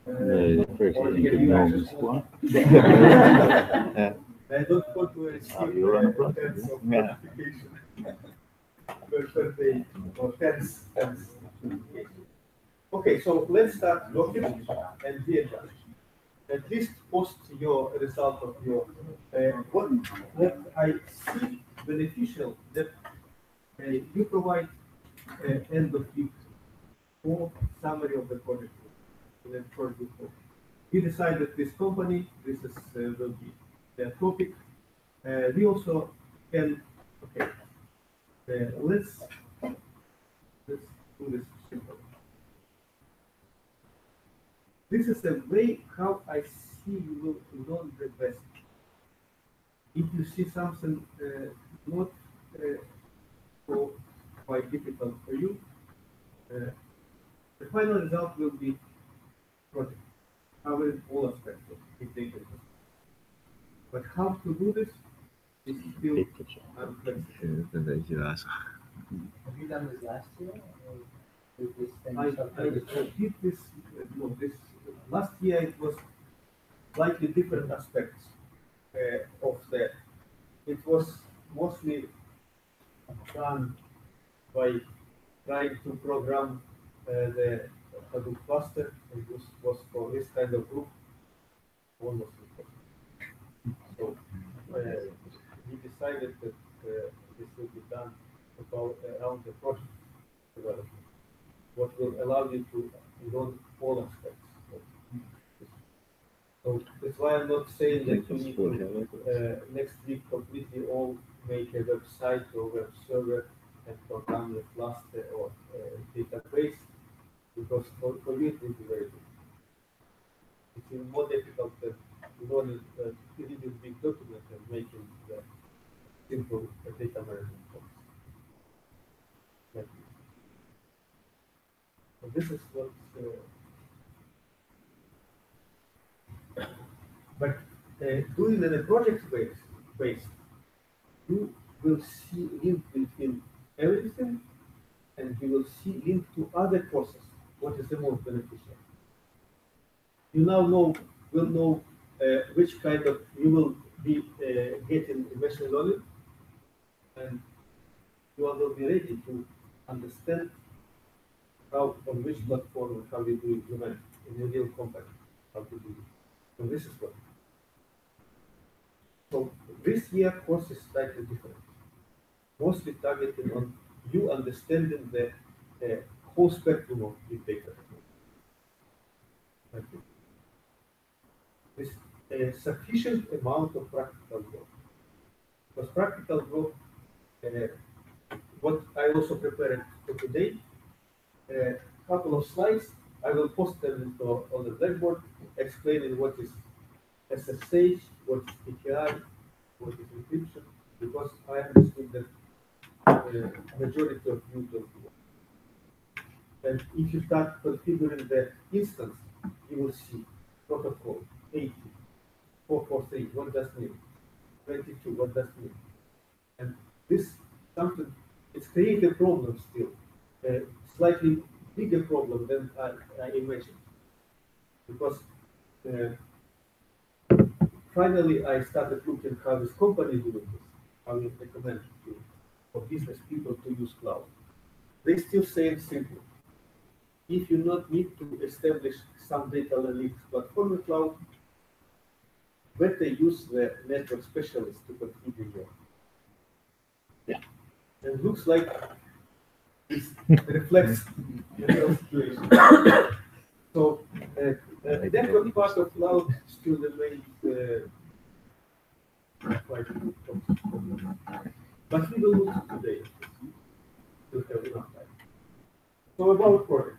Nee, de first economisch plan. I don't want to You're on the plan. Yeah. per day or tens. Okay, so let's start document and the agenda. At least post your result of your what I see beneficial that you provide end of week or summary of the project in a short report. We decided this company, this is will be the topic. We also can, okay, let's do this simple. This is the way how I see you will learn the best. If you see something not so quite difficult for you, the final result will be project, covering all aspects of big data. But how to do this is still unflexible. Have you done this last year? Or did this thing I did this, no, this last year it was slightly different aspects of that. It was mostly done by trying to program the Hadoop cluster. It was for this kind of group, almost impossible. So we decided that this will be done around the project development, what will allow you to learn all aspects. So that's why I'm not saying that you need to next week completely all make a website or web server and program the cluster or database, because for you it will be very difficult. It's even more difficult than learning reading big document and making the simple data management process. Like this. So this is what. But doing in a project based, you will see link between everything, and you will see link to other processes. What is the most beneficial? You now will know which kind of you will be getting machine learning, and you will be ready to understand how on which platform and how you do implement in a real company, how to do it. So this is what. So this year course is slightly different, mostly targeting on you understanding the whole spectrum of big data. With a sufficient amount of practical work. Because practical work, what I also prepared for today, a couple of slides, I will post them on the Blackboard, explaining what is SSH, what is PKI, what is encryption, because I understood that majority of you don't do it. And if you start configuring the instance, you will see protocol 80, 443, what does it mean? 22, what does it mean? And this something, it's creating a problem still, slightly bigger problem than I imagined. Because finally I started looking how this company is doing this, how we recommend for business people to use cloud. They still say it simple. If you not need to establish some data analytics platform in cloud, better use the network specialist to configure your. Yeah. And looks like this reflects the real situation. So the network part of cloud still remains quite complex. But we will look today to have enough time. So about project.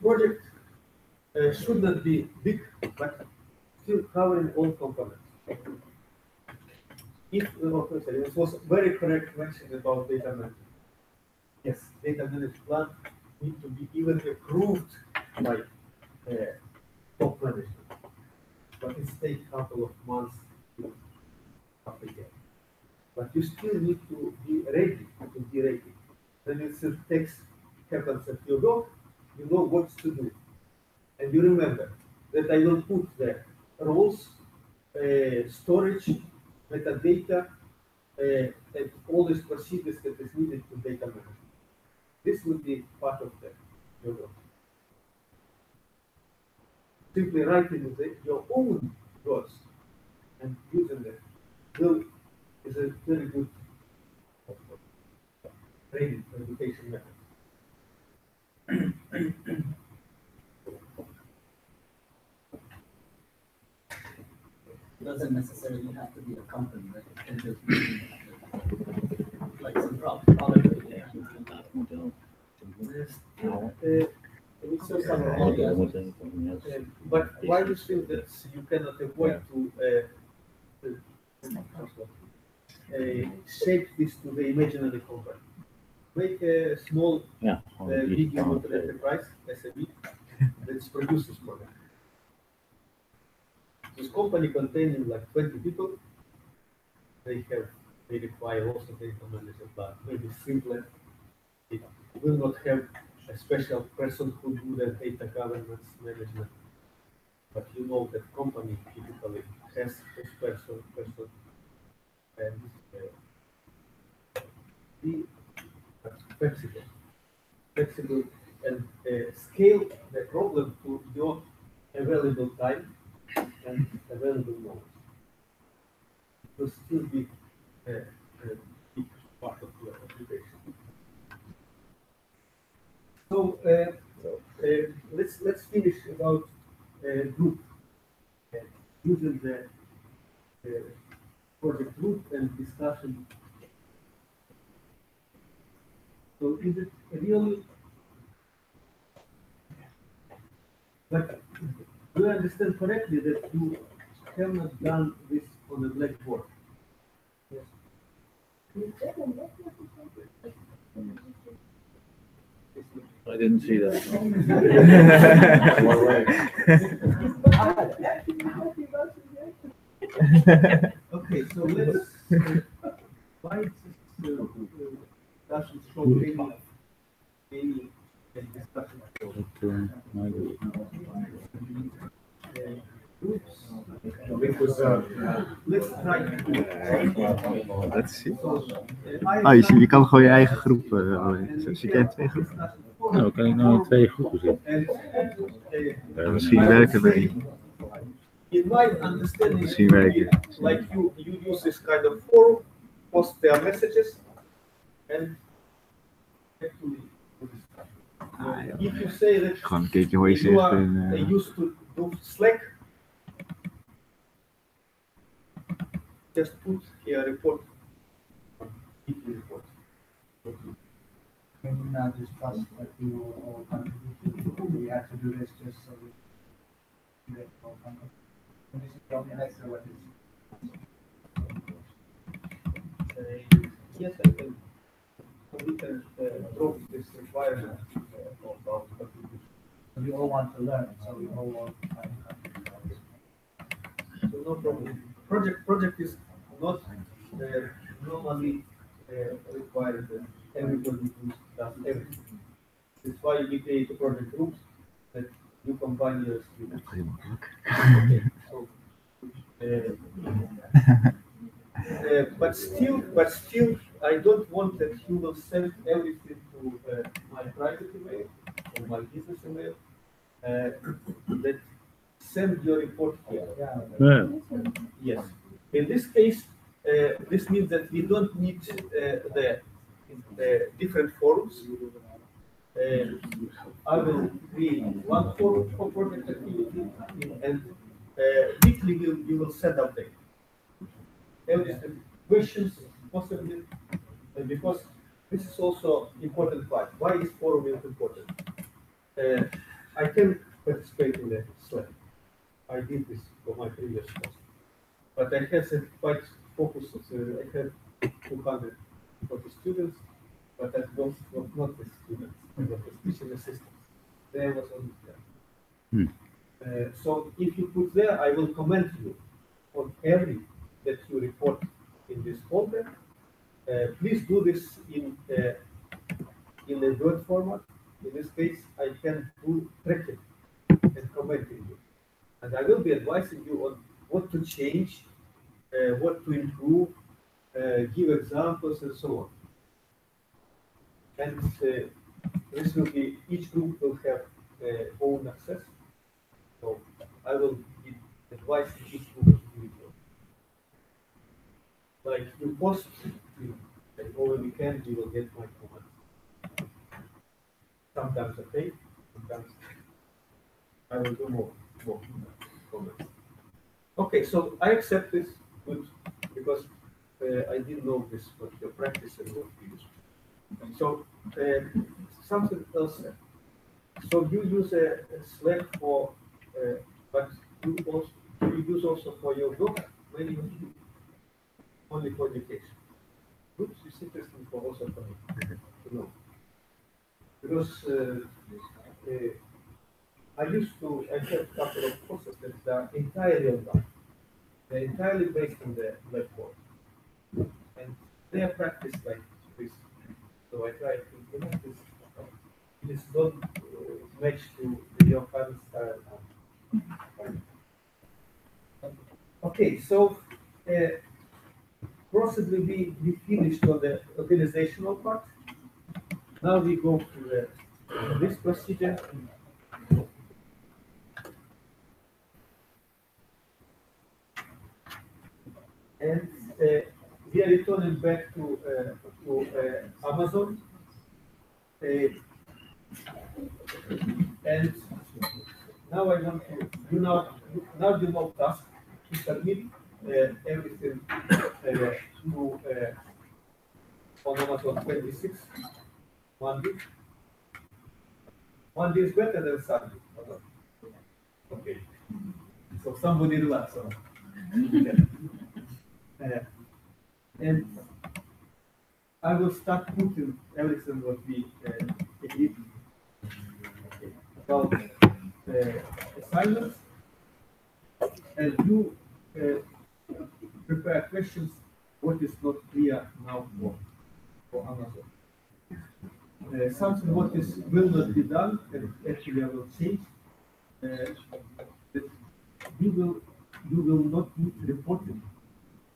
Project should not be big, but still covering all components. If it was very correct mention about data management. Yes, data management plan need to be even approved by top management, but it takes a couple of months to half a year. But you still need to be ready to be ready. Then it still takes happens at your door, you know what to do. And you remember that I will put the roles, storage, metadata, and all these procedures that is needed to data management. This will be part of your work. Simply writing your own words and using them is a very good training education methods. It doesn't necessarily have to be a company, right? It can just be like some product. It's also but why you feel that you cannot avoid to shape this to the imaginary company? Make a small medium enterprise SME that produces product. This company containing like 20 people, they require also data management, but maybe simpler. It will not have a special person who do the data governance management. But you know that company typically has this person, and be flexible and scale the problem to your available time and available knowledge. It will still be a big part of your application. So let's finish about group using the project group and discussion. So is it really? But do I understand correctly that you have not done this on the blackboard? Yes. I didn't see that. Okay, so let's why discussion show any discussion. Let's try. Let's see. Je kan gewoon je eigen groep. Dus je kent twee groepen. Nou, kan ik nou in 2 groepen zitten? Misschien werken we niet. In my understanding, Misschien werken. like you use this kind of forum, post their messages, and actually if you say that Gewoon een keertje hoe je you zegt. are used to do Slack, just put here a report, report. Can we now discuss that we will all contribute? We have to do this just so we make all contribute. And this is probably next to what is. Yes, I can. We can drop this requirement about contribution. We all want to learn, so we all want to find contributions. So no problem. Project is not normally required that everybody does everything. That's why we create a project groups that you combine your students. Okay, so, but still, I don't want that you will send everything to my private email or my business email. That send your report here. Yeah. Yes. In this case, this means that we don't need the different forums. I will create one forum for project activity, and weekly you will send update. Every questions possibly, because this is also important part. Why is forum important? I can participate in the Slack. I did this for my previous course. But I have a quite focused, I have 240 students, but that was not the students, it was the teaching assistants. There was only there. So if you put there, I will comment you on every that you report in this folder. Please do this in a Word format. In this case, I can do tracking and commenting you. And I will be advising you on what to change, what to improve, give examples, and so on. And this will be, each group will have own access. So I will be advising each group individually. Like you post over the weekend, you will get my comments. sometimes okay, sometimes I will do more comments. Okay, so I accept this good because I didn't know this, but your practice and what you use. So something else. So you use a Slack for, but you use also for your work, when you only for education. Good, it's interesting for also for me to know. Because I have a couple of courses that are entirely online. They're entirely based on the blackboard. And they are practiced like this. So I try to implement this. It is not matched to your current style. Okay, so possibly we finished on the organizational part. Now we go to this procedure. And we are returning back to Amazon. And now I want to do now task to submit everything to on Amazon 26 Monday. Monday is better than Sunday. Okay. So somebody relax. And I will start putting everything what we agreed about assignments, and you prepare questions what is not clear now for Amazon. Something what will not be done, and actually I will change, that you will not need reporting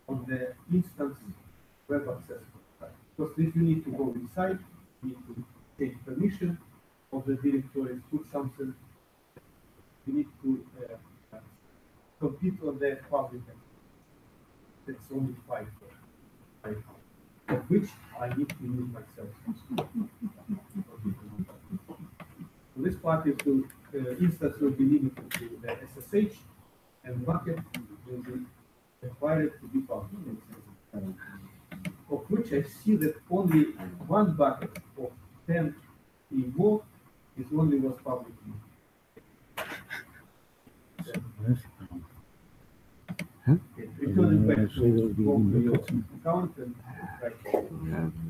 on the instance web access. Because if you need to go inside, you need to take permission of the directory, put something, you need to compete on the public. That's only 5, of which I need to use myself. So this part is to instance will be limited to the SSH, and bucket will be required to be public. Of which I see that only one bucket of 10 more is only was public. Returning back to your account and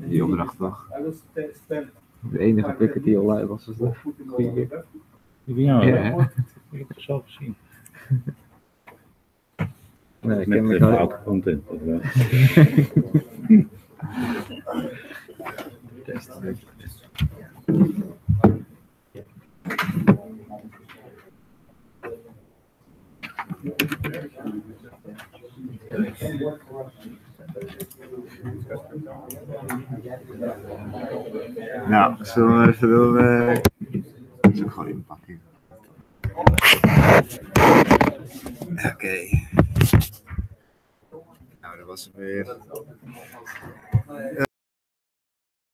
Die opdracht toch? I will spend De enige ticket die online was, is de goede keer. Ja, Ja. ik heb het zelf gezien. Nee, ik Met ken me foute content. Of wel? Nou, zullen we even doen? Ik zal gewoon inpakken. Oké. Nou, dat was hem weer.